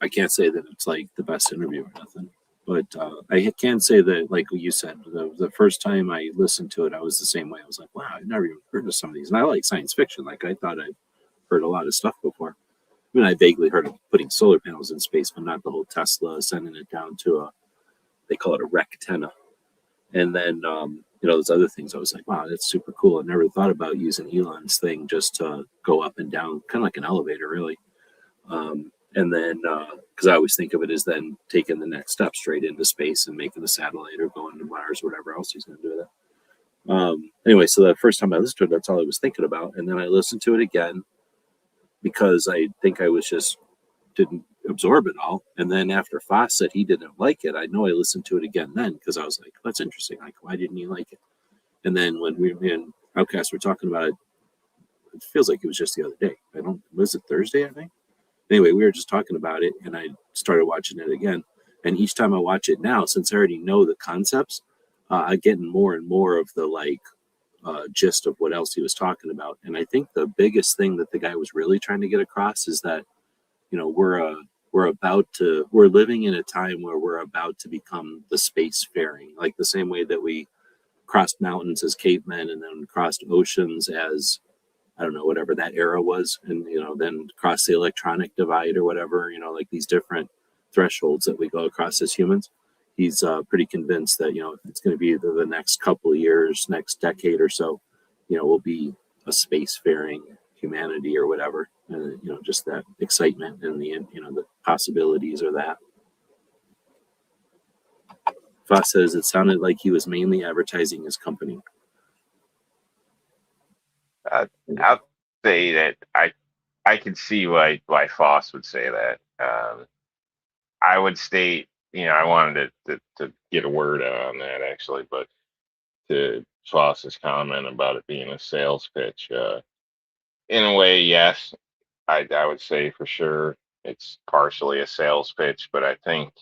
I can't say that it's like the best interview or nothing. But I can say that, like you said, the first time I listened to it, I was the same way. I was like, wow, I've never even heard of some of these. And I like science fiction. Like, I thought I'd heard a lot of stuff before. I mean, I vaguely heard of putting solar panels in space, but not the whole Tesla sending it down to they call it a rectenna. And then, those other things, I was like, wow, that's super cool. I never thought about using Elon's thing just to go up and down, kind of like an elevator, really. And then, because I always think of it as then taking the next step straight into space and making the satellite or going to Mars or whatever else he's going to do with it. Anyway, so the first time I listened to it, that's all I was thinking about. And then I listened to it again because I think I was just didn't absorb it all. And then after Foss said he didn't like it, I know I listened to it again then because I was like, that's interesting. Like, why didn't he like it? And then when me and Outcast were talking about it, it feels like it was just the other day. Was it Thursday, I think? Anyway, we were just talking about it and I started watching it again. And each time I watch it now, since I already know the concepts, I get more and more of the gist of what else he was talking about. And I think the biggest thing that the guy was really trying to get across is that, we're living in a time where we're about to become the spacefaring, like the same way that we crossed mountains as cavemen and then crossed oceans as, I don't know, whatever that era was. And, then crossed the electronic divide or whatever, like these different thresholds that we go across as humans. He's pretty convinced that, it's going to be the next couple of years, next decade or so, we'll be a spacefaring humanity or whatever. And, just that excitement and the possibilities of that. Foss says it sounded like he was mainly advertising his company. I'll say that I can see why Foss would say that. I would state, I wanted to get a word out on that actually, but to Foss's comment about it being a sales pitch, in a way, yes, I would say for sure it's partially a sales pitch, but I think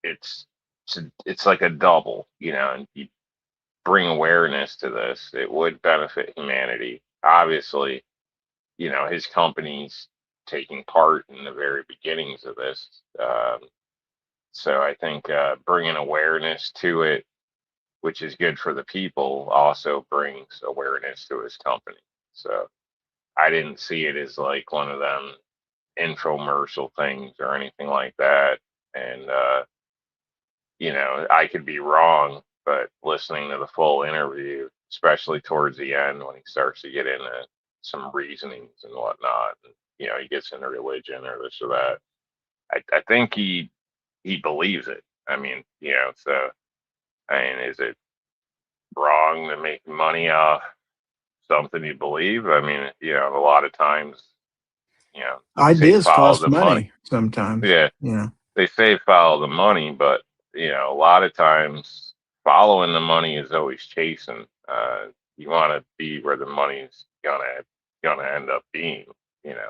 it's like a double, and you bring awareness to this, it would benefit humanity. Obviously, his company's taking part in the very beginnings of this. So I think bringing awareness to it, which is good for the people, also brings awareness to his company. So I didn't see it as like one of them infomercial things or anything like that. And, I could be wrong, but listening to the full interview, especially towards the end when he starts to get into some reasonings and whatnot, and, he gets into religion or this or that, I think he believes it. I mean, so, is it wrong to make money off something you believe? I mean, a lot of times, ideas follow cost money sometimes. Yeah. They say follow the money, but a lot of times following the money is always chasing. You want to be where the money's gonna end up being.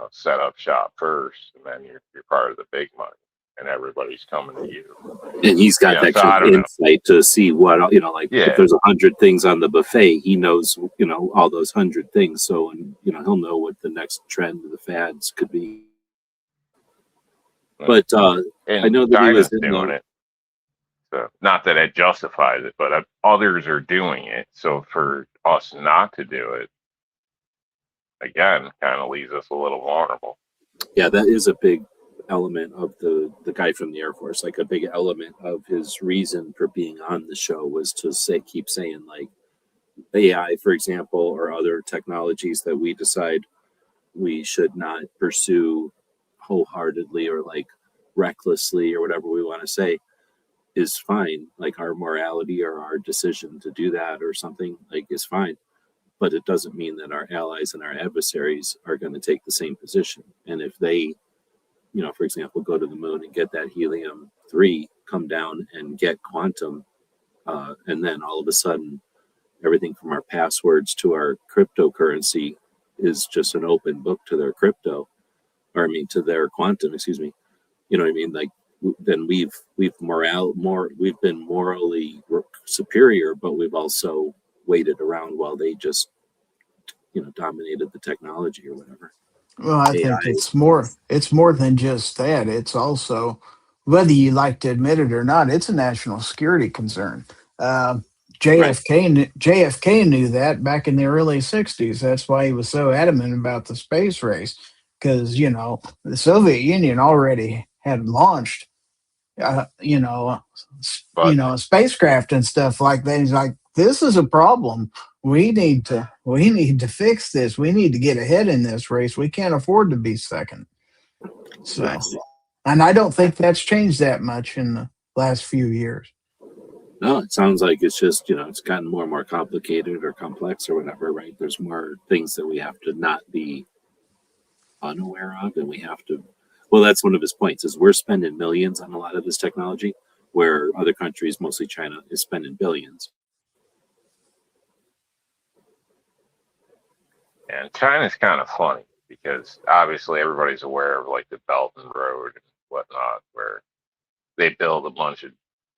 Set up shop first, and then you're part of the big money, and everybody's coming to you. And he's got that kind of insight to see what, if there's 100 things on the buffet, he knows, all those 100 things. So, and, he'll know what the next trend of the fads could be. But I know that China's he was doing it. So, not that it justifies it, but others are doing it. So for us not to do it, again, kind of leaves us a little vulnerable. Yeah, that is a big element of the guy from the Air Force. Like a big element of his reason for being on the show was to keep saying like AI, for example, or other technologies that we decide we should not pursue wholeheartedly or like recklessly or whatever we want to say is fine. Like our morality or our decision to do that or something like is fine. But it doesn't mean that our allies and our adversaries are going to take the same position. And if they, for example, go to the moon and get that helium-3, come down and get quantum, and then all of a sudden, everything from our passwords to our cryptocurrency is just an open book to their crypto, or I mean to their quantum. Excuse me. You know what I mean? Like then we've been morally superior, but we've also waited around while they just dominated the technology or whatever. Well, I think it's more than just that. It's also, whether you like to admit it or not, it's a national security concern. Uh, Right. JFK knew that back in the early '60s. That's why he was so adamant about the space race, because the Soviet Union already had launched, But a spacecraft and stuff like that. He's like, this is a problem. We need to fix this. We need to get ahead in this race. We can't afford to be second. So, Nice. and I don't think that's changed that much in the last few years. No, it sounds like it's just, it's gotten more and more complicated or complex or whatever, right? There's more things that we have to not be unaware of, and we have to, well, that's one of his points is we're spending millions on a lot of this technology, where other countries, mostly China, is spending billions. and China's kind of funny because obviously everybody's aware of like the Belt and Road and whatnot, where they build a bunch of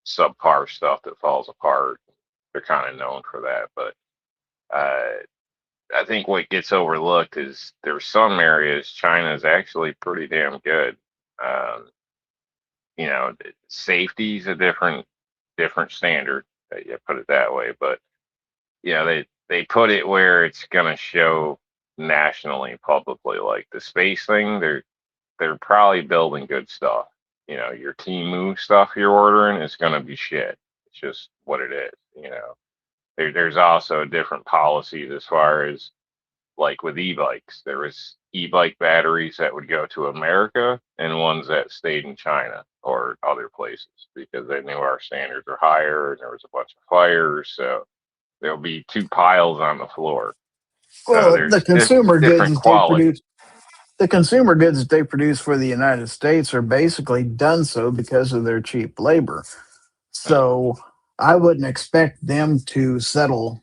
subpar stuff that falls apart. They're kind of known for that, but I think what gets overlooked is there's some areas China is actually pretty damn good. Um, Safety's a different standard. You put it that way, but they put it where it's gonna show nationally, publicly, like the space thing. They're probably building good stuff. Your Temu stuff you're ordering is gonna be shit. It's just what it is. There's also different policies as far as like with e-bikes. There was e-bike batteries that would go to America and ones that stayed in China or other places because they knew our standards were higher and there was a bunch of fires. So there'll be two piles on the floor. So Well, there's different quality. the consumer goods that they produce for the United States are basically done so because of their cheap labor. So I wouldn't expect them to settle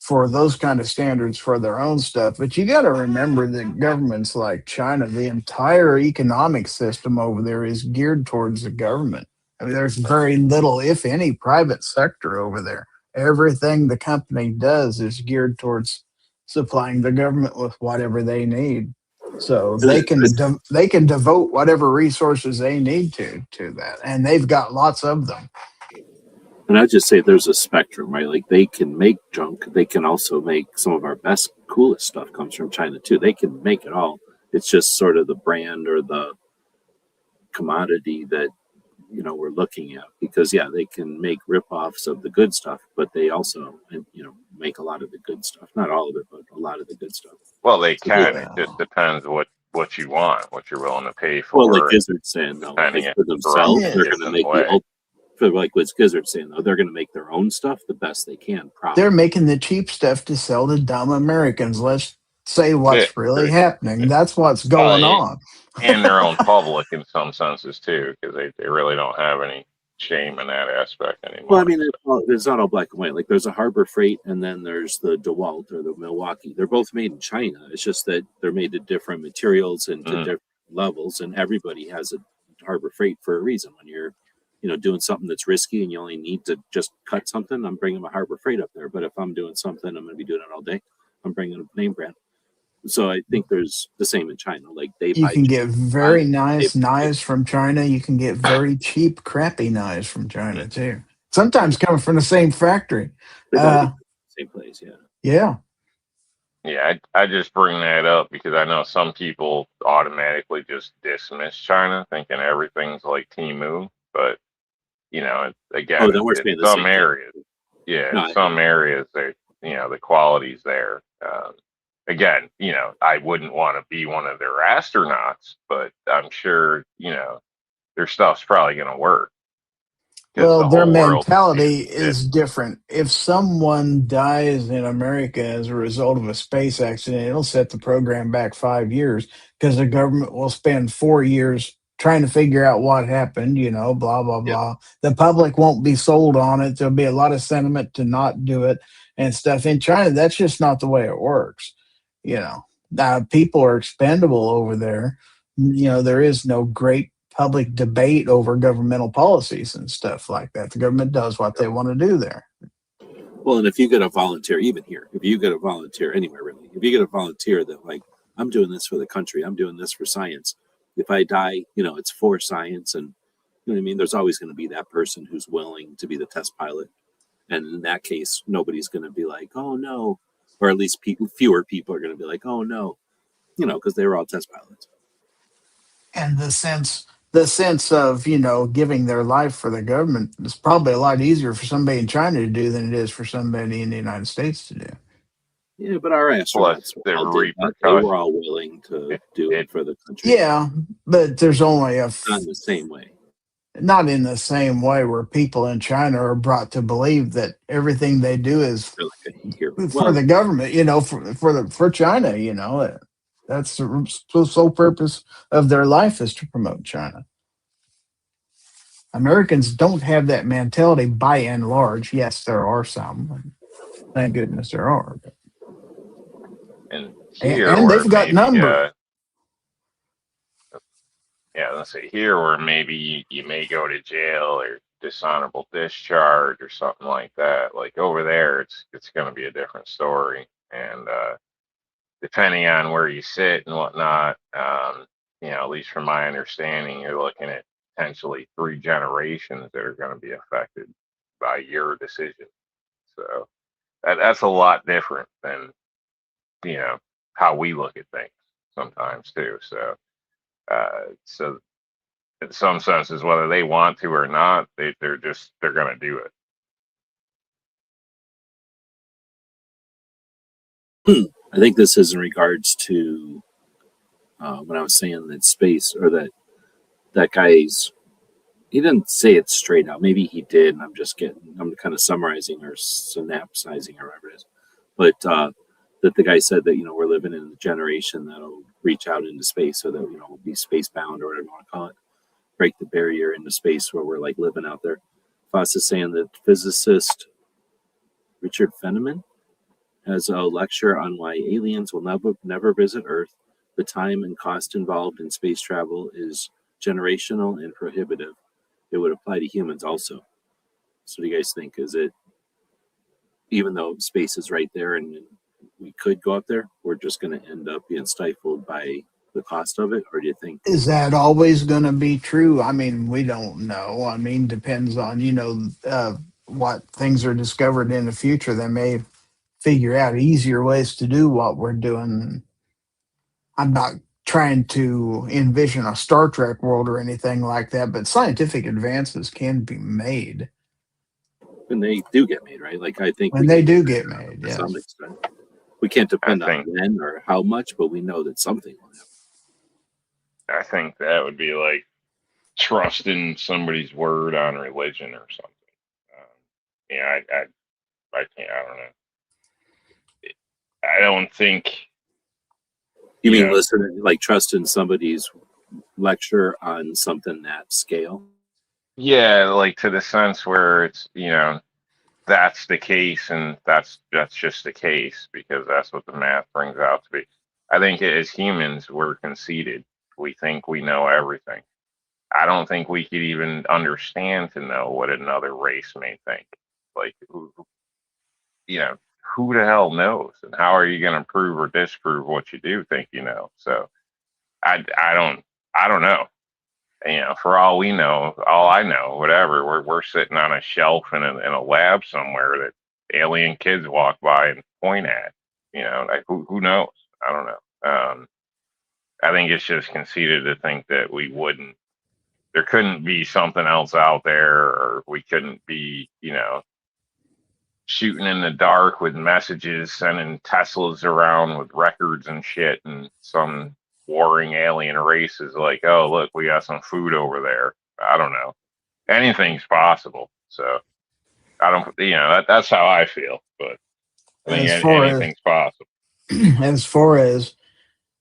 for those kind of standards for their own stuff. But you got to remember that governments like China, the entire economic system over there is geared towards the government. I mean, there's very little, if any, private sector over there. Everything the company does is geared towards supplying the government with whatever they need. So they can devote whatever resources they need to that, and they've got lots of them. And I just say there's a spectrum, right? Like they can make junk. They can also make some of our best, coolest stuff comes from China too. They can make it all. It's just sort of the brand or the commodity that, we're looking at, because they can make ripoffs of the good stuff, but they also, make a lot of the good stuff. Not all of it, but a lot of the good stuff. Well, they So can. It just depends what you want, what you're willing to pay for. well, like Gizzard's saying though, like for themselves, they're going to make like what Gizzard's saying though, they're going to make their own stuff the best they can. Probably. They're making the cheap stuff to sell to dumb Americans. Let's say what's really happening. That's what's going on. And their own public in some senses too, because they really don't have any shame in that aspect anymore. Well, I mean, it's not all black and white. Like there's a Harbor Freight and then there's the DeWalt or the Milwaukee. They're both made in China. It's just that they're made to different materials and to different levels, and everybody has a Harbor Freight for a reason. When you're doing something that's risky and you only need to just cut something, I'm bringing my Harbor Freight up there. But if I'm doing something, I'm going to be doing it all day, I'm bringing a name brand. So I think there's the same in China. Like you can get very nice knives from China. You can get very cheap, crappy knives from China too. Sometimes coming from the same factory. Same place, yeah. Yeah, I just bring that up because I know some people automatically just dismiss China, thinking everything's like Temu. But again, in some areas, some areas, the quality's there. Again, I wouldn't want to be one of their astronauts, but I'm sure, their stuff's probably going to work. Well, their mentality is different. If someone dies in America as a result of a space accident, it'll set the program back 5 years because the government will spend 4 years trying to figure out what happened, blah, blah, Yep. blah. The public won't be sold on it. There'll be a lot of sentiment to not do it and stuff. In China, that's just not the way it works. People are expendable over there. There is no great public debate over governmental policies and stuff like that. The government does what they want to do there. Well, and if you get a volunteer, even here, if you get a volunteer anywhere really, if you get a volunteer that like, I'm doing this for the country, I'm doing this for science. If I die, it's for science, and you know what I mean. There's always going to be that person who's willing to be the test pilot, and in that case, nobody's going to be like, oh no, or at least fewer people are going to be like, oh no, because they were all test pilots. And the sense of giving their life for the government is probably a lot easier for somebody in China to do than it is for somebody in the United States to do. Yeah, but our astronauts Plus, there all were did that. They were all willing to do it for the country. Yeah, but there's only Not in the same way. not in the same way where people in China are brought to believe that everything they do is Really good here. for the government, for China, that's the sole purpose of their life is to promote China. Americans don't have that mentality by and large. Yes, there are some. Thank goodness there are. And And here, they've where got maybe, numbers. let's say here where maybe you may go to jail or dishonorable discharge or something like that. Like over there, it's going to be a different story. And depending on where you sit and whatnot, at least from my understanding, you're looking at potentially 3 generations that are going to be affected by your decision. So that's a lot different than how we look at things sometimes too. So in some senses, whether they want to or not, they're going to do it. I think this is in regards to when I was saying that space, or that guy's, he didn't say it straight out. Maybe he did, and I'm kind of summarizing or synapsizing or whatever it is. But that the guy said that, we're living in a generation that'll reach out into space, or that, we'll be space bound or whatever you want to call it, break the barrier into space where we're like living out there. Foss is saying that physicist Richard Feynman has a lecture on why aliens will never visit Earth. The time and cost involved in space travel is generational and prohibitive. It would apply to humans also. So what do you guys think? Is it, even though space is right there and we could go up there, we're just going to end up being stifled by the cost of it? Or do you think, Is that always going to be true? I mean, we don't know. I mean, depends on, what things are discovered in the future. They may figure out easier ways to do what we're doing. I'm not trying to envision a Star Trek world or anything like that, but scientific advances can be made. and they do get made, right? Like, I think When they do get made, to yes. some extent. We can't depend I on think- when or how much, but we know that something will happen. I think that would be like trusting somebody's word on religion or something. I can't. I don't know. I don't think. You mean Yeah. listening, like trusting somebody's lecture on something that scale? Yeah, like to the sense where it's that's the case, and that's just the case because that's what the math brings out to be. I think as humans, we're conceited. We think we know everything. I don't think we could even understand to know what another race may think. Like, who the hell knows? And how are you going to prove or disprove what you do think you know? So I don't know. For all we know, all I know, whatever, we're sitting on a shelf in a lab somewhere that alien kids walk by and point at. Like who knows? I don't know. I think it's just conceited to think that there couldn't be something else out there, or we couldn't be, shooting in the dark with messages, sending Teslas around with records and shit, and some warring alien race is like, oh, look, we got some food over there. I don't know. Anything's possible. So I don't, that's how I feel, but I think anything's possible. As far as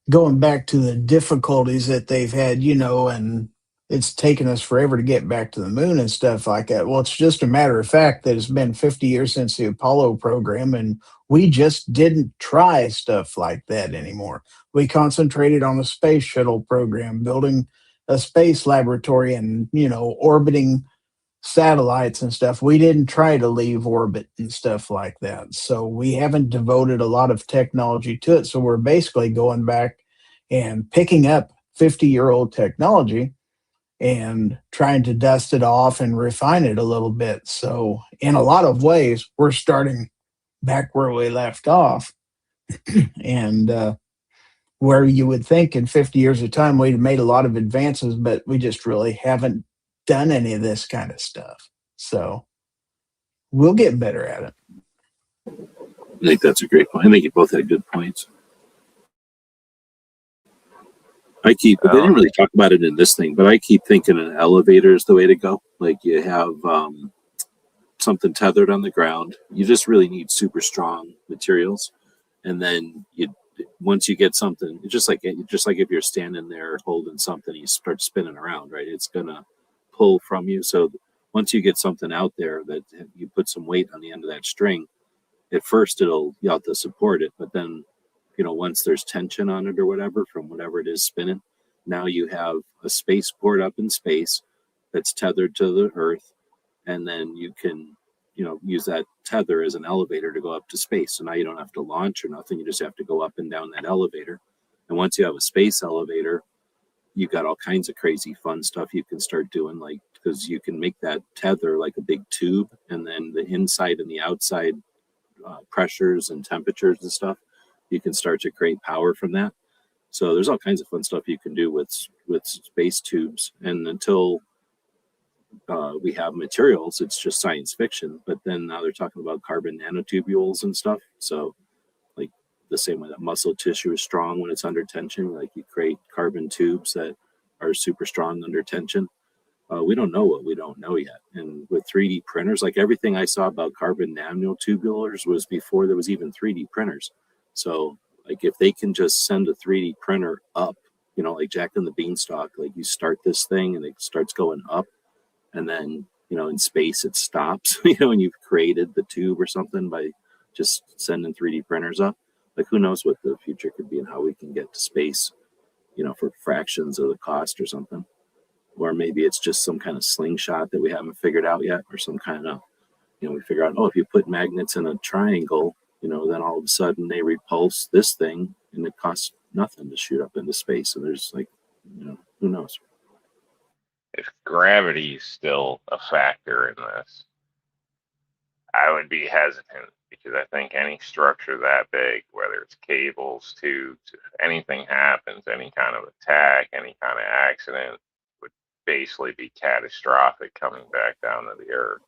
going back to the difficulties that they've had, and it's taken us forever to get back to the moon and stuff like that. Well, it's just a matter of fact that it's been 50 years since the Apollo program, and we just didn't try stuff like that anymore. We concentrated on the space shuttle program, building a space laboratory and, orbiting satellites and stuff. We didn't try to leave orbit and stuff like that. So we haven't devoted a lot of technology to it. So we're basically going back and picking up 50-year-old technology and trying to dust it off and refine it a little bit. So in a lot of ways, we're starting back where we left off. And where you would think in 50 years of time we'd made a lot of advances, but we just really haven't done any of this kind of stuff. So we'll get better at it. I think that's a great point. I think you both had good points. But they didn't really talk about it in this thing, but I keep thinking an elevator is the way to go. Like you have something tethered on the ground. You just really need super strong materials. And then once you get something, just like if you're standing there holding something, you start spinning around, right? It's gonna pull from you. So once you get something out there that you put some weight on the end of that string, at first you have to support it, but then once there's tension on it or whatever from whatever it is spinning, now you have a spaceport up in space that's tethered to the earth, and then you can use that tether as an elevator to go up to space. So now you don't have to launch or nothing. You just have to go up and down that elevator. And once you have a space elevator, you've got all kinds of crazy fun stuff you can start doing, like because you can make that tether like a big tube, and then the inside and the outside pressures and temperatures and stuff, you can start to create power from that. So there's all kinds of fun stuff you can do with space tubes. And until we have materials, it's just science fiction. But then now they're talking about carbon nanotubules and stuff. So like the same way that muscle tissue is strong when it's under tension, like you create carbon tubes that are super strong under tension. We don't know what we don't know yet. And with 3D printers, like everything I saw about carbon nanotubulars was before there was even 3D printers. So like if they can just send a 3D printer up, like Jack and the Beanstalk, like you start this thing and it starts going up, and then, in space it stops, and you've created the tube or something by just sending 3D printers up. Like who knows what the future could be and how we can get to space, for fractions of the cost or something. Or maybe it's just some kind of slingshot that we haven't figured out yet, or some kind of, we figure out, if you put magnets in a triangle, then all of a sudden they repulse this thing and it costs nothing to shoot up into space. And there's like, who knows? If gravity is still a factor in this, I would be hesitant, because I think any structure that big, whether it's cables, tubes, if anything happens, any kind of attack, any kind of accident, would basically be catastrophic coming back down to the earth,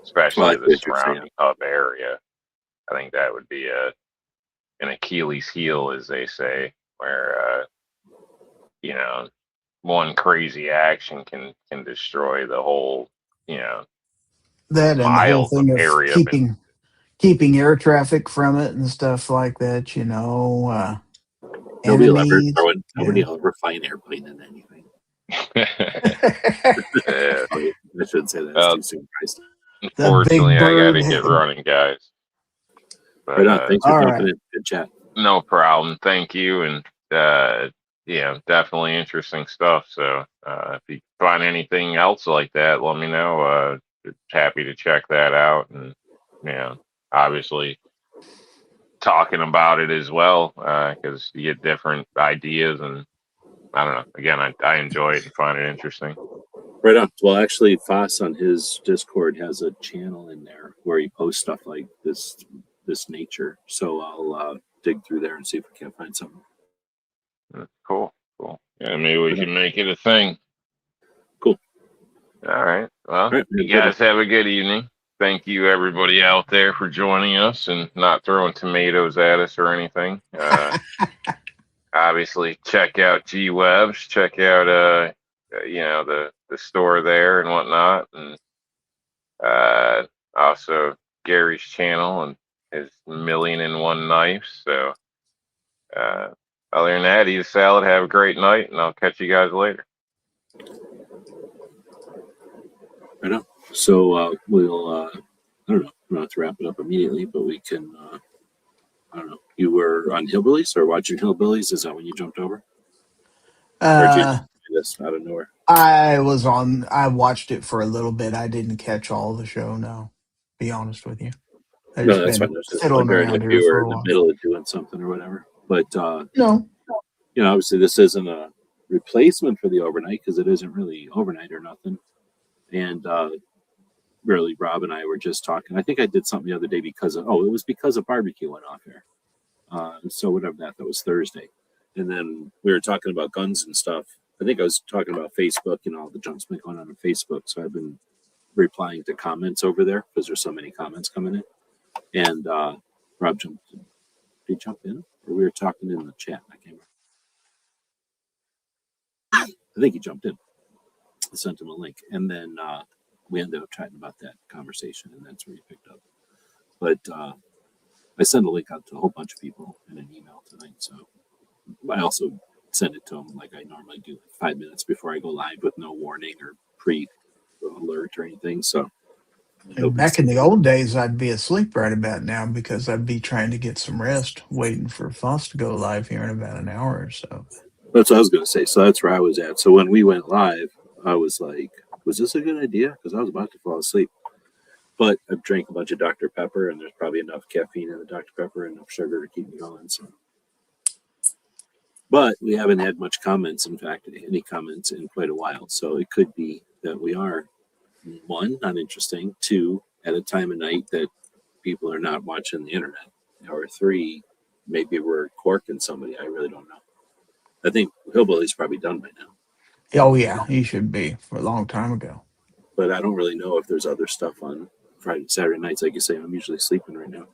especially the surrounding hub area. I think that would be an Achilles heel, as they say, where one crazy action can destroy the whole, that and the whole miles thing of of area. keeping air traffic from it and stuff like that. Nobody will ever fly an airplane in anything. Yeah. I shouldn't say that. It's too soon, Christ. Unfortunately, I got to get running, guys. But, thanks for jumping in. Good chat. No problem. Thank you. And definitely interesting stuff. So if you find anything else like that, let me know. Happy to check that out. And obviously talking about it as well, because you get different ideas, and I don't know. Again, I enjoy it and find it interesting. Right on. Well, actually, Foss on his Discord has a channel in there where he posts stuff like this nature. So I'll dig through there and see if we can't find something. Cool. Yeah, maybe we can make it a thing. Cool. All right. Well, you guys have a good evening. Thank you, everybody out there, for joining us and not throwing tomatoes at us or anything. Obviously, check out G-Webs. Check out the store there and whatnot, and also Gary's channel and his 1,000,001 Knives. So other than that, eat a salad, have a great night, and I'll catch you guys later. I know. So we'll, I don't know, we don't have to wrap it up immediately, but we can, I don't know. You were on Hillbillies or watching Hillbillies? Is that when you jumped over? Or did you Uh, just do this out of nowhere? I watched it for a little bit. I didn't catch all the show, no. Be honest with you. I No, just that's fine. been I was just fiddling wondering around if here you were for a in the while. middle of doing something or whatever. But, No. you know, obviously this isn't a replacement for the overnight because it isn't really overnight or nothing. And really, Rob and I were just talking. I think I did something the other day because of, it was because of barbecue went off here. So whatever that was Thursday. And then we were talking about guns and stuff. I think I was talking about Facebook and all the junk's been going on Facebook. So I've been replying to comments over there because there's so many comments coming in. And Rob jumped in. Did he jump in? Or we were talking in the chat. I can't remember. I think he jumped in. I sent him a link. And then we ended up chatting about that conversation, and that's where he picked up. But I sent a link out to a whole bunch of people in an email tonight. So I also send it to them like I normally do, 5 minutes before I go live with no warning or pre-alert or anything. So Back in the old days, I'd be asleep right about now because I'd be trying to get some rest, waiting for Foss to go live here in about an hour or so. That's what I was going to say. So that's where I was at. So when we went live, I was like, was this a good idea? Because I was about to fall asleep. But I've drank a bunch of Dr. Pepper, and there's probably enough caffeine in the Dr. Pepper and enough sugar to keep me going. So, but we haven't had much comments. In fact, any comments in quite a while. So it could be that we are, one, not interesting. Two, at a time of night that people are not watching the internet. Or three, maybe we're corking somebody. I really don't know. I think Hillbilly's probably done by now. Oh, yeah, he should be for a long time ago. But I don't really know if there's other stuff on Friday, Saturday nights. Like you say, I'm usually sleeping right now.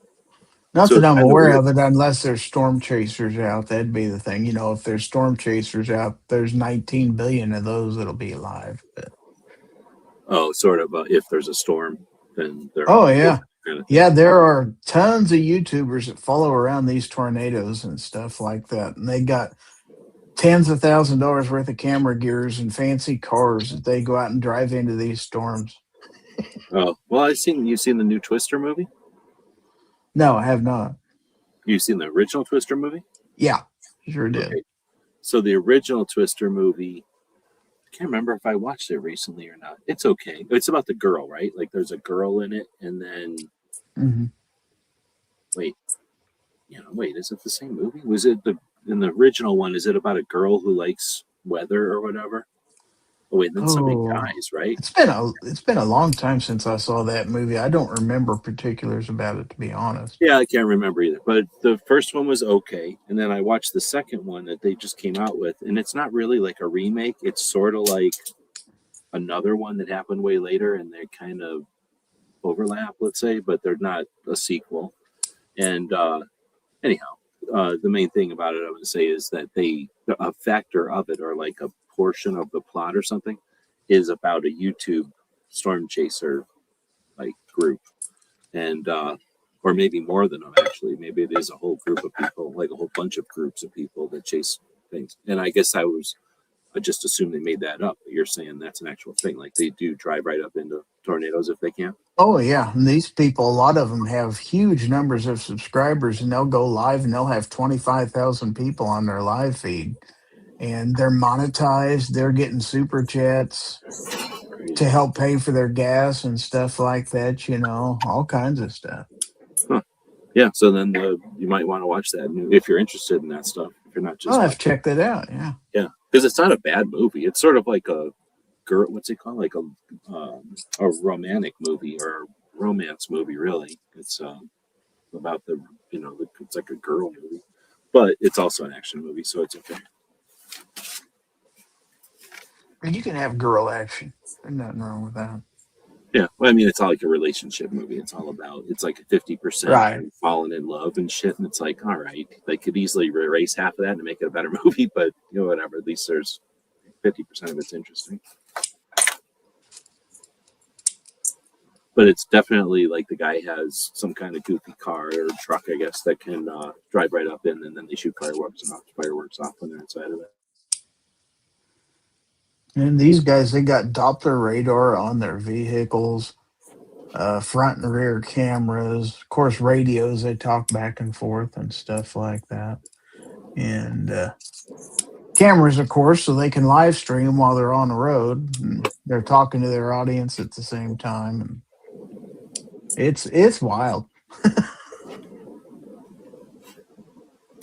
Not So that it's I'm kind of aware weird. of it, unless there's storm chasers out. That'd be the thing. You know, if there's storm chasers out, there's 19 billion of those that'll be alive. But, Oh, sort of. If there's a storm, then they're oh, all yeah. kind of. Yeah, there are tons of YouTubers that follow around these tornadoes and stuff like that. And they got tens of $1,000s worth of camera gears and fancy cars that they go out and drive into these storms. Oh, well, you've seen the new Twister movie? No, I have not. You've seen the original Twister movie? Yeah, sure did. Okay. So the original Twister movie, I can't remember if I watched it recently or not. It's okay. It's about the girl, right? Like there's a girl in it, and then wait, is it the same movie? Was it in the original one? Is it about a girl who likes weather or whatever? Oh wait, then somebody Oh, dies, right? it's been a long time since I saw that movie. I don't remember particulars about it, to be honest. Yeah, I can't remember either. But the first one was okay, and then I watched the second one that they just came out with, and it's not really like a remake. It's sort of like another one that happened way later, and they kind of overlap, let's say, but they're not a sequel. And anyhow, the main thing about it, I would say, is that a factor of it, or like a portion of the plot or something, is about a YouTube storm chaser like group, and or maybe more than them actually. Maybe it is a whole group of people, like a whole bunch of groups of people that chase things. And I guess I just assumed they made that up. But you're saying that's an actual thing, like they do drive right up into tornadoes if they can. Oh, yeah. And these people, a lot of them have huge numbers of subscribers, and they'll go live and they'll have 25,000 people on their live feed. And they're monetized. They're getting super chats to help pay for their gas and stuff like that, all kinds of stuff. Huh. Yeah, so then you might want to watch that if you're interested in that stuff. If you're not just, I'll have to check that out. Yeah. Yeah, because it's not a bad movie. It's sort of like a girl. What's it called? Like a romantic movie or a romance movie. Really, it's about it's like a girl movie, but it's also an action movie, so it's okay. You can have girl action. There's nothing wrong with that. Yeah, well, I mean, it's all like a relationship movie. It's all about, it's like 50% Right. falling in love and shit. And it's like, all right, they could easily erase half of that and make it a better movie, but whatever. At least there's 50% of it's interesting. But it's definitely like the guy has some kind of goofy car or truck, I guess, that can drive right up in, and then they shoot fireworks off when they're inside of it. And these guys, they got Doppler radar on their vehicles, front and rear cameras, of course, radios. They talk back and forth and stuff like that. And cameras, of course, so they can live stream while they're on the road. And they're talking to their audience at the same time. And it's wild.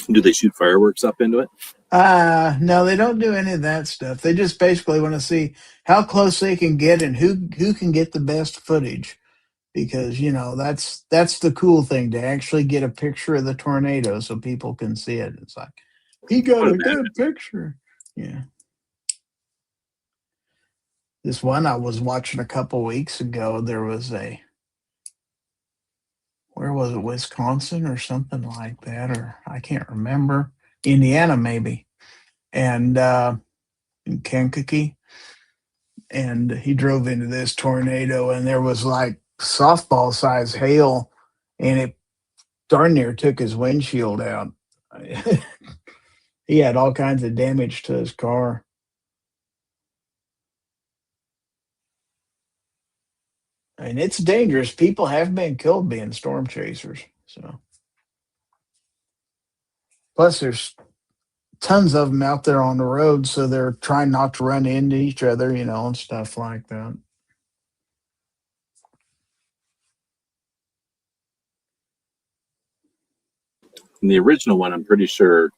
Do they shoot fireworks up into it? No, they don't do any of that stuff. They just basically want to see how close they can get and who can get the best footage. Because that's the cool thing, to actually get a picture of the tornado so people can see it. It's like, he got a good picture. Yeah. This one I was watching a couple weeks ago, there was where was it, Wisconsin or something like that, or I can't remember, Indiana maybe, and in Kankakee, and he drove into this tornado, and there was like softball size hail, and it darn near took his windshield out. He had all kinds of damage to his car. And it's dangerous. People have been killed being storm chasers. So, plus there's tons of them out there on the road, so they're trying not to run into each other, and stuff like that. In the original one, I'm pretty sure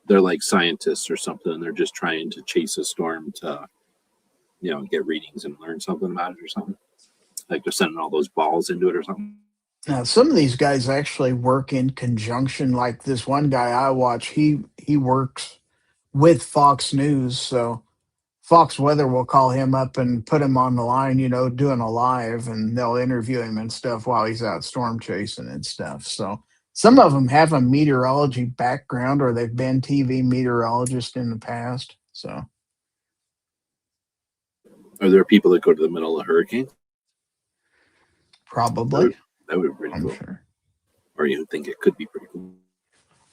they're like scientists or something. And they're just trying to chase a storm to, get readings and learn something about it or something. Like they're sending all those balls into it or something. Now, some of these guys actually work in conjunction. Like this one guy I watch, he works with Fox News, so Fox Weather will call him up and put him on the line, doing a live, and they'll interview him and stuff while he's out storm chasing and stuff. So some of them have a meteorology background, or they've been TV meteorologists in the past. So, Are there people that go to the middle of a hurricane? probably, That would be pretty I'm cool. sure. Or you think it could be pretty cool.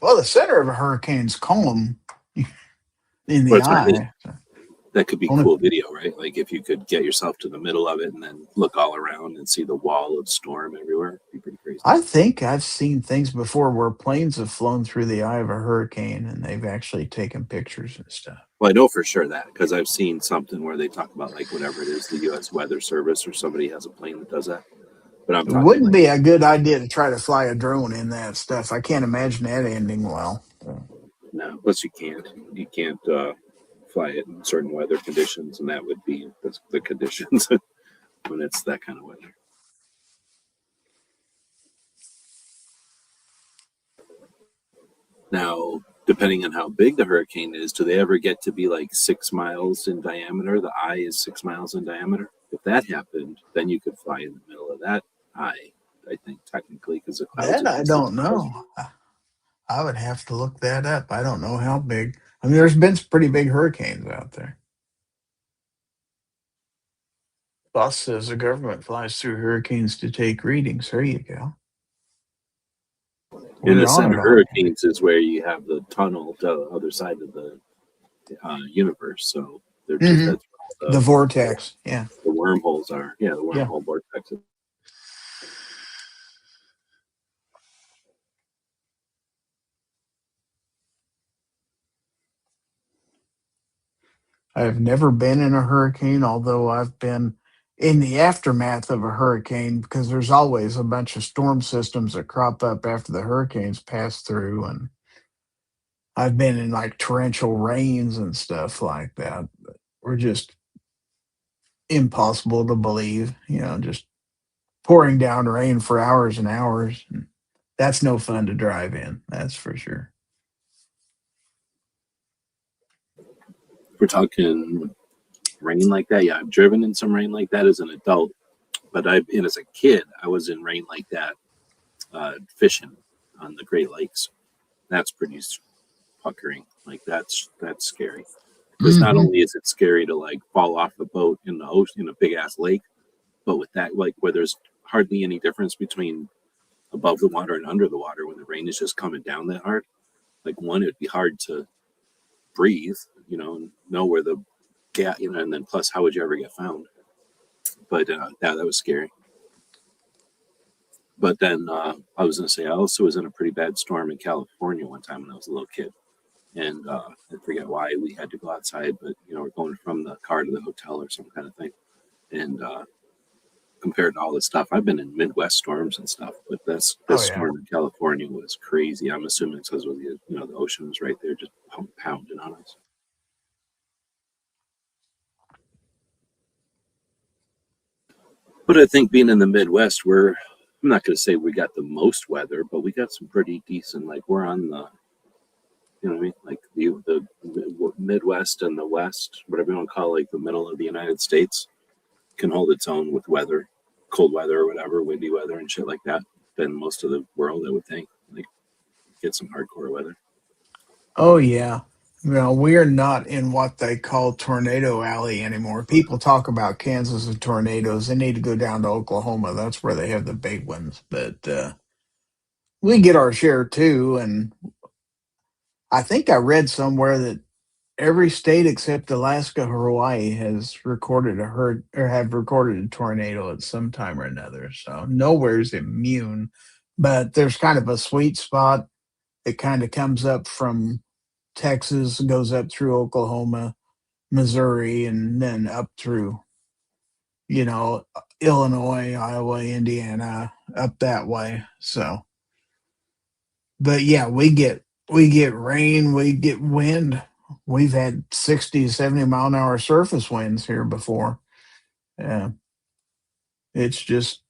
Well, the center of a hurricane's calm in the Well, it's not eye. That could be Only- cool video, right? Like if you could get yourself to the middle of it and then look all around and see the wall of storm everywhere, it'd be pretty crazy. I think I've seen things before where planes have flown through the eye of a hurricane and they've actually taken pictures and stuff. Well, I know for sure that because I've seen something where they talk about like whatever it is, the U.S. Weather Service or somebody has a plane that does that. But I'm It talking wouldn't like, be a good idea to try to fly a drone in that stuff. I can't imagine that ending well. no, plus you can't fly it in certain weather conditions, and that would be the conditions when it's that kind of weather. Now, depending on how big the hurricane is, do they ever get to be like 6 miles in diameter? The eye is 6 miles in diameter. If that happened, then you could fly in the middle of that eye, I think, technically, because the clouds. That I don't know. I would have to look that up. I don't know how big. I mean, there's been some pretty big hurricanes out there. Boss says the government flies through hurricanes to take readings. There you go. In the We're on center it all. hurricanes is where you have the tunnel to the other side of the universe. So they're just Mhm. that's where The vortex. Yeah. the wormholes are. Yeah, the wormhole vortex. I've never been in a hurricane, although I've been in the aftermath of a hurricane, because there's always a bunch of storm systems that crop up after the hurricanes pass through. And I've been in like torrential rains and stuff like that. But we're just impossible to believe, just pouring down rain for hours and hours. And that's no fun to drive in. That's for sure. We're talking rain like that. Yeah, I've driven in some rain like that as an adult, but as a kid, I was in rain like that, fishing on the Great Lakes. That's pretty puckering. Like that's scary. Because not only is it scary to like fall off the boat in the ocean in a big ass lake, but with that, like where there's hardly any difference between above the water and under the water when the rain is just coming down that hard. Like one, it'd be hard to breathe, and know where the and then plus, how would you ever get found? But yeah, that was scary. But then I was going to say, I also was in a pretty bad storm in California one time when I was a little kid. And I forget why we had to go outside, but, we're going from the car to the hotel or some kind of thing. And compared to all this stuff, I've been in Midwest storms and stuff, but this storm in California was crazy. I'm assuming it's because the ocean was right there just pounding on us. But I think being in the Midwest, I'm not going to say we got the most weather, but we got some pretty decent, like we're on the, you know what I mean? Like the Midwest and the West, whatever you want to call it, like the middle of the United States can hold its own with weather, cold weather or whatever, windy weather and shit like that than most of the world, I would think. Like get some hardcore weather. Oh yeah. Well, we are not in what they call tornado alley anymore. People talk about Kansas and tornadoes. They need to go down to Oklahoma. That's where they have the big ones. But we get our share too. And I think I read somewhere that every state except Alaska, Hawaii has recorded have recorded a tornado at some time or another. So nowhere's immune. But there's kind of a sweet spot. It kind of comes up from Texas, goes up through Oklahoma, Missouri, and then up through, Illinois, Iowa, Indiana, up that way. So, but yeah, we get rain, we get wind. We've had 60, 70 mile an hour surface winds here before. Yeah. It's just,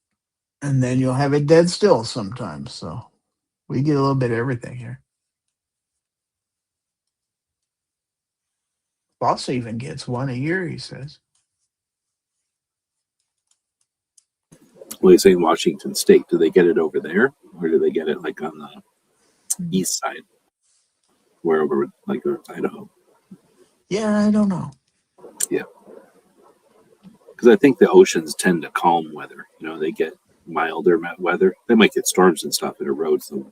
and then you'll have it dead still sometimes. So we get a little bit of everything here. Boss even gets one a year, he says. Well, you say in Washington State, do they get it over there, or do they get it like on the east side, wherever, like Idaho? Yeah, I don't know. Yeah, because I think the oceans tend to calm weather. They get milder weather. They might get storms and stuff. It erodes the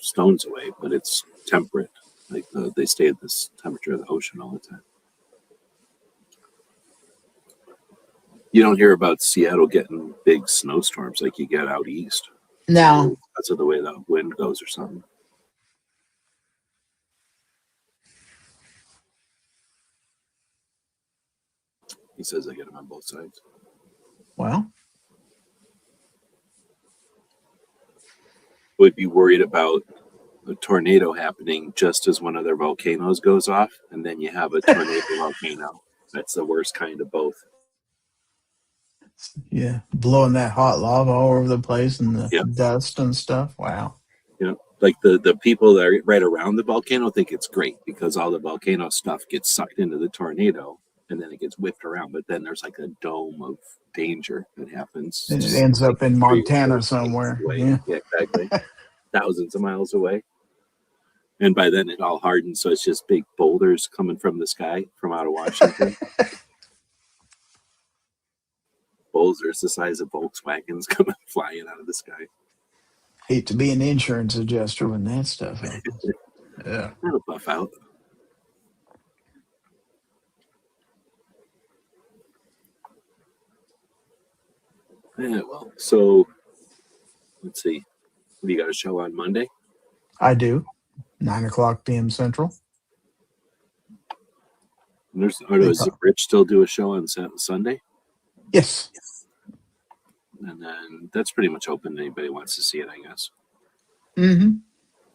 stones away, but it's temperate. Like they stay at this temperature of the ocean all the time. You don't hear about Seattle getting big snowstorms like you get out east. No. Because of the way the wind goes or something. He says they get them on both sides. Well, would be worried about a tornado happening just as one of their volcanoes goes off, and then you have a tornado volcano. That's the worst kind of both. Yeah, blowing that hot lava all over the place and the dust and stuff. Wow. Like the people that are right around the volcano think it's great because all the volcano stuff gets sucked into the tornado and then it gets whipped around. But then there's like a dome of danger that happens. And it ends up in Montana somewhere. Yeah, exactly. Thousands of miles away. And by then it all hardens, so it's just big boulders coming from the sky from out of Washington. Boulders the size of Volkswagens coming flying out of the sky. Hate to be an insurance adjuster when that stuff happens. Yeah. That'll buff out. Yeah, well, so let's see. Have you got a show on Monday? I do. 9:00 p.m. Central. Does Rich still do a show on Sunday? Yes. And then that's pretty much open to anybody who wants to see it, I guess. Mm-hmm.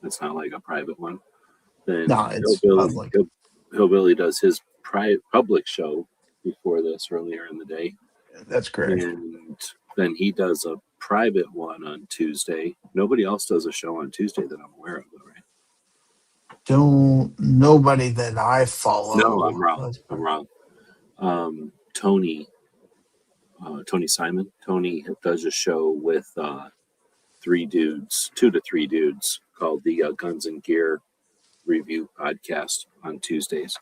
It's not like a private one. Then no, it's public. Hillbilly does his public show before this earlier in the day. That's correct. And then he does a private one on Tuesday. Nobody else does a show on Tuesday that I'm aware of, though, right? Nobody that I follow. No, I'm wrong. Tony Simon. Tony does a show with 2 to 3 dudes called the Guns and Gear Review Podcast on Tuesdays.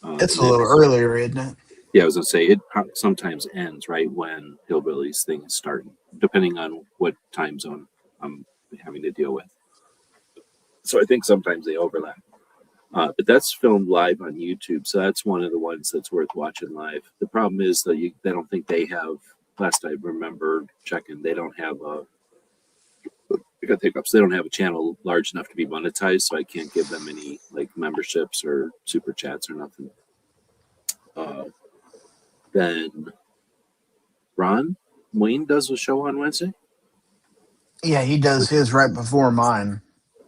It's a little earlier, isn't it? Yeah, I was going to say, it sometimes ends right when Hillbilly's thing is starting, depending on what time zone I'm having to deal with. So I think sometimes they overlap. But that's filmed live on YouTube, so that's one of the ones that's worth watching live. The problem is that they don't think they have. Last I remember checking, they don't have a. I got hiccups. They don't have a channel large enough to be monetized, so I can't give them any like memberships or super chats or nothing. Then Ron Wayne does a show on Wednesday, Yeah, he does his right before mine.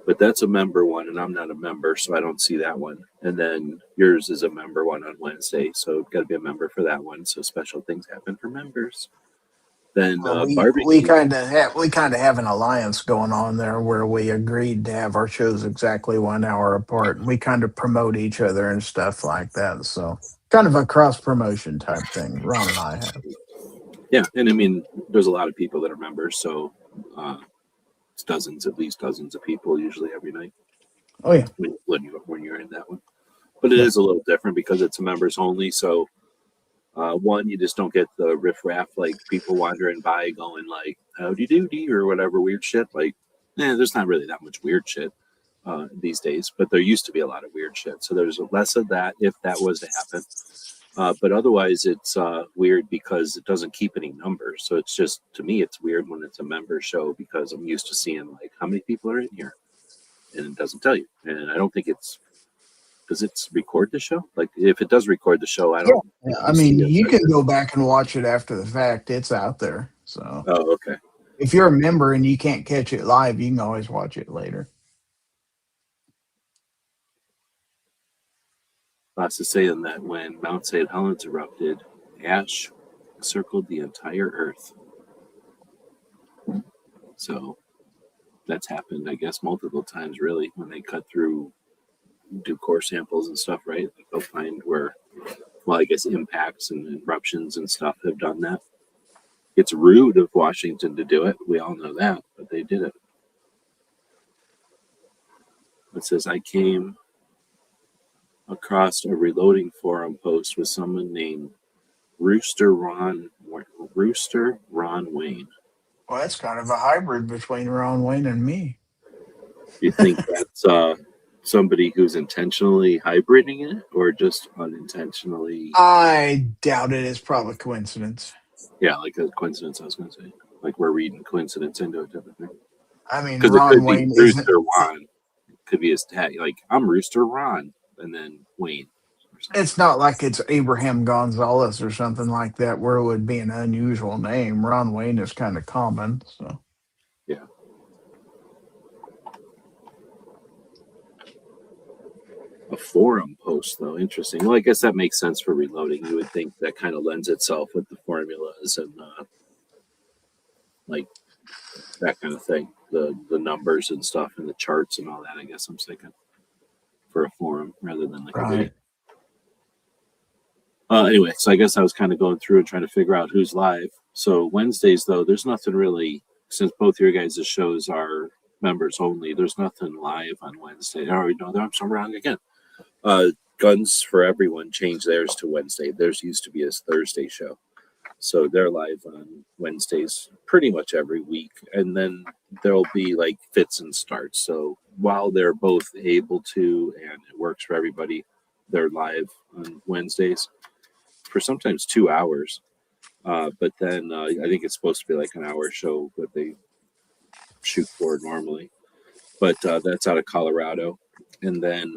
but that's a member one, and I'm not a member, so I don't see that one. And then yours is a member one on Wednesday, so got to be a member for that one. So special things happen for members. Then We barbecue. kind of have an alliance going on there where we agreed to have our shows exactly 1 hour apart. We kind of promote each other and stuff like that. So kind of a cross promotion type thing. Ron and I have. Yeah, and I mean, there's a lot of people that are members, so it's at least dozens of people usually every night. Oh yeah, when you're in that one, but it is a little different because it's members only. So one, you just don't get the riffraff like people wandering by going like "howdy doody" or whatever weird shit. Like, there's not really that much weird shit these days, but there used to be a lot of weird shit. So there's less of that if that was to happen. But otherwise, it's weird because it doesn't keep any numbers. So it's just, to me, it's weird when it's a member show because I'm used to seeing like how many people are in here, and it doesn't tell you. And I don't think does it record the show? Like if it does record the show, I don't. yeah. I mean, you can go back and watch it after the fact. It's out there. So Oh, okay. if you're a member and you can't catch it live, you can always watch it later. Lots to say on that when Mount St. Helens erupted, ash circled the entire Earth. So that's happened, I guess, multiple times, really, when they cut through, do core samples and stuff, right? They'll find where, well, I guess impacts and eruptions and stuff have done that. It's rude of Washington to do it. We all know that, but they did it. It says, I came across a reloading forum post with someone named Rooster Ron Wayne. Well, that's kind of a hybrid between Ron Wayne and me. You think that's somebody who's intentionally hybriding it or just unintentionally? I doubt it. It's probably coincidence. Yeah, like a coincidence, I was going to say. Like we're reading coincidence into it, type of thing. I mean, Because it Ron could Wayne be isn't. Rooster Ron. Could be his tag. Like, I'm Rooster Ron. And then Wayne. It's not like it's Abraham Gonzalez or something like that, where it would be an unusual name. Ron Wayne is kind of common. So Yeah. A forum post, though. Interesting. Well, I guess that makes sense for reloading. You would think that kind of lends itself with the formulas and like that kind of thing. The numbers and stuff and the charts and all that, I guess I'm thinking for a forum rather than like a video. Anyway, so I guess I was kind of going through and trying to figure out who's live. So Wednesdays, though, there's nothing really, since both your guys' shows are members only, there's nothing live on Wednesday. Oh, no, I'm so wrong again. Guns for Everyone changed theirs to Wednesday. Theirs used to be a Thursday show. So they're live on Wednesdays pretty much every week. And then there'll be like fits and starts. So while they're both able to, and it works for everybody, they're live on Wednesdays for sometimes 2 hours. But then I think it's supposed to be like an hour show that they shoot for normally. But that's out of Colorado. And then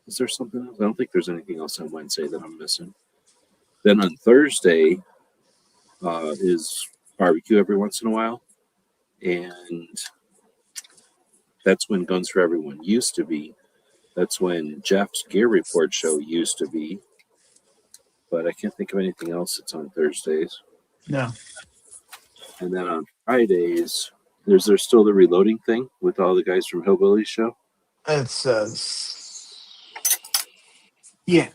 is there something else? I don't think there's anything else on Wednesday that I'm missing. Then on Thursday is barbecue every once in a while. And that's when Guns for Everyone used to be. That's when Jeff's Gear Report show used to be. But I can't think of anything else that's on Thursdays. no, And then on Fridays, is there still the reloading thing with all the guys from Hillbilly's show? it's yeah.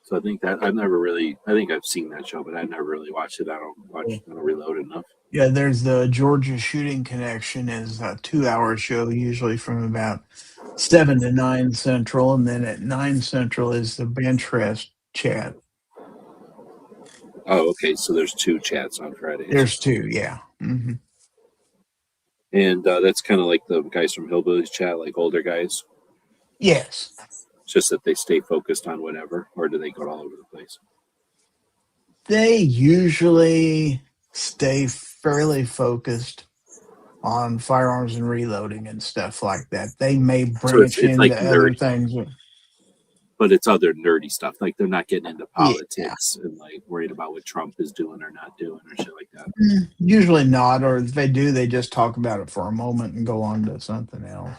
So I think that I think I've seen that show, but I never really watched it. I don't reload enough. Yeah, there's the Georgia Shooting Connection is a 2 hour show, usually from about 7 to 9 Central. And then at 9 Central is the Bench Rest chat. Oh, okay. So there's 2 chats on Fridays. There's 2, yeah. Mm-hmm. And that's kind of like the guys from Hillbillies Chat, like older guys. Yes. It's just that they stay focused on whatever, or do they go all over the place? They usually stay fairly focused on firearms and reloading and stuff like that. They may So it's branch like into other nerdy, things. but it's other nerdy stuff. Like they're not getting into Yeah. politics and like worried about what Trump is doing or not doing or shit like that. Usually not, or if they do, they just talk about it for a moment and go on to something else.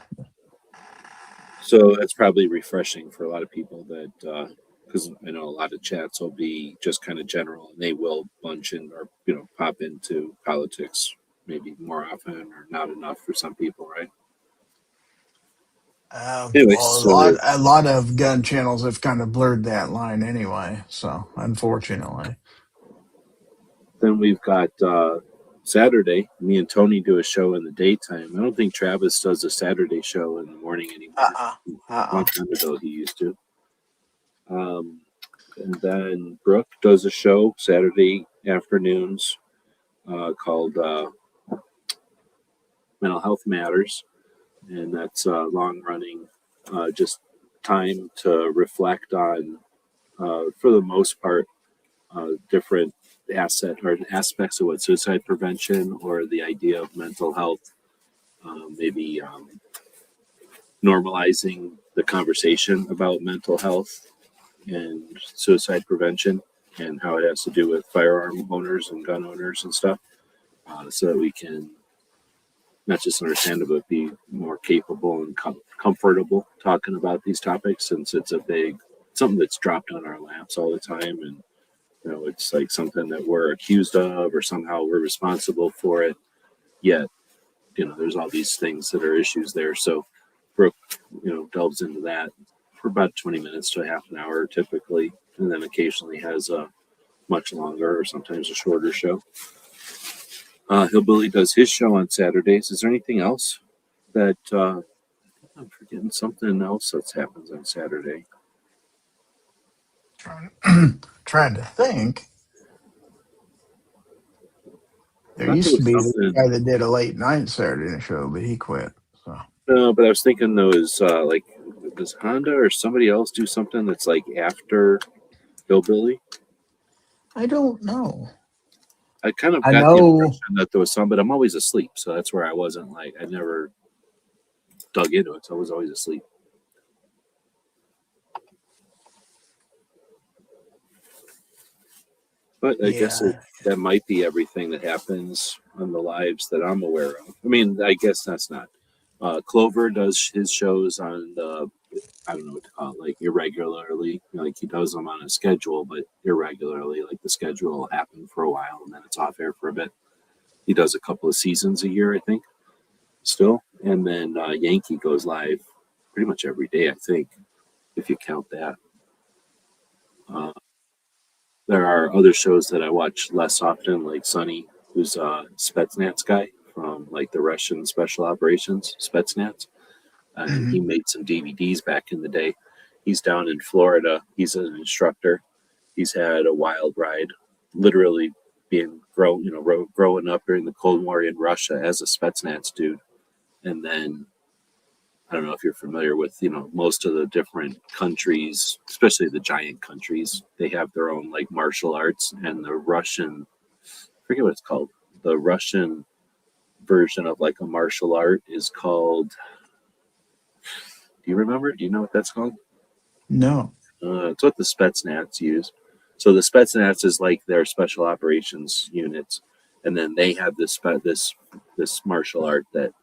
So that's probably refreshing for a lot of people that, because I know a lot of chats will be just kind of general and they will bunch in or, pop into politics maybe more often or not enough for some people, right? Anyway, Well, a lot of gun channels have kind of blurred that line anyway. So unfortunately, then we've got Saturday. Me and Tony do a show in the daytime. I don't think Travis does a Saturday show in the morning anymore. A long time ago he used to. And then Brooke does a show Saturday afternoons called Mental Health Matters. And that's long running, just time to reflect on, for the most part, different aspects of what suicide prevention or the idea of mental health, maybe normalizing the conversation about mental health and suicide prevention and how it has to do with firearm owners and gun owners and stuff, so that we can not just understand it, but be more capable and comfortable talking about these topics, since it's something that's dropped on our laps all the time. And, it's like something that we're accused of or somehow we're responsible for it. Yet, there's all these things that are issues there. So Brooke, delves into that for about 20 minutes to half an hour typically, and then occasionally has a much longer or sometimes a shorter show. Hillbilly does his show on Saturdays. Is there anything else that I'm forgetting? Something else that happens on Saturday? trying to think. There Thought used to be the something. guy that did a late night Saturday show, but he quit. So No, but I was thinking those like, does Honda or somebody else do something that's like after Hillbilly? I don't know. I kind of I got the know. impression that there was some, but I'm always asleep, so that's where I wasn't like I never dug into it. So I was always asleep. But I guess that might be everything that happens on the lives that I'm aware of. I mean, I guess that's not. Clover does his shows on the, I don't know what to call it, like irregularly. Like he does them on a schedule, but irregularly. Like the schedule will happen for a while and then it's off air for a bit. He does a couple of seasons a year, I think, still. And then Yankee goes live pretty much every day, I think, if you count that. There are other shows that I watch less often, like Sonny, who's a Spetsnaz guy from like the Russian Special Operations, Spetsnaz. And he made some DVDs back in the day. He's down in Florida. He's an instructor. He's had a wild ride, literally being growing up during the Cold War in Russia as a Spetsnaz dude. And then I don't know if you're familiar with, most of the different countries, especially the giant countries, they have their own like martial arts, and the Russian, I forget what it's called. The Russian version of like a martial art is called, do you remember? Do you know what that's called? No. It's what the Spetsnaz use. So the Spetsnaz is like their special operations units, and then they have this martial art that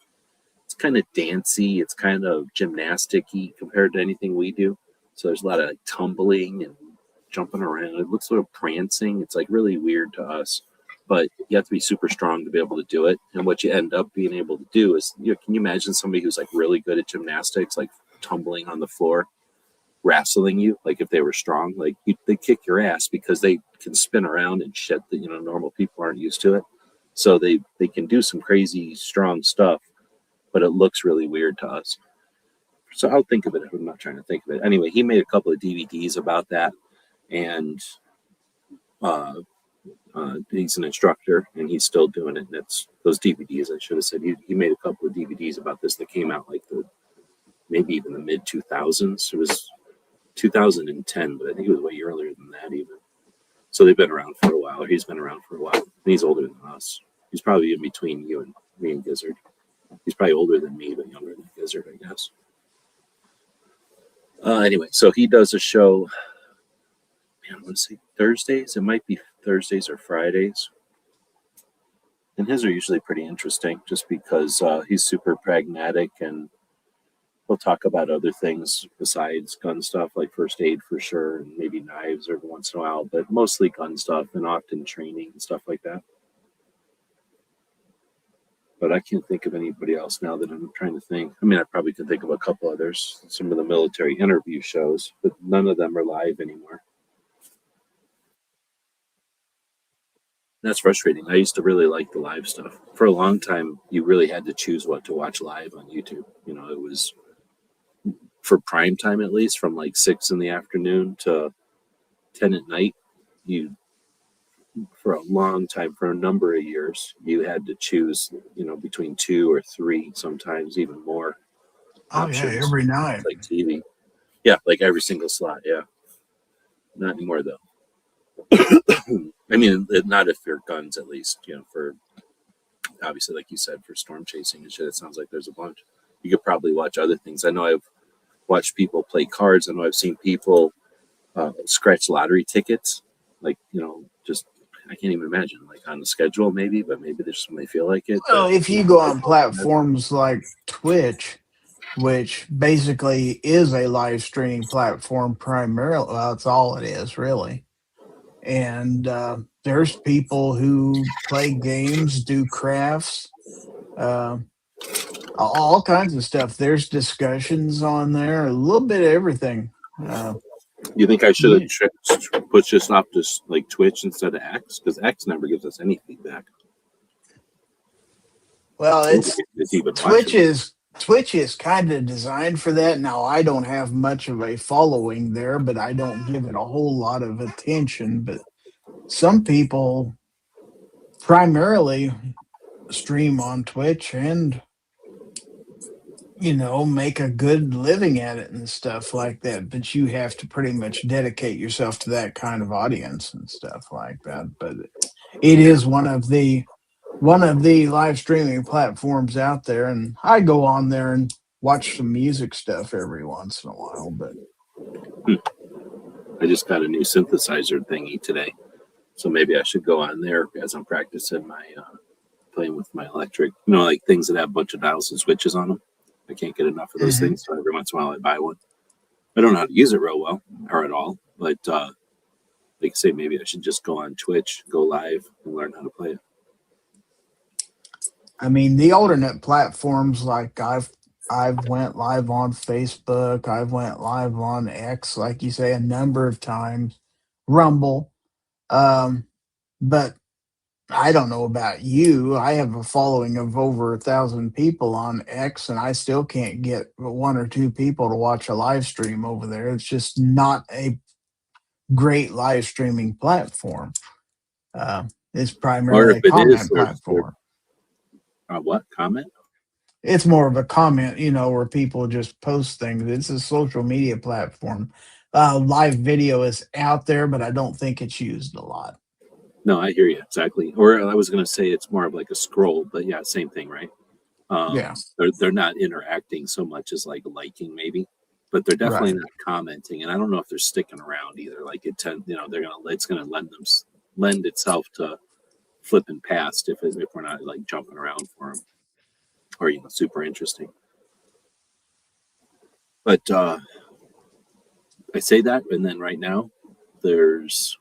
it's kind of dancey. It's kind of gymnastic-y compared to anything we do. So there's a lot of like, tumbling and jumping around. It looks sort of prancing. It's like really weird to us, but you have to be super strong to be able to do it. And what you end up being able to do is, can you imagine somebody who's like really good at gymnastics, like tumbling on the floor, wrestling you? Like if they were strong, like they kick your ass because they can spin around and shit that normal people aren't used to it. So they can do some crazy strong stuff, but it looks really weird to us. So I'll think of it. I'm not trying to think of it. Anyway, he made a couple of DVDs about that. And He's an instructor, and he's still doing it. That's those DVDs. I should have said he made a couple of DVDs about this that came out like maybe even the mid 2000s. It was 2010, but I think it was way earlier than that even. So they've been around for a while. Or he's been around for a while. And he's older than us. He's probably in between you and me and Gizzard. He's probably older than me, but younger than Gizzard, I guess. Anyway, so he does a show. Man, I want to say Thursdays. It might be Thursdays or Fridays. And his are usually pretty interesting just because he's super pragmatic and he'll talk about other things besides gun stuff, like first aid for sure, and maybe knives every once in a while, but mostly gun stuff and often training and stuff like that. But I can't think of anybody else now that I'm trying to think. I mean, I probably could think of a couple others, some of the military interview shows, but none of them are live anymore. That's frustrating. I used to really like the live stuff. For a long time, you really had to choose what to watch live on YouTube. You know, it was for prime time, at least from like 6 in the afternoon to 10 at night. For a long time, for a number of years, you had to choose, you know, between 2 or 3, sometimes even more options. Yeah, every night. Like TV. Yeah, like every single slot. Yeah. Not anymore, though. I mean, not if they're guns, at least, you know, for obviously, like you said, for storm chasing and shit, it sounds like there's a bunch. You could probably watch other things. I know I've watched people play cards. I know I've seen people scratch lottery tickets. Like, you know, just, I can't even imagine, like on the schedule maybe, but maybe there's when they feel like it. Well, but, if you go on platforms like Twitch, which basically is a live streaming platform primarily, well, that's all it is, really. And there's people who play games, do crafts, all kinds of stuff. There's discussions on there, a little bit of everything. You think I should have put this off to like Twitch instead of X? Because X never gives us any feedback. Well, It's even Twitch is kind of designed for that. Now, I don't have much of a following there, but I don't give it a whole lot of attention. But some people primarily stream on Twitch and, you know, make a good living at it and stuff like that. But you have to pretty much dedicate yourself to that kind of audience and stuff like that. But it is one of the live streaming platforms out there, and I go on there and watch some music stuff every once in a while. But I just got a new synthesizer thingy today, so maybe I should go on there as I'm practicing my playing with my electric, you know, like things that have a bunch of dials and switches on them. I can't get enough of those things, so every once in a while I buy one. I don't know how to use it real well or at all, but like I say, maybe I should just go on Twitch, go live, and learn how to play it. I mean, the alternate platforms, like I've went live on Facebook, I've went live on X, like you say, a number of times, Rumble. But I don't know about you. I have a following of over 1,000 people on X, and I still can't get 1 or 2 people to watch a live stream over there. It's just not a great live streaming platform. It's primarily a comment platform. What? Comment? It's more of a comment, you know, where people just post things. It's a social media platform. Live video is out there, but I don't think it's used a lot. No, I hear you exactly. Or I was going to say it's more of like a scroll, but yeah, same thing, right? Yeah. They're not interacting so much as like liking maybe, but they're definitely not commenting. And I don't know if they're sticking around either. Like it's going to lend itself to flipping past if we're not like jumping around for them, or you know, super interesting. But I say that, and then right now there's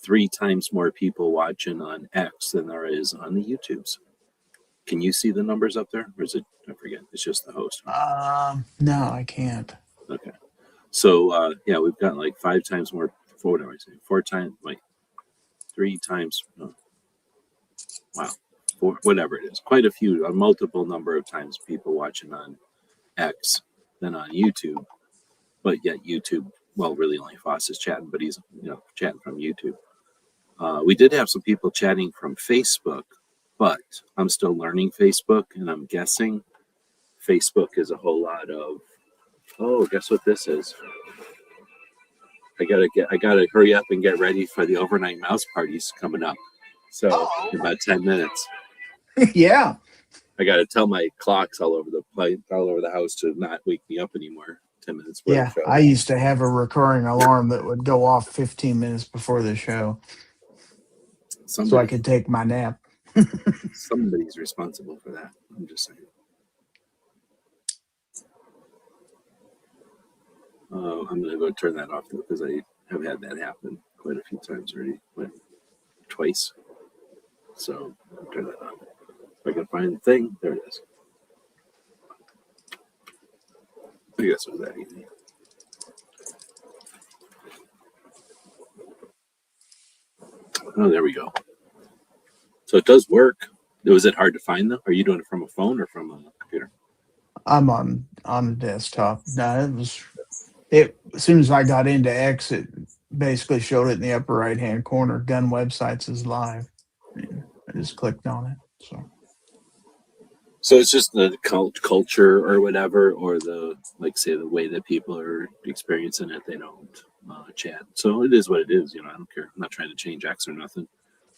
3 times more people watching on X than there is on the YouTubes. Can you see the numbers up there, or is it? I forget. It's just the host. No, I can't. Okay. So yeah, we've got like 5 times more. 4 times, like 3 times. Wow, 4, whatever it is. Quite a few, a multiple number of times people watching on X than on YouTube. But yet YouTube, well, really only Foss is chatting, but he's, you know, chatting from YouTube. We did have some people chatting from Facebook, but I'm still learning Facebook, and I'm guessing Facebook is a whole lot of, oh, guess what this is? I gotta hurry up and get ready for the overnight mouse parties coming up. So in about 10 minutes, Yeah. I gotta tell my clocks all over the house to not wake me up anymore. 10 minutes before Yeah. the show. I used to have a recurring alarm that would go off 15 minutes before the show so I could take my nap. Somebody's responsible for that. I'm just saying. Oh, I'm gonna go turn that off though, because I have had that happen quite a few times already, like twice. So I'll turn that on. If I can find the thing, there it is. I guess it was that easy. Oh, there we go. So it does work. Was it hard to find though? Are you doing it from a phone or from a computer? I'm on a desktop. No, it as soon as I got into X, it basically showed it in the upper right hand corner. Gun websites is live. And I just clicked on it. So it's just the culture or whatever, or the, like, say, the way that people are experiencing it. They don't chat. So it is what it is. I don't care. I'm not trying to change X or nothing.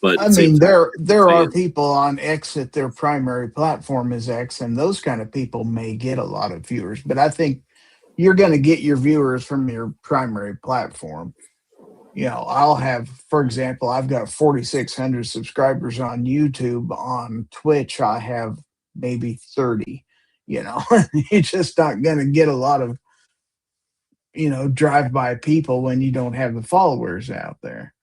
But I mean, there are people on X that their primary platform is X, and those kind of people may get a lot of viewers. But I think you're going to get your viewers from your primary platform. I'll have, for example, I've got 4,600 subscribers on YouTube. On Twitch, I have maybe 30. You're just not going to get a lot of, drive-by people when you don't have the followers out there.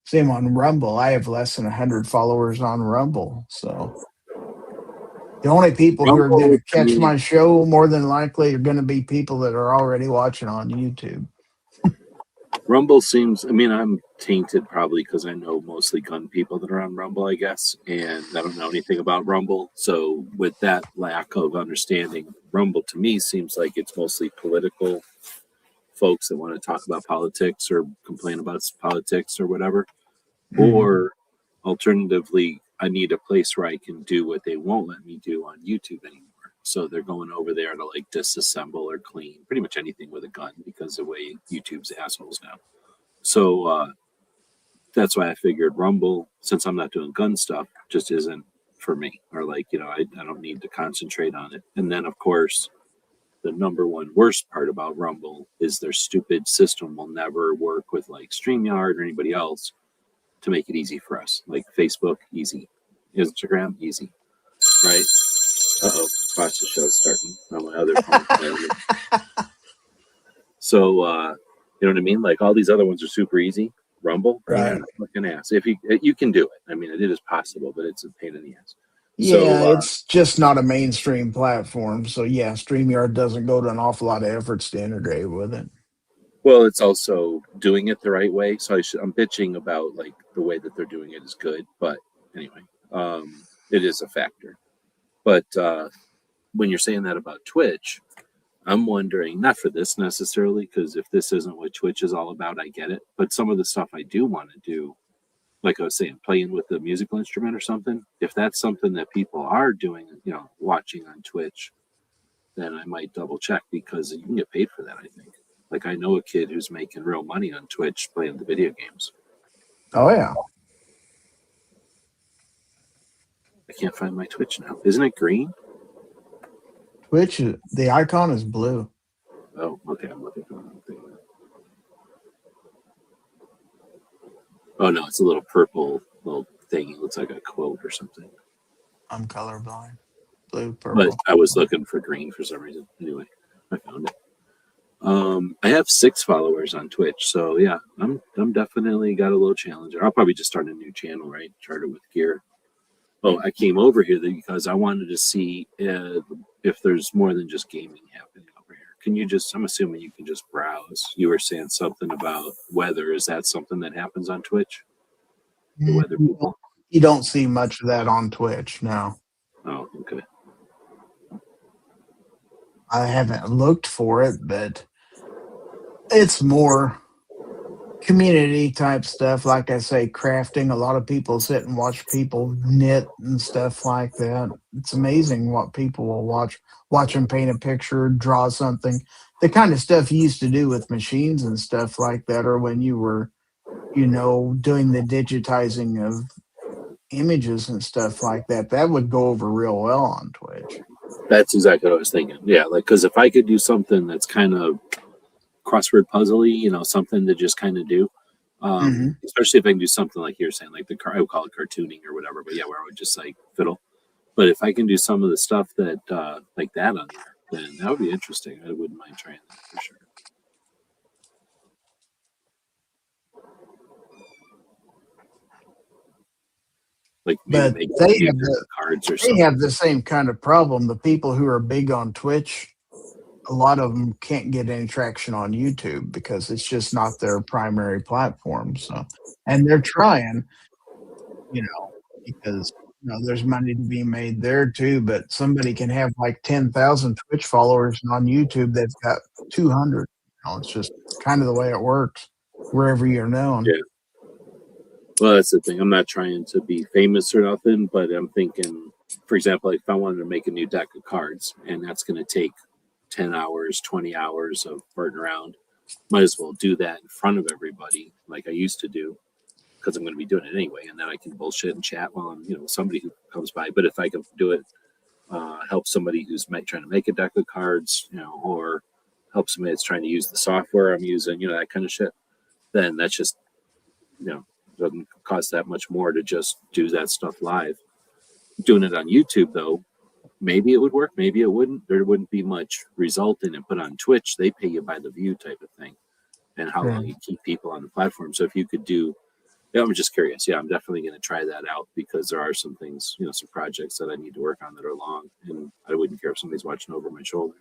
Same on Rumble. I have less than 100 followers on Rumble. So the only people who are going to catch my show more than likely are going to be people that are already watching on YouTube. Rumble seems, I'm tainted probably because I know mostly gun people that are on Rumble, I guess, and I don't know anything about Rumble. So with that lack of understanding, Rumble to me seems like it's mostly political folks that want to talk about politics or complain about politics or whatever. Mm-hmm. Or alternatively, I need a place where I can do what they won't let me do on YouTube anymore. So they're going over there to like disassemble or clean pretty much anything with a gun because of the way YouTube's assholes now. So that's why I figured Rumble, since I'm not doing gun stuff, just isn't for me. Or like, I don't need to concentrate on it. And then, of course, the number one worst part about Rumble is their stupid system will never work with like StreamYard or anybody else to make it easy for us. Like Facebook, easy. Instagram, easy. Right? Uh-oh, watch the show starting on my other phone. So, you know what I mean? Like all these other ones are super easy. Rumble, right? Fucking ass. If you can do it, it is possible, but it's a pain in the ass. Yeah, so, it's just not a mainstream platform. So yeah, StreamYard doesn't go to an awful lot of efforts to integrate with it. Well, it's also doing it the right way. So I'm bitching about like the way that they're doing it is good, but anyway, it is a factor. But when you're saying that about Twitch, I'm wondering, not for this necessarily, because if this isn't what Twitch is all about, I get it. But some of the stuff I do want to do, like I was saying, playing with the musical instrument or something, if that's something that people are doing, watching on Twitch, then I might double check because you can get paid for that, I think. Like I know a kid who's making real money on Twitch playing the video games. Oh, yeah. I can't find my Twitch now. Isn't it green? Twitch, the icon is blue. Oh, okay. I'm looking for it. Oh, no. It's a little purple little thing. It looks like a quote or something. I'm colorblind. Blue, purple. But I was looking for green for some reason. Anyway, I found it. I have 6 followers on Twitch. So, yeah, I'm definitely got a little challenger. I'll probably just start a new channel, right? Start it with gear. Oh, I came over here because I wanted to see if there's more than just gaming happening over here. Can you just, I'm assuming you can just browse. You were saying something about weather. Is that something that happens on Twitch? The weather people? You don't see much of that on Twitch, no. Oh, okay. I haven't looked for it, but it's more community type stuff. Like I say, crafting. A lot of people sit and watch people knit and stuff like that. It's amazing what people will watch them paint a picture, draw something. The kind of stuff you used to do with machines and stuff like that, or when you were, doing the digitizing of images and stuff like that, that would go over real well on Twitch. That's exactly what I was thinking. Yeah, like because if I could do something that's kind of crossword puzzly, something to just kind of do, Hmm. especially if I can do something like you're saying, like I would call it cartooning or whatever. But yeah, where I would just like fiddle. But if I can do some of the stuff that like that on there, then that would be interesting. I wouldn't mind trying that for sure. Like maybe But make they new have the cards or they something. have the same kind of problem. The people who are big on Twitch, a lot of them can't get any traction on YouTube because it's just not their primary platform. So, and they're trying, because there's money to be made there too. But somebody can have like 10,000 Twitch followers, and on YouTube they've got 200. It's just kind of the way it works wherever you're known. Yeah. Well, that's the thing. I'm not trying to be famous or nothing, but I'm thinking, for example, like if I wanted to make a new deck of cards, and that's going to take 10 hours, 20 hours of farting around, might as well do that in front of everybody like I used to do because I'm going to be doing it anyway. And then I can bullshit and chat while I'm, somebody who comes by. But if I can do it, help somebody who's trying to make a deck of cards, or help somebody that's trying to use the software I'm using, that kind of shit, then that's just, doesn't cost that much more to just do that stuff live. Doing it on YouTube, though, maybe it would work, maybe it wouldn't. There wouldn't be much result in it. But on Twitch, they pay you by the view type of thing and how long Right. you keep people on the platform. So if you could do, yeah, I'm just curious. Yeah, I'm definitely going to try that out because there are some things, some projects that I need to work on that are long, and I wouldn't care if somebody's watching over my shoulder.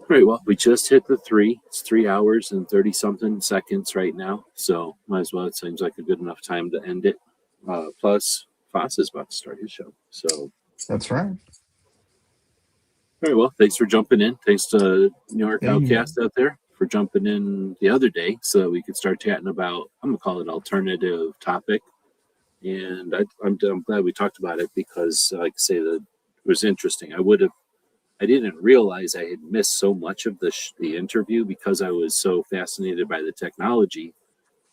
All right, well, we just hit the 3. It's 3 hours and 30 something seconds right now. So might as well. It seems like a good enough time to end it. Plus, Foss is about to start his show. So, That's right. all right, well, thanks for jumping in. Thanks to New York Yeah, Outcast out there for jumping in the other day so that we could start chatting about, I'm going to call it alternative topic. And I'm glad we talked about it because, like I say, it was interesting. I didn't realize I had missed so much of the interview because I was so fascinated by the technology.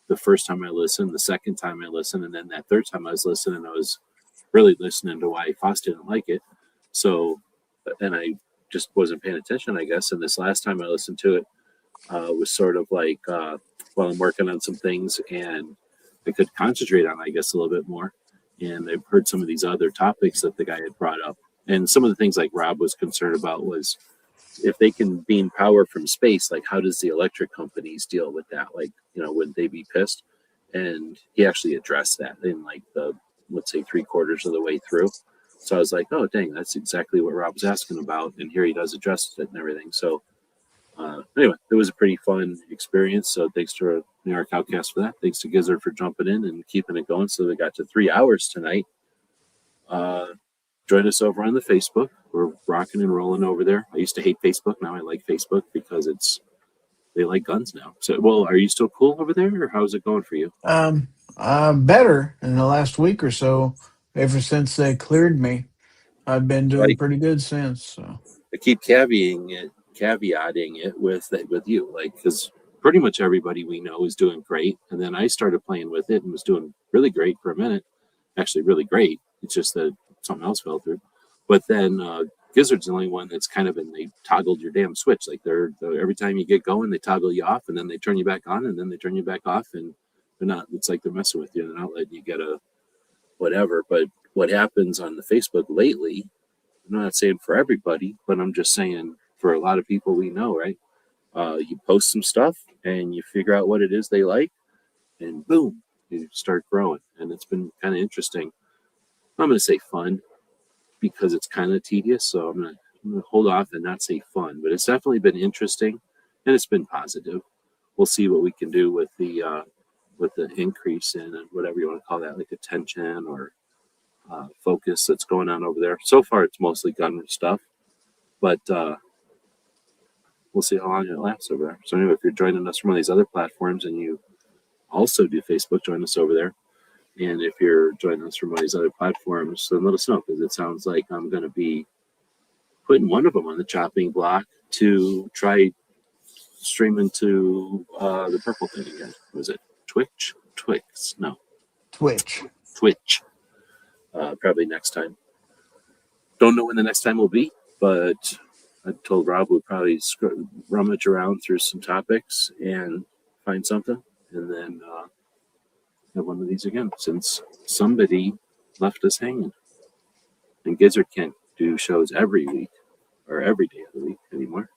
The first time I listened, the second time I listened, and then that third time I was listening, I was really listening to why Foss didn't like it. So, and I just wasn't paying attention, I guess. And this last time I listened to it was sort of like while I'm working on some things and I could concentrate on, I guess, a little bit more. And I've heard some of these other topics that the guy had brought up. And some of the things like Rob was concerned about was if they can beam power from space, like how does the electric companies deal with that? Like, wouldn't they be pissed? And he actually addressed that in like the, let's say, 3/4 of the way through. So I was like, oh, dang, that's exactly what Rob was asking about. And here he does address it and everything. So anyway, it was a pretty fun experience. So thanks to New York Outcast for that. Thanks to Gizzard for jumping in and keeping it going. So we got to 3 hours tonight. Join us over on the Facebook. We're rocking and rolling over there. I used to hate Facebook. Now I like Facebook because they like guns now. So, well, are you still cool over there, or how's it going for you? Better in the last week or so. Ever since they cleared me, I've been doing Like, pretty good since. So I keep caveating it with you, like because pretty much everybody we know is doing great, and then I started playing with it and was doing really great for a minute. Actually, really great. It's just that something else fell through. But then Gizzard's the only one that's kind of they toggled your damn switch. Like they're every time you get going, they toggle you off, and then they turn you back on, and then they turn you back off, and they're not. It's like they're messing with you. They're not letting you get a whatever. But what happens on the Facebook lately? I'm not saying for everybody, but I'm just saying for a lot of people we know, right? You post some stuff and you figure out what it is they like, and boom, you start growing. And it's been kind of interesting. I'm going to say fun because it's kind of tedious, so I'm going to hold off and not say fun, but it's definitely been interesting and it's been positive. We'll see what we can do with the increase in whatever you want to call that, like attention or focus that's going on over there. So far, it's mostly gun stuff. but we'll see how long it lasts over there. So anyway, if you're joining us from one of these other platforms and you also do Facebook, join us over there. And if you're joining us from one of these other platforms, then let us know, because it sounds like I'm going to be putting one of them on the chopping block to try streaming to the purple thing again. Was it Twitch? Twix? No, Twitch. Twitch. Probably next time. Don't know when the next time will be, but I told Rob we'll probably rummage around through some topics and find something, and then have one of these again, since somebody left us hanging. And Gizzard can't do shows every week or every day of the week anymore.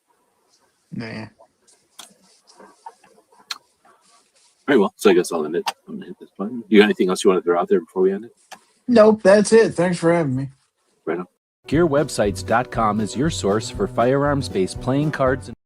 Nah. All right, well, so I guess I'll end it. I'm going to hit this button. You got anything else you want to throw out there before we end it? Nope, that's it. Thanks for having me. Right on. GearWebsites.com is your source for firearms-based playing cards and